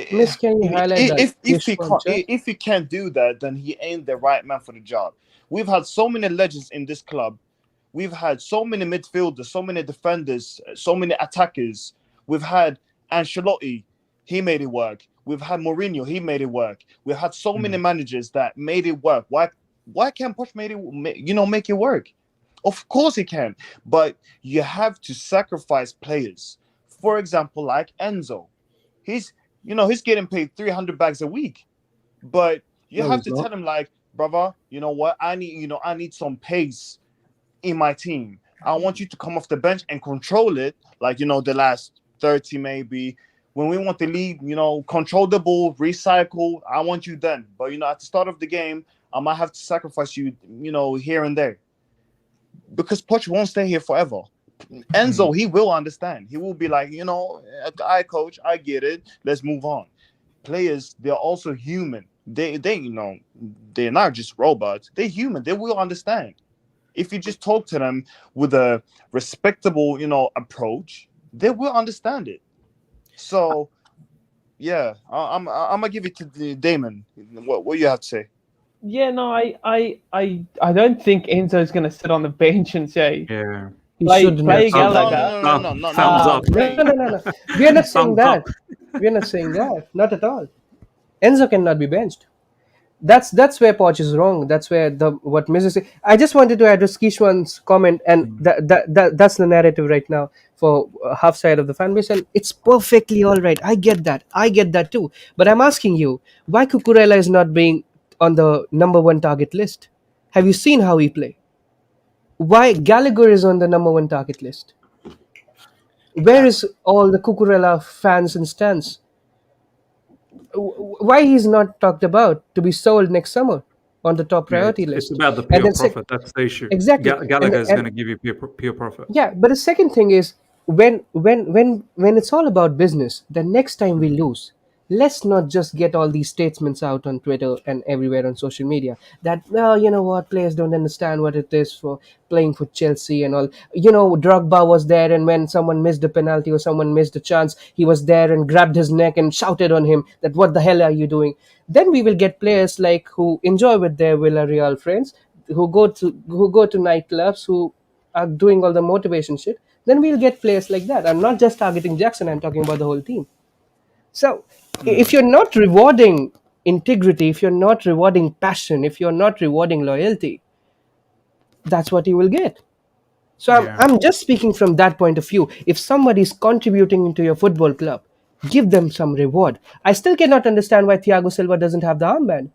Miss, can you highlight that? If he can't do that, then he ain't the right man for the job. We've had so many legends in this club. We've had so many midfielders, so many defenders, so many attackers. We've had Ancelotti, he made it work. We've had Mourinho, he made it work. We've had so many managers that made it work. Why can't Poch make it work? Of course he can, but you have to sacrifice players. For example, like Enzo, he's he's getting paid 300 bags a week, but you No, have he's to not. tell him like, brother, you know what? I need some pace in my team. I want you to come off the bench and control it, like the last 30 maybe. When we want the lead, control the ball, recycle. I want you then, but at the start of the game, I might have to sacrifice you, here and there, because Poch won't stay here forever. Enzo, he will understand. He will be like, I coach, I get it. Let's move on. Players, they're also human. They're not just robots. They're human. They will understand. If you just talk to them with a respectable, approach, they will understand it. So, yeah, I'm gonna give it to Damon. What you have to say? Yeah, no, I don't think Enzo is going to sit on the bench and say, Yeah. He play shouldn't. Gallagher. No. Thumbs up. No. We are not saying Thumbs up. that. We are not saying that. Not at all. Enzo cannot be benched. That's where Poch is wrong. That's where what Mrs. I just wanted to address Kishwan's comment, and that's the narrative right now for half side of the fan base, and it's perfectly all right. I get that too. But I'm asking you, why Cucurella is not being on the number 1 target list? Have you seen how he play? Why Gallagher is on the number 1 target list? Where is all the Cucurella fans and stands? Why he's not talked about to be sold next summer on the top priority It's list? about the And pure then profit. That's the issue. exactly. Gallagher is going And to give you pure profit. yeah, but the second thing is when it's all about business, the next time we lose, let's not just get all these statements out on Twitter and everywhere on social media that, well, you know what, players don't understand what it is for playing for Chelsea and all. Drogba was there, and when someone missed a penalty or someone missed a chance, he was there and grabbed his neck and shouted on him that, what the hell are you doing? Then we will get players like who enjoy with their Villarreal friends, who go to nightclubs, who are doing all the motivation shit. Then we'll get players like that. I'm not just targeting Jackson, I'm talking about the whole team. So if you're not rewarding integrity, if you're not rewarding passion, if you're not rewarding loyalty, that's what you will get. So I'm just speaking from that point of view. If somebody is contributing into your football club, give them some reward. I still cannot understand why Thiago Silva doesn't have the armband.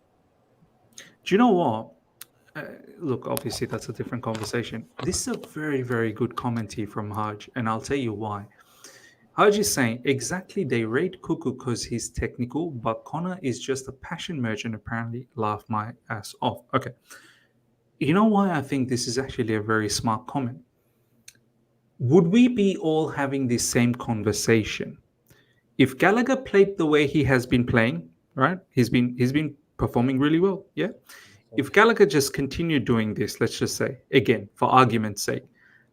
Do you know what? Look, obviously that's a different conversation. This is a very, very good comment here from Haj, and I'll tell you why. Haj is saying, exactly, they rate Cuckoo because he's technical, but Conor is just a passion merchant, apparently. Laugh my ass off. Okay. You know why I think this is actually a very smart comment? Would we be all having this same conversation if Gallagher played the way he has been playing, right? He's been performing really well, yeah? If Gallagher just continued doing this, let's just say, again, for argument's sake.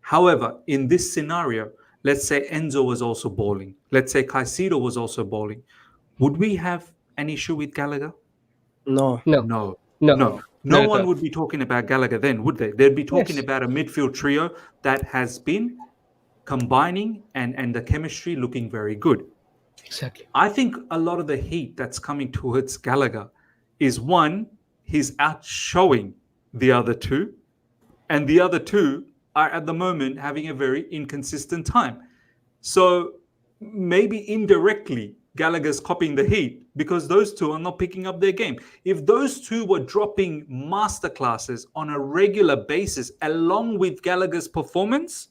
However, in this scenario, let's say Enzo was also bowling. Let's say Caicedo was also bowling. Would we have an issue with Gallagher? No. No one would be talking about Gallagher then, would they? They'd be talking about a midfield trio that has been combining and the chemistry looking very good. Exactly. I think a lot of the heat that's coming towards Gallagher is, one, he's outshowing the other two, and the other two are at the moment having a very inconsistent time. So maybe indirectly Gallagher's copying the heat because those two are not picking up their game. If those two were dropping masterclasses on a regular basis along with Gallagher's performance,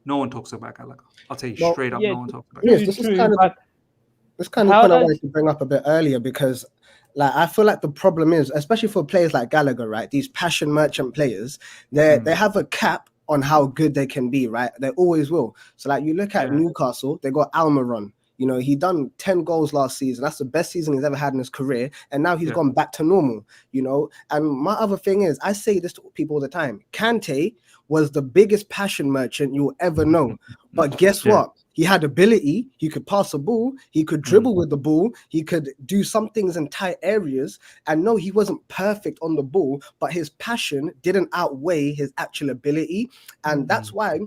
no one talks about Gallagher. I'll tell you straight up, no one talks about Gallagher. This kind of what I wanted to bring up a bit earlier, because I feel like the problem is, especially for players like Gallagher, right? These passion merchant players, they have a cap on how good they can be, right? They always will. So you look at Newcastle, they got Almiron. He done 10 goals last season. That's the best season he's ever had in his career. And now he's gone back to normal, And my other thing is, I say this to people all the time. Kante was the biggest passion merchant you'll ever know. But guess what? He had ability. He could pass a ball. He could dribble with the ball. He could do some things in tight areas. And no, he wasn't perfect on the ball, but his passion didn't outweigh his actual ability. And that's why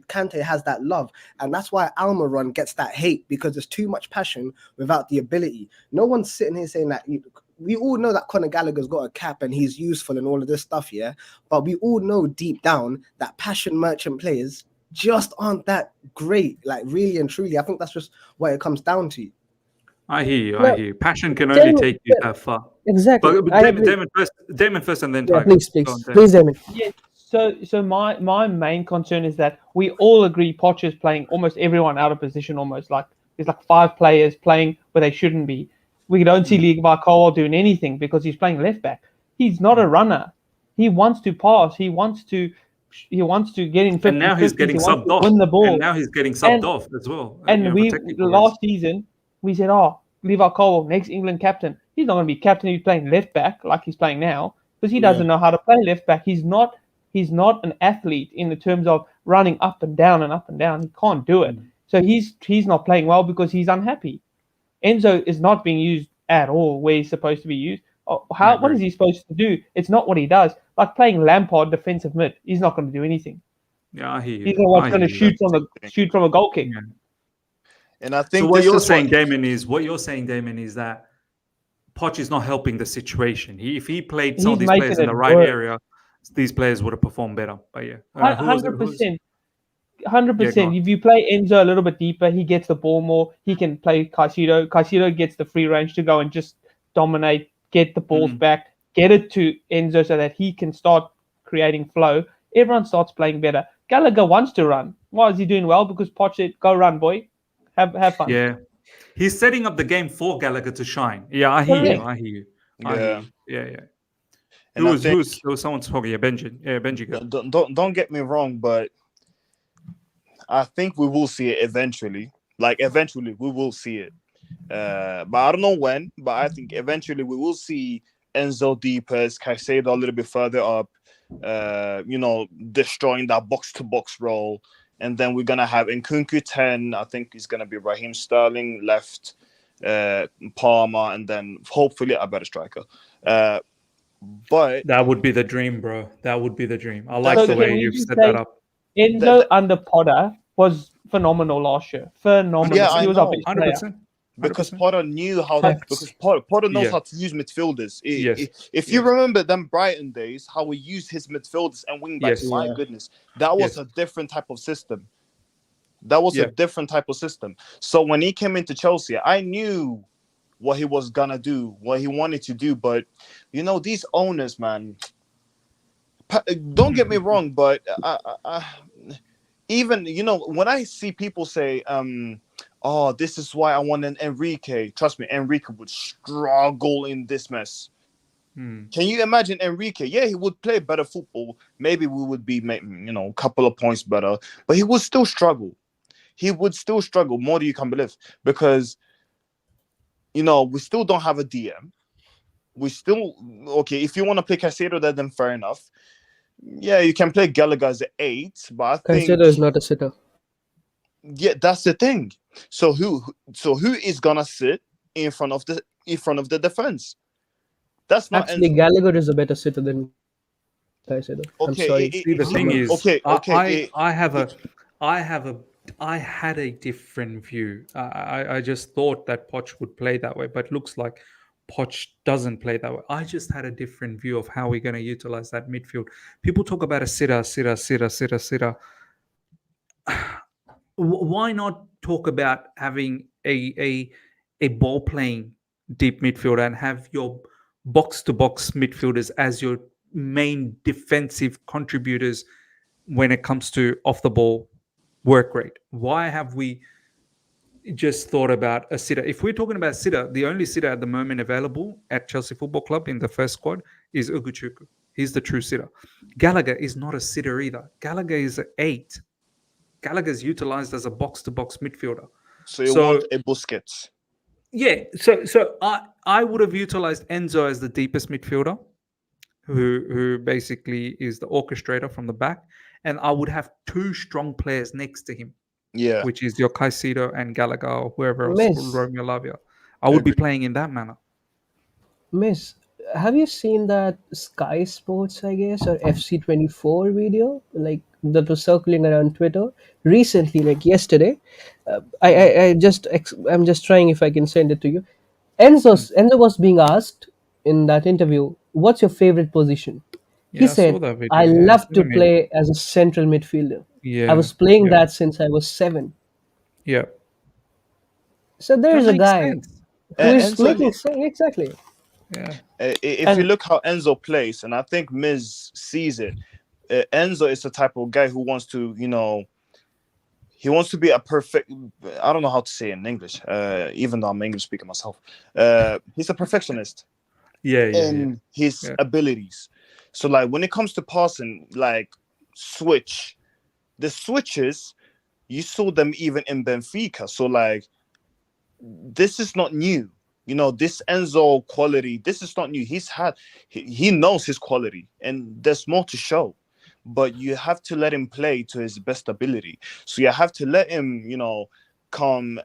Kante has that love. And that's why Almiron gets that hate, because there's too much passion without the ability. No one's sitting here saying that we all know that Conor Gallagher's got a cap and he's useful and all of this stuff, yeah. But we all know deep down that passion merchant players just aren't that great, like really and truly. I think that's just what it comes down to. I hear you. No, I hear you. Passion can only take you that far. Exactly. But I Damon first, and then yeah, Tiger. please, Go on, please, Damon. Yeah. So my main concern is that we all agree Poch is playing almost everyone out of position. Almost like there's like 5 players playing where they shouldn't be. We don't see League Barkowal doing anything because he's playing left back. He's not a runner. He wants to pass. He wants to get in 50. And now he's getting subbed off. Win the ball. And now he's getting subbed off as well. And last season we said, Levi Barkowal, next England captain. He's not going to be captain. He's playing left back like he's playing now because he doesn't know how to play left back. He's not an athlete in the terms of running up and down and up and down. He can't do it. So he's not playing well because he's unhappy. Enzo is not being used at all where he's supposed to be used. What is he supposed to do? It's not what he does. Like playing Lampard defensive mid, he's not going to do anything. Yeah, I hear you. He's going to shoot from a goal kick. Yeah. And I think so what you're saying, Damon, is that Poch is not helping the situation. If he played some of these players in the right area, these players would have performed better. But yeah, 100%. 100%. If you play Enzo a little bit deeper, he gets the ball more. He can play Caicedo. Caicedo gets the free range to go and just dominate, get the balls back, get it to Enzo so that he can start creating flow. Everyone starts playing better. Gallagher wants to run. Why is he doing well? Because Poch said, go run, boy. Have fun. Yeah. He's setting up the game for Gallagher to shine. Yeah, I hear you. Yeah. Who was someone talking? Yeah, Benji. Yeah, Benji. Don't get me wrong, but I think we will see it eventually. Like eventually, we will see it. But I don't know when. But I think eventually we will see Enzo deeper, Caicedo a little bit further up. Destroying that box-to-box role. And then we're going to have Nkunku 10. I think it's going to be Raheem Sterling left, Palmer, and then hopefully a better striker. But that would be the dream, bro. That would be the dream. I like the way you've set that up. Enzo under Potter was phenomenal last year. Phenomenal. Yeah, he was our best player. 100%. Because Potter knew how because Potter knows how to use midfielders. If you remember them Brighton days, how we used his midfielders and wing backs, my goodness, that was a different type of system. A different type of system. So when he came into Chelsea, I knew what he was gonna do, what he wanted to do. But these owners, man, don't get me wrong, but even when I see people say, this is why I want an Enrique. Trust me, Enrique would struggle in this mess. Can you imagine Enrique? Yeah, he would play better football. Maybe we would be, a couple of points better. But he would still struggle. He would still struggle more than you can believe. Because, we still don't have a DM. We still, if you want to play Caicedo there, then fair enough. Yeah, you can play Gallagher as an 8. But I think Caicedo is not a sitter. Yeah, that's the thing. So who is gonna sit in front of the defense? That's not actually Gallagher is a better sitter than Caicedo. I'm sorry. See, the thing is, I had a different view. I just thought that Poch would play that way, but looks like Poch doesn't play that way. I just had a different view of how we're going to utilize that midfield. People talk about a sitter. Why not talk about having a ball playing deep midfielder and have your box to box midfielders as your main defensive contributors when it comes to off the ball work rate? Why have we just thought about a sitter? If we're talking about sitter, the only sitter at the moment available at Chelsea Football Club in the first squad is Ugochukwu. He's the true sitter. Gallagher is not a sitter either. Gallagher is an 8. Gallagher is utilized as a box-to-box midfielder. So you want a Busquets? Yeah. So I would have utilized Enzo as the deepest midfielder, who basically is the orchestrator from the back, and I would have 2 strong players next to him. Yeah. Which is your Caicedo and Gallagher or whoever else, Romeo Lavia. I would be playing in that manner. Miss, have you seen that Sky Sports, I guess, or FC24 video, like that was circling around Twitter recently, like yesterday? I'm just trying if I can send it to you. Enzo was being asked in that interview, "What's your favorite position?" He Yeah, I saw said, that video. "I Yeah, love to center mid. play as a central midfielder. I Yeah, was playing yeah, that since I was 7." yeah. So there That is a makes guy sense. who is Enzo, making exactly. Yeah. if you And look how Enzo plays, and I think Miz sees it, Enzo is the type of guy who wants to, he wants to be a perfect. I don't know how to say it in English, even though I'm English speaker myself. He's a perfectionist Yeah, yeah, yeah. in his Yeah. abilities. So, like, when it comes to passing, like, the switches, you saw them even in Benfica. So, like, this is not new. This Enzo quality, this is not new. He knows his quality, and there's more to show. But you have to let him play to his best ability. So you have to let him, come,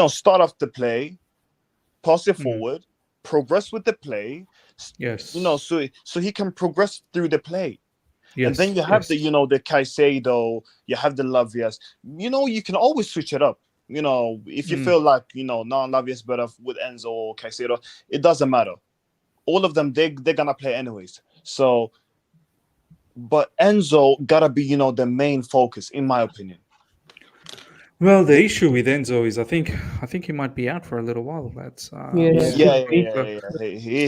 start off the play, pass it forward, progress with the play. Yes. So he can progress through the play. Yes. And then you have the Caicedo, you have the Lavias. You can always switch it up. If you feel like, Lavia's better with Enzo or Caicedo, it doesn't matter. All of them, they're gonna play anyways. So, but Enzo gotta be, the main focus, in my opinion. Well, the issue with Enzo is I think he might be out for a little while. That's Yeah.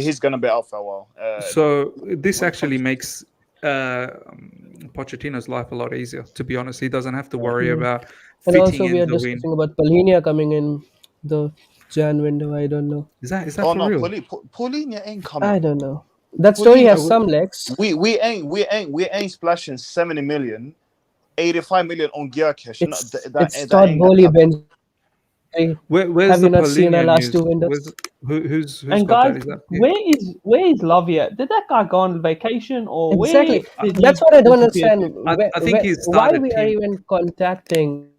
He's gonna be out for a while. So this actually makes Pochettino's life a lot easier. To be honest, he doesn't have to worry about And fitting also, we are Enzo in. discussing about Palhinha coming in the Jan window. I don't know. Is that Oh for no, real? Paulinho ain't coming. I don't know. That story has some legs. We ain't splashing 70 million, 85 million on Gyökeres. It's Todd Bowley, Ben. Where's Have the you not seen our Paulinho last news? two windows? Who's and got guys, that? Is that where is Lavia? Did that guy go on vacation or Exactly. where did That's he what I don't disappear understand. to? I think he Why started we are team. even contacting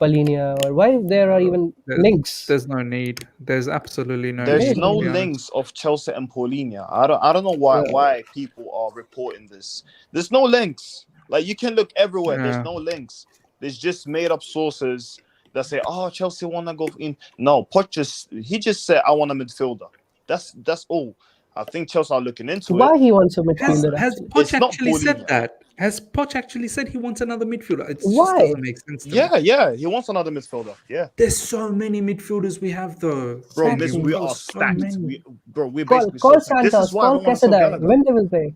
Palhinha, or why there are even links? There's no need. There's absolutely no There's need. no to be honest. links of Chelsea and Paulinho. I don't know why people are reporting this. There's no links. Like, you can look everywhere. There's no links. There's just made up sources that say, "Oh, Chelsea wanna go in." No, he just said, "I want a midfielder." That's all. I think Chelsea are looking into Why it. he wants a midfielder? Has Actually? Poch It's not actually said Paulinho. that? Has Poch actually said he wants another midfielder? It Why? just doesn't make sense to me. Yeah, he wants another midfielder. Yeah, There's so many midfielders we have though. bro, Exactly. we There's are so stacked. many. We're Call basically so stacked. This is Santos, why I call don't want to sell Quesada. Gallagher. When they will play?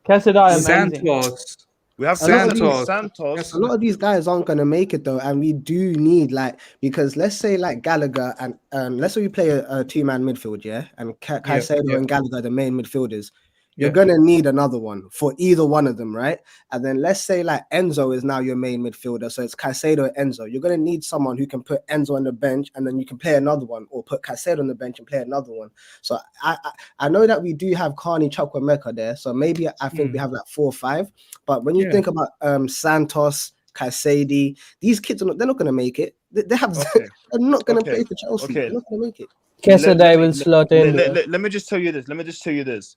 Quesada, amazing. Santos. We have A lot of Santos. A lot of these guys aren't going to make it though, and we do need because let's say like Gallagher and let's say we play a two-man midfield, yeah, and Caicedo and Gallagher the main midfielders. You're going to need another one for either one of them, right? And then let's say like Enzo is now your main midfielder, so it's Caicedo and Enzo. You're going to need someone who can put Enzo on the bench, and then you can play another one, or put Caicedo on the bench and play another one. So I know that we do have Carney Chukwuemeka there, so maybe I think we have like 4 or 5. But when you think about Santos, Caicedo, these kids they're not going to make it. They have they're not going to play for Chelsea. They're not going to make it. Quesada will slot in. Let me just tell you this.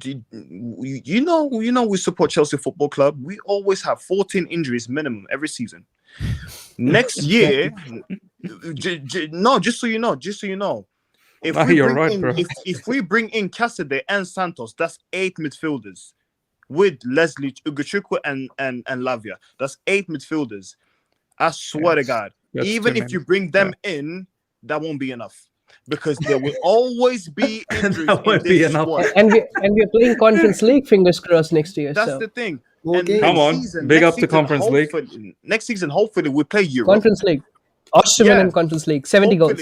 You know we support Chelsea Football Club. We always have 14 injuries minimum every season. Next year, just so you know, if we bring in Cassidy and Santos, that's 8 midfielders with Leslie Ugochukwu and Lavia. That's 8 midfielders. I swear to God, even if you bring them in, that won't be enough. Because there will always be injuries in this squad. And we're playing Conference League, fingers crossed, next year. That's the thing. Come on, big up the Conference League. Next season, hopefully, we play Europe. Conference League. Osterman in Conference League. 70 goals.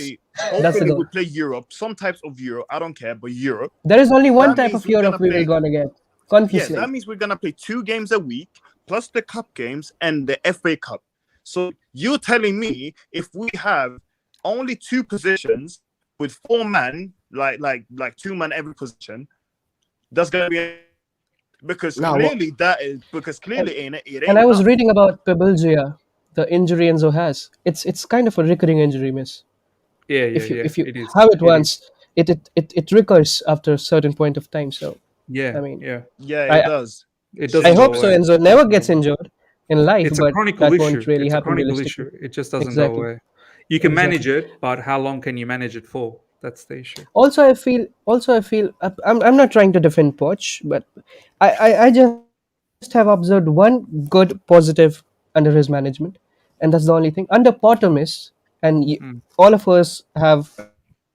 That's the goal. We play Europe. Some types of Europe. I don't care, but Europe. There is only one type of Europe we will gonna get. Conference League. That means we're gonna play 2 games a week, plus the cup games and the FA Cup. So you're telling me if we have only 2 positions with 4 men, like 2 men every position, that's gonna be clearly it ain't. And I was reading about Pebilgia, the injury Enzo has. It's kind of a recurring injury, miss. If you have it once, it recurs after a certain point of time. So it does. It I hope so. Enzo never gets injured in life, it's but a chronic that issue. won't really happen. Issue. It just doesn't go away. You can manage it, but how long can you manage it for? That's the issue. Also, I feel. I'm not trying to defend Poch, but I just have observed one good positive under his management, and that's the only thing. Under Pottermiss, and all of us have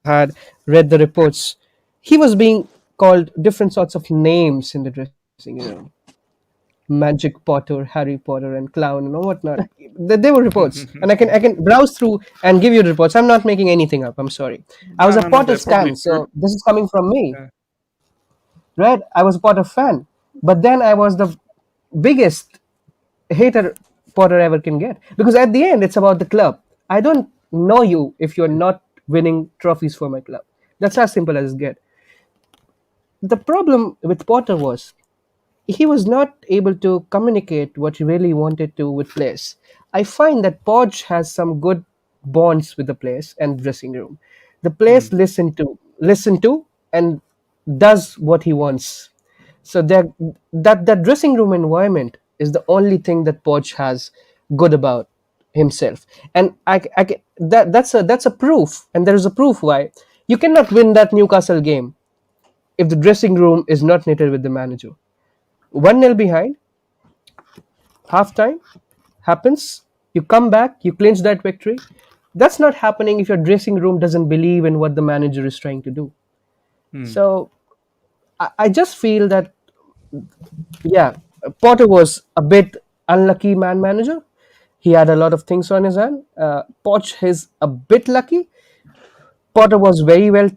had read the reports, he was being called different sorts of names in the dressing room. Magic Potter, Harry Potter, and clown and whatnot. There were reports, and I can browse through and give you the reports. I'm not making anything up. I'm sorry. I was a No, Potter they're probably stan, so true. this is coming from me, Yeah. right? I was a Potter fan, but then I was the biggest hater Potter ever can get, because at the end it's about the club. I don't know you if you're not winning trophies for my club. That's as simple as it gets. The problem with Potter was he was not able to communicate what he really wanted to with players. I find that Podge has some good bonds with the players and dressing room. The players listen to and does what he wants. So that dressing room environment is the only thing that Podge has good about himself. And that's a proof, and there is a proof why you cannot win that Newcastle game if the dressing room is not knitted with the manager. 1-0 behind, halftime happens, you come back, you clinch that victory. That's not happening if your dressing room doesn't believe in what the manager is trying to do. So I just feel that, yeah, Potter was a bit unlucky manager. He had a lot of things on his hand. Poch is a bit lucky. Potter was very well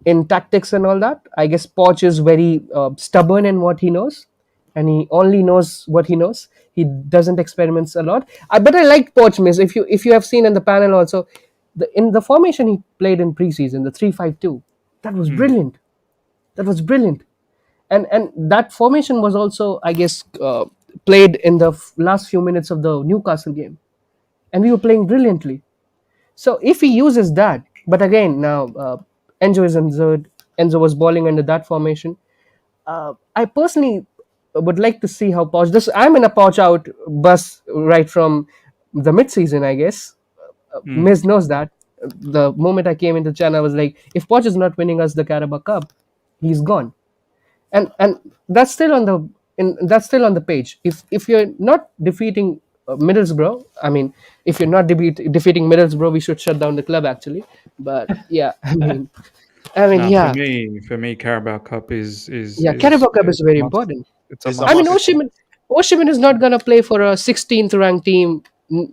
in tactics and all that. I guess Poch is very stubborn in what he knows, and he only knows what he knows. He doesn't experiment a lot. But I like Poch, miss. If you have seen in the panel also, in the formation he played in preseason, the 3-5-2, that was brilliant. That was brilliant, and that formation was also, I guess, played in the last few minutes of the Newcastle game, and we were playing brilliantly. So if he uses that, but again now Enzo is injured. Enzo was balling under that formation. I personally would like to see how Poch. I'm in a Poch out bus right from the mid-season, I guess. Miz knows that. The moment I came into the channel, I was like, if Poch is not winning us the Carabao Cup, he's gone. And that's still on the page. If you're not defeating Middlesbrough, I mean, if you're not defeating Middlesbrough, we should shut down the club actually. But yeah, No, yeah, for me, Carabao Cup is yeah. Carabao Cup is very a must. important. It's a It's a must. I mean, must. Oshiman is not gonna play for a 16th ranked team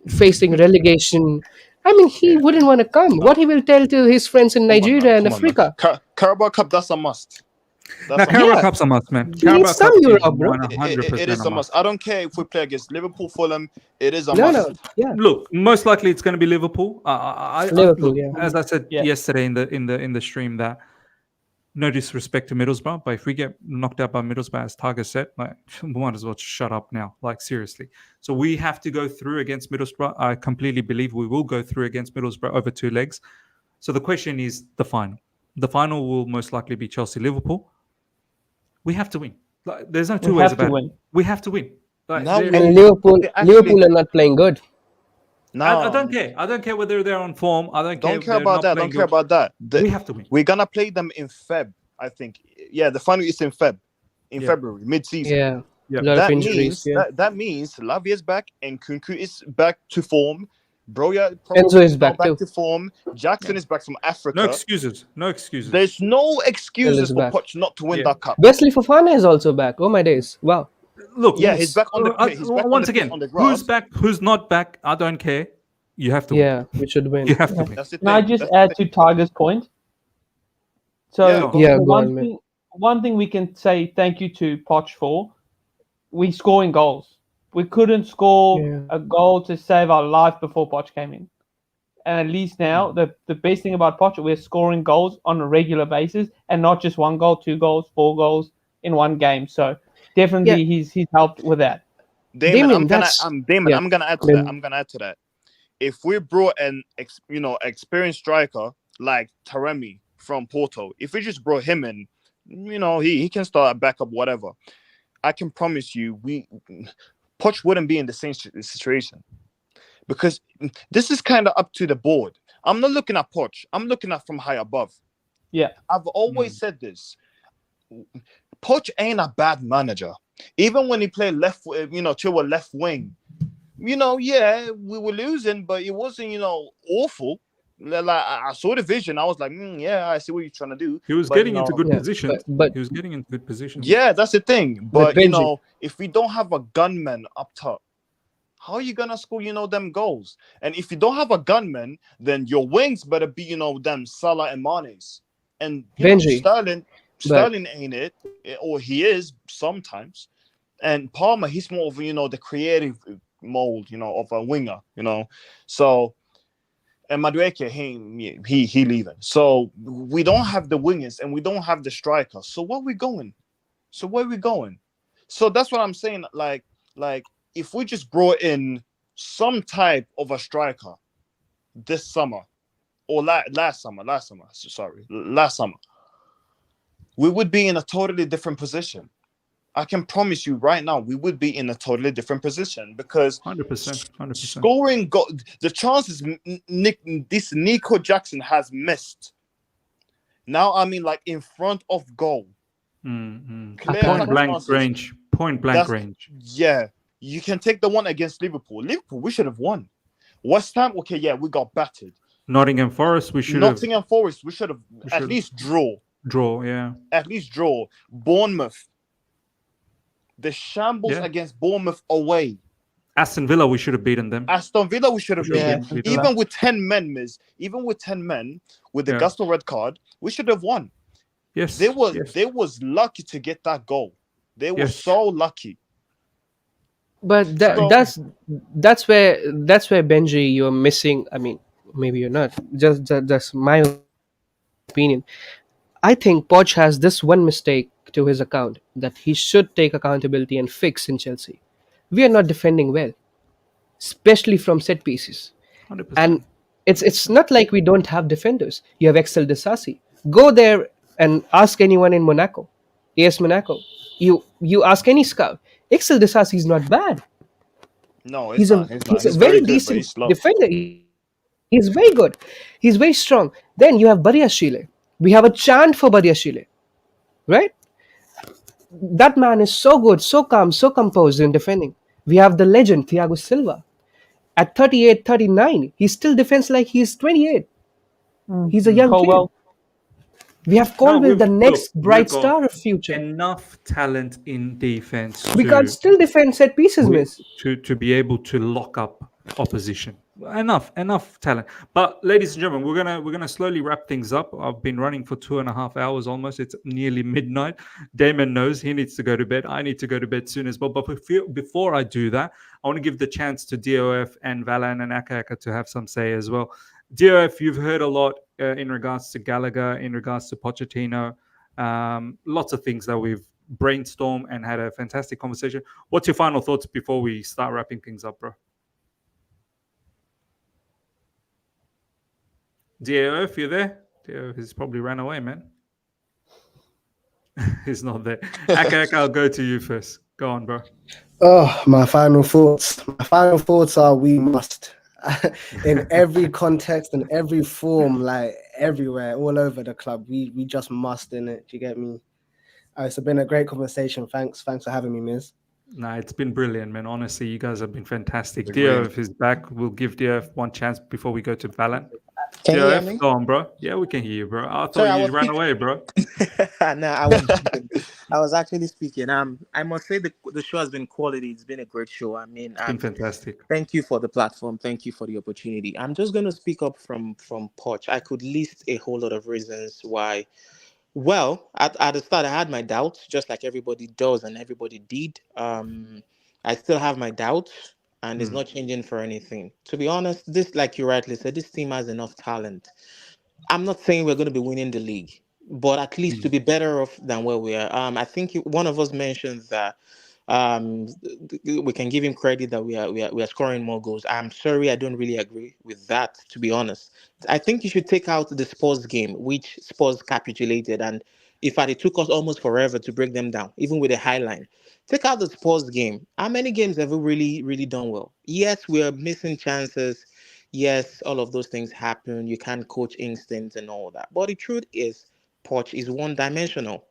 facing relegation. I mean, he wouldn't want to come. What he will tell to his friends in Come on, Nigeria and man. Africa? Carabao Cup, that's a must. Now, That's a Carabao must. Cup's a must, man. He Carabao needs some Cup is Europe, bro. 100% It is a a must. must. I don't care if we play against Liverpool, Fulham. It is a No, must. no, yeah, Look, most likely it's going to be Liverpool. Liverpool, Look, yeah. as I said Yeah. yesterday in the stream, that no disrespect to Middlesbrough, but if we get knocked out by Middlesbrough as target set, like, we might as well just shut up now. Like, seriously. So we have to go through against Middlesbrough. I completely believe we will go through against Middlesbrough over 2 legs. So the question is the final. The final will most likely be Chelsea-Liverpool. We have to win. Like, there's no two We ways have to about it. win. We have to win. Like, Now there- we- And Liverpool actually- Liverpool are not playing good. Now, I don't care. I don't care whether they're on form. I don't care. Don't if care they're about not that. playing Don't care good. about that. We have to win. We're gonna play them in Feb, I think. Yeah, the final is in Feb, Yeah. February, mid-season. Yeah, Yeah. a lot of That injuries. means Yeah. that means Lavia's back and Kunku is back to form. Broya Enzo is now back too. to form. Jackson is back from Africa. No excuses. No excuses. There's no excuses is for back. Poch not to win Yeah. that cup. Wesley Fofana is also back. Oh my days! Wow. Look, Yeah, he's back on the pitch. He's back once on the pitch, again. on the grass. Who's back? Who's not back? I don't care. You have to win. Yeah, we should win. You have to win. That's the Can I thing. just That's the add thing. to Tiger's point? So Yeah, go Yeah, go on, man. one thing we can say thank you to Poch for, we scoring goals. We couldn't score Yeah. a goal to save our life before Poch came in. And at least now, the best thing about Poch, we're scoring goals on a regular basis and not just 1 goal, 2 goals, 4 goals in one game. So definitely he's helped with that. Damon, I'm gonna that's- add to yeah. that. Damon. I'm gonna add to that. If we brought an experienced striker like Taremi from Porto, if we just brought him in, he can start a backup, whatever. I can promise you, Poch wouldn't be in the same situation, because this is kind of up to the board. I'm not looking at Poch. I'm looking at from high above. Yeah. I've always said this. Poch ain't a bad manager. Even when he played left, Chilwell left wing, yeah, we were losing, but it wasn't, awful. Like I saw the vision. I was like, yeah, I see what you're trying to do. He was But, getting into good Yeah, positions. but He was getting into good positions. Yeah, that's the thing. But But, Benji, if we don't have a gunman up top, how are you gonna score, them goals? And if you don't have a gunman, then your wings better be, them Salah and Mane's. And Benji, Sterling but ain't it, or he is sometimes. And Palmer, he's more of the creative mold, of a winger, So and Madueke, he leaving. So we don't have the wingers and we don't have the striker. So where we going? So that's what I'm saying. Like if we just brought in some type of a striker this summer or last summer, we would be in a totally different position. I can promise you right now, we would be in a totally different position because 100%. scoring the chances this Nico Jackson has missed. Now, I mean, like in front of goal. Point blank range. Yeah, you can take the one against Liverpool. We should have won. West Ham, okay, yeah, we got battered. Nottingham Forest, we should have at least draw. Yeah. At least draw. Bournemouth. The shambles against Bournemouth away. Aston Villa, we should have beaten them. Even with 10 men, with the Gusto red card, we should have won. Yes. They was lucky to get that goal. They were so lucky. But that's where Benji, you're missing. I mean, maybe you're not. Just that's my opinion. I think Poch has this one mistake to his account that he should take accountability and fix in Chelsea. We are not defending well, especially from set pieces. 100%. And it's not like we don't have defenders. You have Axel Disasi. Go there and ask anyone in Monaco, AS Monaco. You ask any scout. Axel Disasi is not bad. No, He's a very decent defender. He's very good. He's very strong. Then you have Badiashile. We have a chant for Badiashile, right? That man is so good, so calm, so composed in defending. We have the legend Thiago Silva. At 38, 39, he still defends like he's 28. He's a young kid. We have Colwell, the next bright star of future. Enough talent in defense. We can't still defend set pieces, miss. To be able to lock up opposition. Enough talent. But ladies and gentlemen, we're gonna slowly wrap things up. I've been running for 2.5 hours almost. It's nearly midnight. Damon knows he needs to go to bed. I need to go to bed soon as well. But before I do that, I want to give the chance to DOF and Valan and Aka to have some say as well. DOF, you've heard a lot in regards to Gallagher, in regards to Pochettino, lots of things that we've brainstormed and had a fantastic conversation. What's your final thoughts before we start wrapping things up, bro? DOF, you there? DOF has probably ran away, man. He's not there. Aka, I'll go to you first. Go on, bro. Oh, my final thoughts. My final thoughts are we must. In every context and every form, like everywhere, all over the club, we just must in it. Do you get me? It's been a great conversation. Thanks for having me, Miz. Nah, it's been brilliant, man. Honestly, you guys have been fantastic. DOF is back. We'll give DOF one chance before we go to Valan. Can you hear me? Go on, bro. Yeah, we can hear you, bro. I thought you ran away, bro. No, I was actually speaking. I must say the show has been quality. It's been a great show. I mean, it's been fantastic. Thank you for the platform. Thank you for the opportunity. I'm just going to speak up from Poch. I could list a whole lot of reasons why. Well, at the start, I had my doubts, just like everybody does and everybody did. I still have my doubts. And it's not changing for anything. To be honest, this, like you rightly said, this team has enough talent. I'm not saying we're going to be winning the league, but at least to be better off than where we are. I think one of us mentioned that we can give him credit that we are scoring more goals. I'm sorry, I don't really agree with that, to be honest. I think you should take out the Spurs game, which Spurs capitulated. And in fact, it took us almost forever to break them down, even with a high line. Take out the Spurs game. How many games have we really, really done well? Yes, we are missing chances. Yes, all of those things happen. You can't coach instinct and all that. But the truth is, Poch is one-dimensional.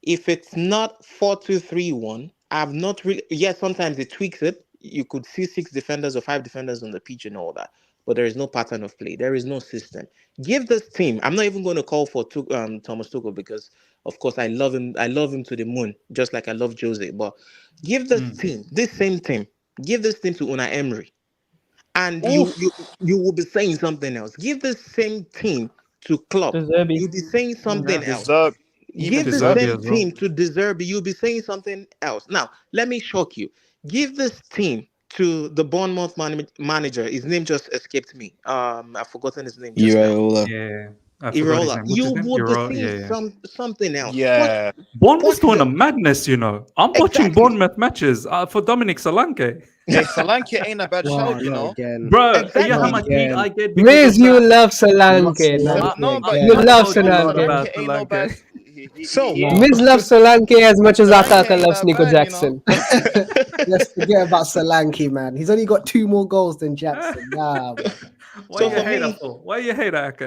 If it's not 4-2-3-1, I've not really. Yes, sometimes it tweaks it. You could see 6 defenders or 5 defenders on the pitch and all that, but there is no pattern of play. There is no system. Give this team. I'm not even going to call for Thomas Tuchel because, of course, I love him. I love him to the moon, just like I love Jose. But give this team, this same team, give this team to Unai Emery, and you will be saying something else. Give this same team to Klopp, you'll be saying something else. Give the same team to Deserbi, you'll be saying something else. Now, let me shock you. Give this team to the Bournemouth manager. His name just escaped me. I've forgotten his name just now. Yeah, I forgot his name. What's You his name? would be seeing something else. Yeah. Bournemouth's doing a madness, you know. I'm watching Bournemouth matches for Dominic Solanke. Hey, Solanke ain't a bad shout, you know. Bro, you know how much heat I get because Miz, of you that? love Solanke. No, but you love Solanke. Solanke ain't no bad. Miz loves Solanke as much as Ataka loves Nico Jackson. Let's forget about Solanke, man. He's only got 2 more goals than Jackson. Nah, man. Why you hate that for? Why you hate that?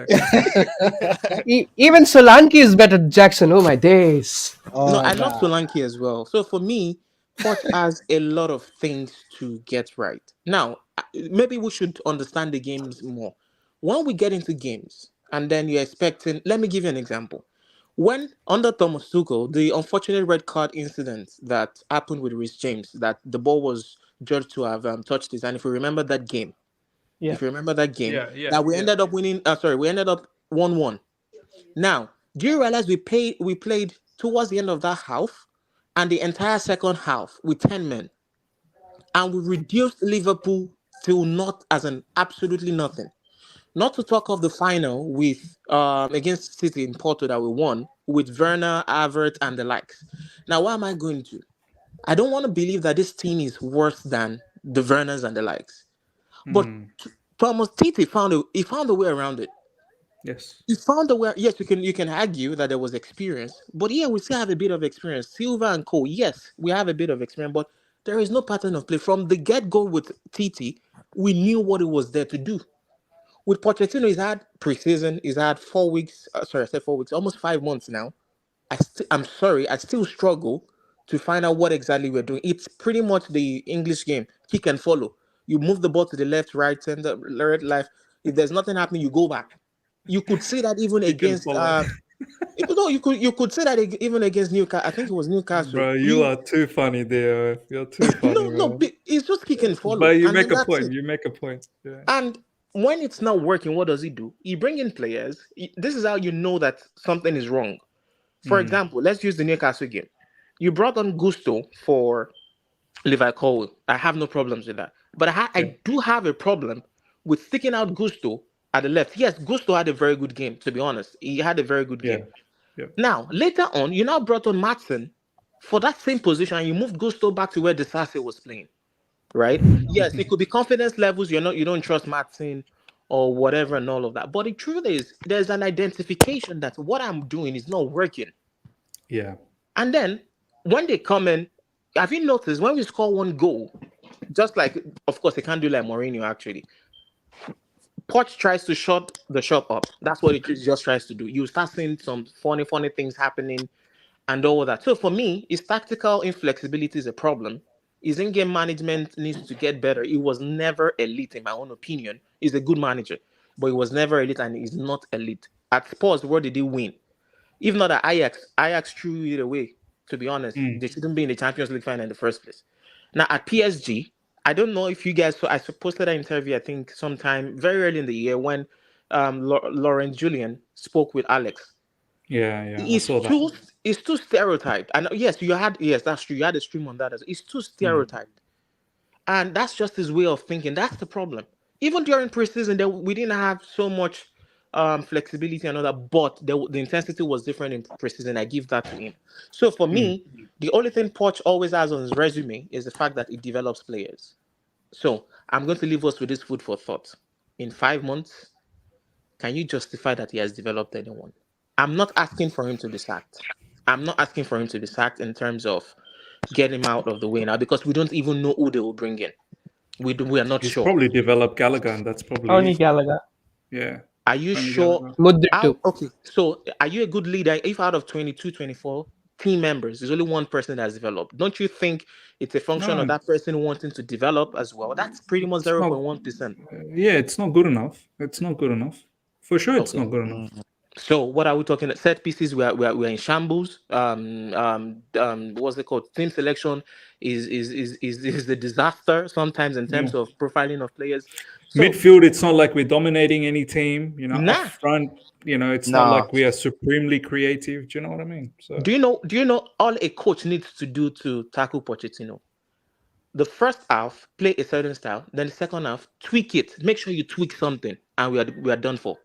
Even Solanke is better than Jackson. Oh my days. No, I love Solanke as well. So for me, Poch has a lot of things to get right. Now, maybe we should understand the games more. When we get into games, and then you're expecting, let me give you an example. When under Thomas Tuchel, the unfortunate red card incident that happened with Reece James, that the ball was judged to have touched his hand. If you remember that game, that we ended up winning. We ended up 1-1. Now, do you realize we played towards the end of that half and the entire second half with 10 men, and we reduced Liverpool to not as an absolutely nothing. Not to talk of the final with against City in Porto that we won with Werner, Havertz, and the likes. Now, what am I going to? I don't want to believe that this team is worse than the Werners and the likes. But Thomas Titi found a way around it. Yes. He found a way. Yes, you can argue that there was experience, but yeah, we still have a bit of experience. Silva and Co. Yes, we have a bit of experience, but there is no pattern of play from the get-go with Titi. We knew what it was there to do. With Pochettino, he's had preseason. He's had 4 weeks. I said 4 weeks, almost 5 months now. I'm sorry, I still struggle to find out what exactly we're doing. It's pretty much the English game, kick and follow. You move the ball to the left, right, center, right, left. If there's nothing happening, you go back. You could see that even against. You could say that even against Newcastle. I think it was Newcastle. Bro, you are too funny there. You're too funny. No, it's just kick and follow. But you make a point. You make a point. Yeah. And when it's not working, what does he do? He brings in players. This is how you know that something is wrong. For example, let's use the Newcastle game. You brought on Gusto for Levi Colwill. I have no problems with that. But I do have a problem with sticking out Gusto at the left. Yes, Gusto had a very good game, to be honest. He had a very good game. Yeah. Now, later on, you now brought on Maatsen for that same position, and you moved Gusto back to where Disasi was playing. Right? Yes, it could be confidence levels. You don't trust Maatsen or whatever and all of that. But the truth is, there's an identification that what I'm doing is not working. Yeah. And then when they come in, have you noticed when we score one goal, just like, of course, they can't do like Mourinho actually. Poch tries to shut the shop up. That's what it just tries to do. You start seeing some funny things happening and all of that. So for me, his tactical inflexibility is a problem. His in-game management needs to get better. He was never elite, in my own opinion. He's a good manager, but he was never elite, and he's not elite. At Spurs, where did he win? If not at Ajax threw it away, to be honest. They shouldn't be in the Champions League final in the first place. Now, at PSG, I don't know if you guys saw, I posted that interview, I think, sometime very early in the year when Laurent Julien spoke with Alex. Yeah. It's too stereotyped. And yes, that's true. You had a stream on that. It's too stereotyped. And that's just his way of thinking. That's the problem. Even during preseason, we didn't have so much flexibility and all that, but the intensity was different in preseason. I give that to him. So for me, the only thing Poch always has on his resume is the fact that he develops players. So I'm going to leave us with this food for thought. In 5 months, can you justify that he has developed anyone? I'm not asking for him to be sacked. I'm not asking for him to be sacked in terms of get him out of the way now, because we don't even know who they will bring in. We are not sure. Probably develop Gallagher, and that's probably only Gallagher. Yeah. Are you sure? Mudrik too. Okay, so are you a good leader if out of 22, 24 team members, there's only one person that's developed? Don't you think it's a function of No, that person wanting to develop as well? That's pretty much it's not. 0.1%. Yeah, it's not good enough. It's not good enough. For sure, it's Okay. not good enough. So what are we talking? Set pieces. We're in shambles. What's it called? Team selection is the disaster sometimes in terms Yeah. of profiling of players. So Midfield, it's not like we're dominating any team. You know, up nah. front, you know, it's not Nah. like we are supremely creative. Do you know what I mean? So Do you know all a coach needs to do to tackle Pochettino? The first half, play a certain style. Then the second half, tweak it. Make sure you tweak something, and we are done for.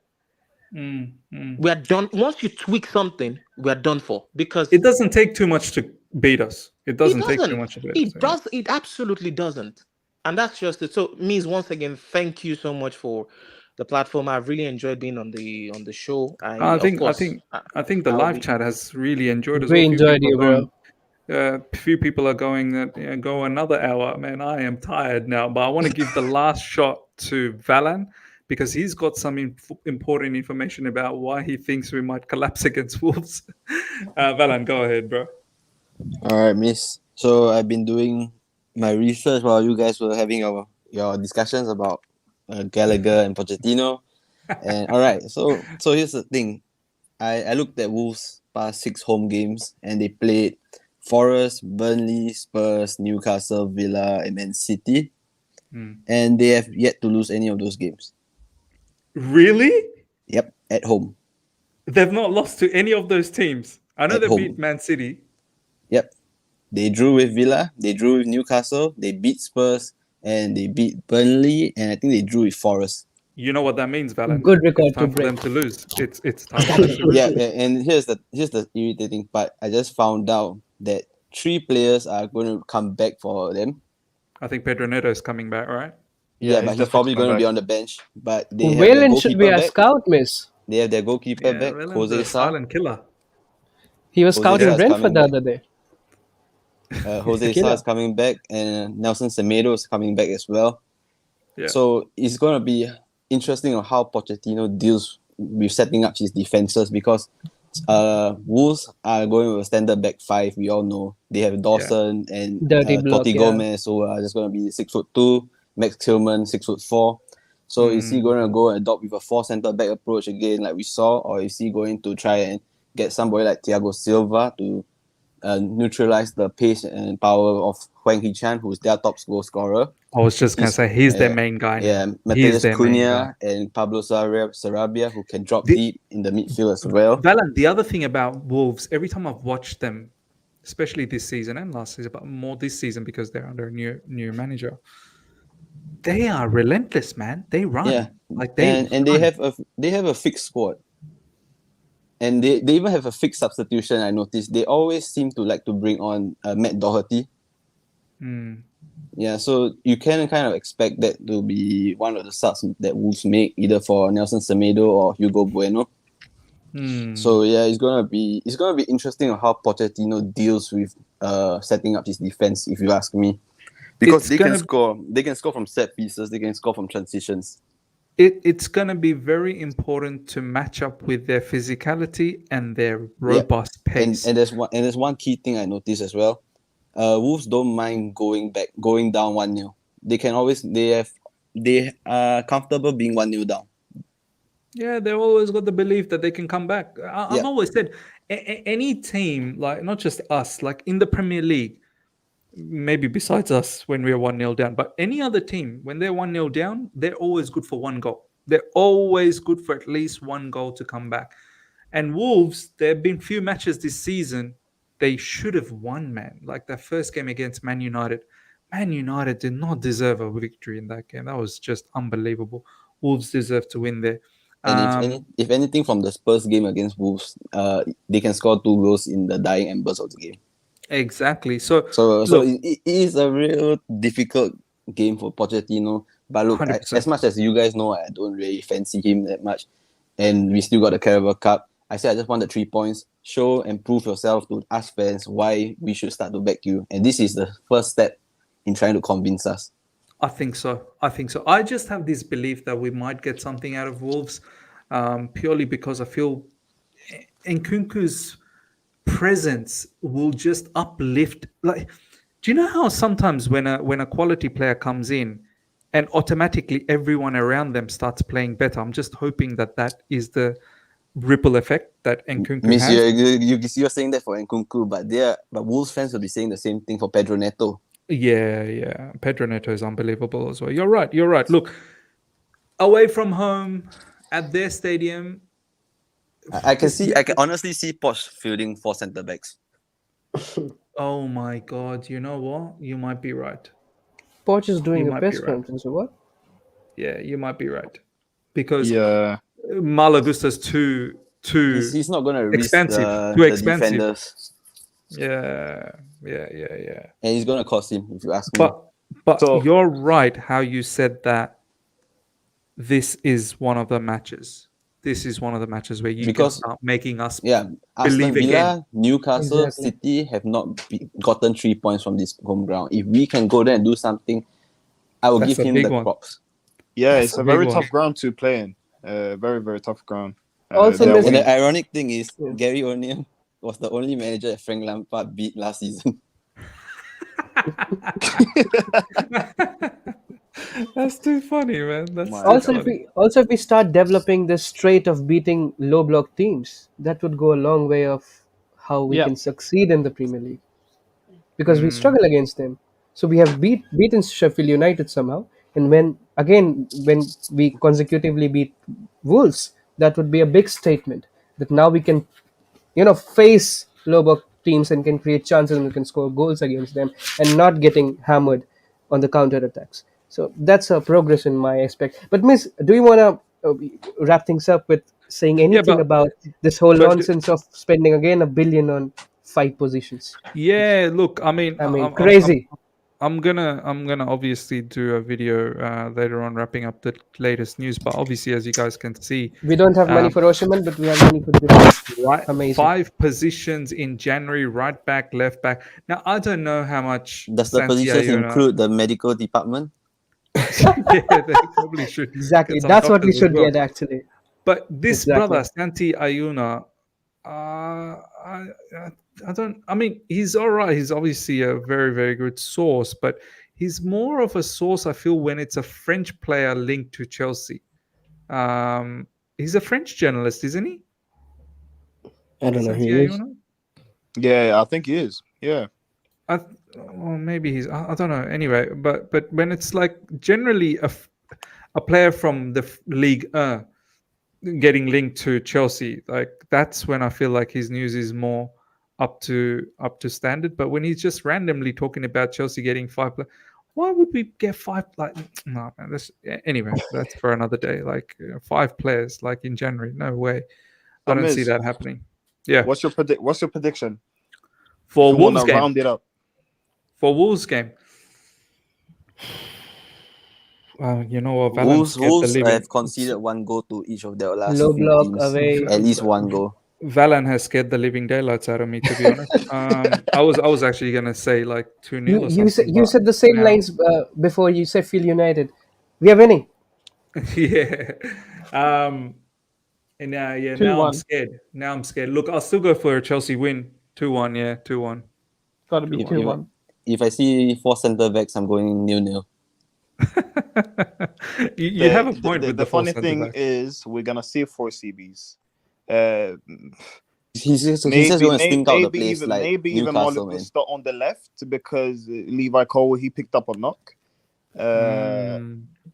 We are done. Once you tweak something, we are done for, because it doesn't take too much to beat us. It doesn't take too doesn't. much to beat us. It does. It absolutely doesn't. And that's just it. So, Mies, once again, thank you so much for the platform. I've really enjoyed being on the show. I think the I'll live be- chat has really enjoyed as We well. enjoyed you, bro. Few people are going that go another hour. Man, I am tired now, but I want to give the last shot to Valan because he's got some important information about why he thinks we might collapse against Wolves. Valan, go ahead, bro. All right, Miss. So I've been doing my research while you guys were having your discussions about Gallagher and Pochettino. And all right, so here's the thing. I looked at Wolves' past 6 home games, and they played Forest, Burnley, Spurs, Newcastle, Villa, and Man City. And they have yet to lose any of those games. Really? Yep, at home. They've not lost to any of those teams. I know At they home. beat Man City. Yep. They drew with Villa, they drew with Newcastle, they beat Spurs, and they beat Burnley, and I think they drew with Forest. You know what that means, Valan? Good record It's time to for break. them to lose. It's time for them to lose. Yeah, and here's the irritating part. I just found out that 3 players are going to come back for them. I think Pedro Neto is coming back, right? Yeah, but he's probably going to be on the bench. But they have their Wayland should be goalkeeper a back. scout, miss. They have their goalkeeper back, Valan's Jose a Sa. silent killer. He was Jose scouting Sa is Brentford coming the back. other day. Jose Sa is coming back, and Nelson Semedo is coming back as well. Yeah. So it's going to be interesting on how Pochettino deals with setting up his defenses, because Wolves are going with a standard back 5. We all know they have Dawson and Dirty block, Totti yeah. Gomez, who are just going to be 6'2", Max Tillman 6'4". So is he going to go and adopt with a 4 centre back approach again, like we saw, or is he going to try and get somebody like Thiago Silva to neutralize the pace and power of Hwang Hee-chan, who's their top goal scorer? I was just going to say, he's their main guy. Yeah, He's Mateus their main guy. Cunha and Pablo Sarabia, who can drop deep in the midfield as well. Valan, the other thing about Wolves, every time I've watched them, especially this season and last season, but more this season because they're under a new manager, they are relentless, man. They run. Yeah, like they and they have a fixed squad, and they even have a fixed substitution. I noticed they always seem to like to bring on Matt Doherty. Yeah, so you can kind of expect that to be one of the subs that Wolves make, either for Nelson Semedo or Hugo Bueno. So yeah, it's gonna be interesting on how Pochettino deals with setting up his defense, if you ask me, because they can score from set pieces, they can score from transitions. It's gonna be very important to match up with their physicality and their robust pace. And there's one key thing I noticed as well. Wolves don't mind going down 1-0. They are comfortable being 1-0 down. Yeah, they've always got the belief that they can come back. I've always said any team, like not just us, like in the Premier League, maybe besides us when we're 1-0 down, but any other team, when they're 1-0 down, they're always good for 1 goal. They're always good for at least 1 goal to come back. And Wolves, there have been few matches this season they should have won, man. Like that first game against Man United. Man United did not deserve a victory in that game. That was just unbelievable. Wolves deserve to win there. And if anything from the Spurs game against Wolves, they can score 2 goals in the dying embers of the game. Exactly. So it is a real difficult game for Pochettino. But look, as much as you guys know, I don't really fancy him that much. And we still got the Carabao Cup. I said I just want the 3 points. Show and prove yourself to us fans why we should start to back you. And this is the first step in trying to convince us. I think so. I just have this belief that we might get something out of Wolves. purely because I feel Nkunku's presence will just uplift. Like, do you know how sometimes when a quality player comes in and automatically everyone around them starts playing better? I'm just hoping that is the ripple effect that Nkunku Miss, has. you're saying that for Nkunku, but Wolves fans will be saying the same thing for Pedro Neto. Yeah. Pedro Neto is unbelievable as well. You're right. Look, away from home at their stadium, I can honestly see Poch fielding 4 centre backs. oh my God, you know what? You might be right. Poch is doing You a might be press right. conference or what? Yeah, you might be right. Because Yeah. Malagusta's too He's not going to risk expensive. the Too expensive. defenders. Yeah. And he's going to cost him, if you ask me. But So- you're right how you said that this is one of the matches. This is one of the matches where you can start making us Aston believe Villa, again. Newcastle, Exactly. City have not gotten 3 points from this home ground. If we can go there and do something, I will That's give a him big the one. props. Yeah, That's it's a a big very one. tough ground to play in. Very, very tough ground. Also, they're Miss- And winning. the ironic thing is, Yeah. Gary O'Neill was the only manager that Frank Lampard beat last season. That's too funny, man. That's My too Also, funny. if we start developing this trait of beating low block teams, that would go a long way of how we can succeed in the Premier League. Because we struggle against them. So we have beaten Sheffield United somehow, and when we consecutively beat Wolves, that would be a big statement that now we can, face low block teams and can create chances and we can score goals against them and not getting hammered on the counter attacks. So that's a progress in my aspect. But Miss, do you want to wrap things up with saying anything about this whole but- nonsense of spending again $1 billion on 5 positions? Yeah, look, I mean, Crazy. I'm gonna obviously do a video later on wrapping up the latest news. But obviously, as you guys can see, We don't have money for Osimhen, but we have money for this. right, Amazing. 5 positions in January: right back, left back. Now I don't know how much. Does the positions Santiago- include the medical department? Yeah, they probably should. Exactly. Get some That's what we doctors as should well. get, actually. But this Exactly. brother, Santi Ayuna, I don't. I mean, he's all right. He's obviously a very, very good source, but he's more of a source, I feel, when it's a French player linked to Chelsea. He's a French journalist, isn't he? I don't know who Santi he is. Ayuna? Yeah, I think he is. Yeah. Or maybe he's. I don't know. Anyway, but when it's like generally a player from the league getting linked to Chelsea, like that's when I feel like his news is more up to standard. But when he's just randomly talking about Chelsea getting 5 why would we get 5? Like, no, man, anyway, that's for another day. Like 5 players, like in January, no way. I don't see that happening. Yeah. What's your prediction for if you Wolves wanna game? round it up? For Wolves game. You know what? Valence Wolves have conceded 1 goal to each of their last Low few block teams. away. At least 1 goal. Valen has scared the living daylights out of me, to be honest. I was actually gonna say like 2-0 or something. You said the same lines before you said Phil United. We are winning. Yeah. And now I'm 2-1. scared. Now I'm scared. Look, I'll still go for a Chelsea win. 2-1, yeah, 2-1. Got to be 2-1. If I see 4 centre backs, I'm going 0-0. You have a point with the the funny full thing centre-back. is we're gonna see 4 CBs. He's just going to stink out the place even, like maybe even Newcastle, man. Malagusta on the left because Levi Cole he picked up a knock.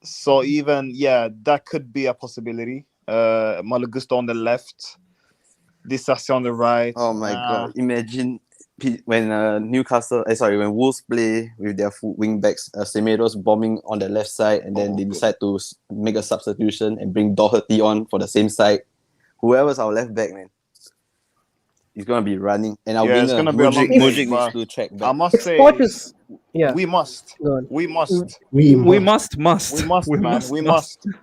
So even that could be a possibility. Malagusta on the left, Disasi on the right. Oh my god! Imagine when when Wolves play with their wing backs, Semedo's bombing on the left side, and then they decide to make a substitution and bring Doherty on for the same side. Whoever's our left back, man, he's gonna be running, and our winger Mudryk needs to track back. I must say, we must.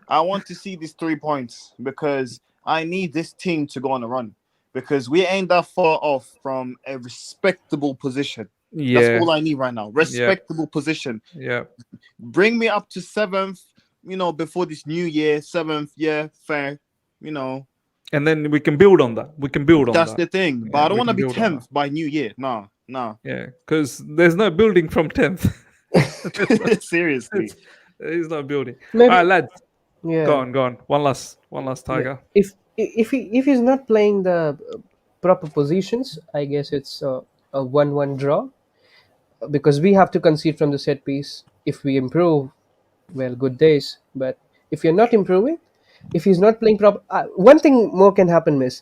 I want to see these 3 points because I need this team to go on a run because we ain't that far off from a respectable position. Yeah. That's all I need right now. Respectable position. Yeah. Bring me up to 7th, before this new year. 7th, yeah, fair. you know. And then we can build on that. That's the thing. But Yeah, I don't we want to can be build on 10th by New Year. Nah. Yeah, because there's no building from 10th. Seriously. There's no building. Maybe, All right, lads. yeah. Go on. One last Tiger. Yeah. If he's not playing the proper positions, I guess it's a 1-1 draw, because we have to concede from the set piece. If we improve, well, good days. But if you're not improving, if he's not playing proper, one thing more can happen, miss.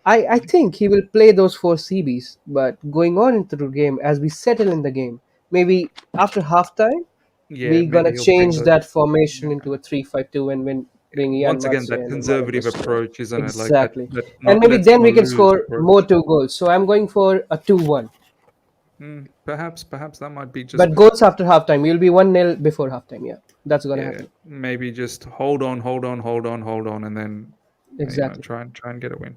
I think he will play those 4 CBs, but going on into the game, as we settle in the game, maybe after halftime, Yeah, we maybe gonna he'll bring change those. that formation into a 3-5-2 and when bring Jan Once again, Marce that and conservative Marcus. approach, isn't it? Like that Exactly. And not maybe let's then we not can lose score approach. more 2 goals. So I'm going for a 2-1. Perhaps that might be just. But goals after halftime. You'll be 1-0 before halftime. Yeah, that's gonna happen. Maybe just hold on, and then Exactly. try and get a win.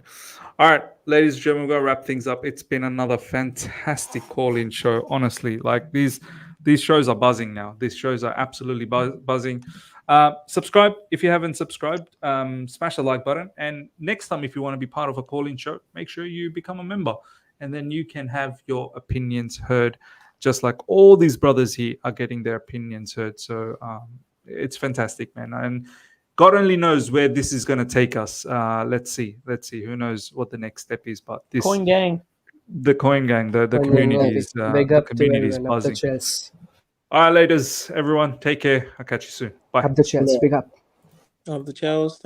All right, ladies and gentlemen, we're gonna wrap things up. It's been another fantastic call-in show. Honestly, like these shows are buzzing now. These shows are absolutely buzzing. Subscribe if you haven't subscribed. Smash the like button. And next time, if you want to be part of a call-in show, make sure you become a member, and then you can have your opinions heard, just like all these brothers here are getting their opinions heard. So it's fantastic, man. And God only knows where this is going to take us. Let's see. Who knows what the next step is? But this Coin gang. the Coin Gang, the community is Big up to community is everyone. Up the buzzing. Chelsea. All right, ladies, everyone, take care. I'll catch you soon. Bye. Up the Chelsea. Big up. Of the Chelsea.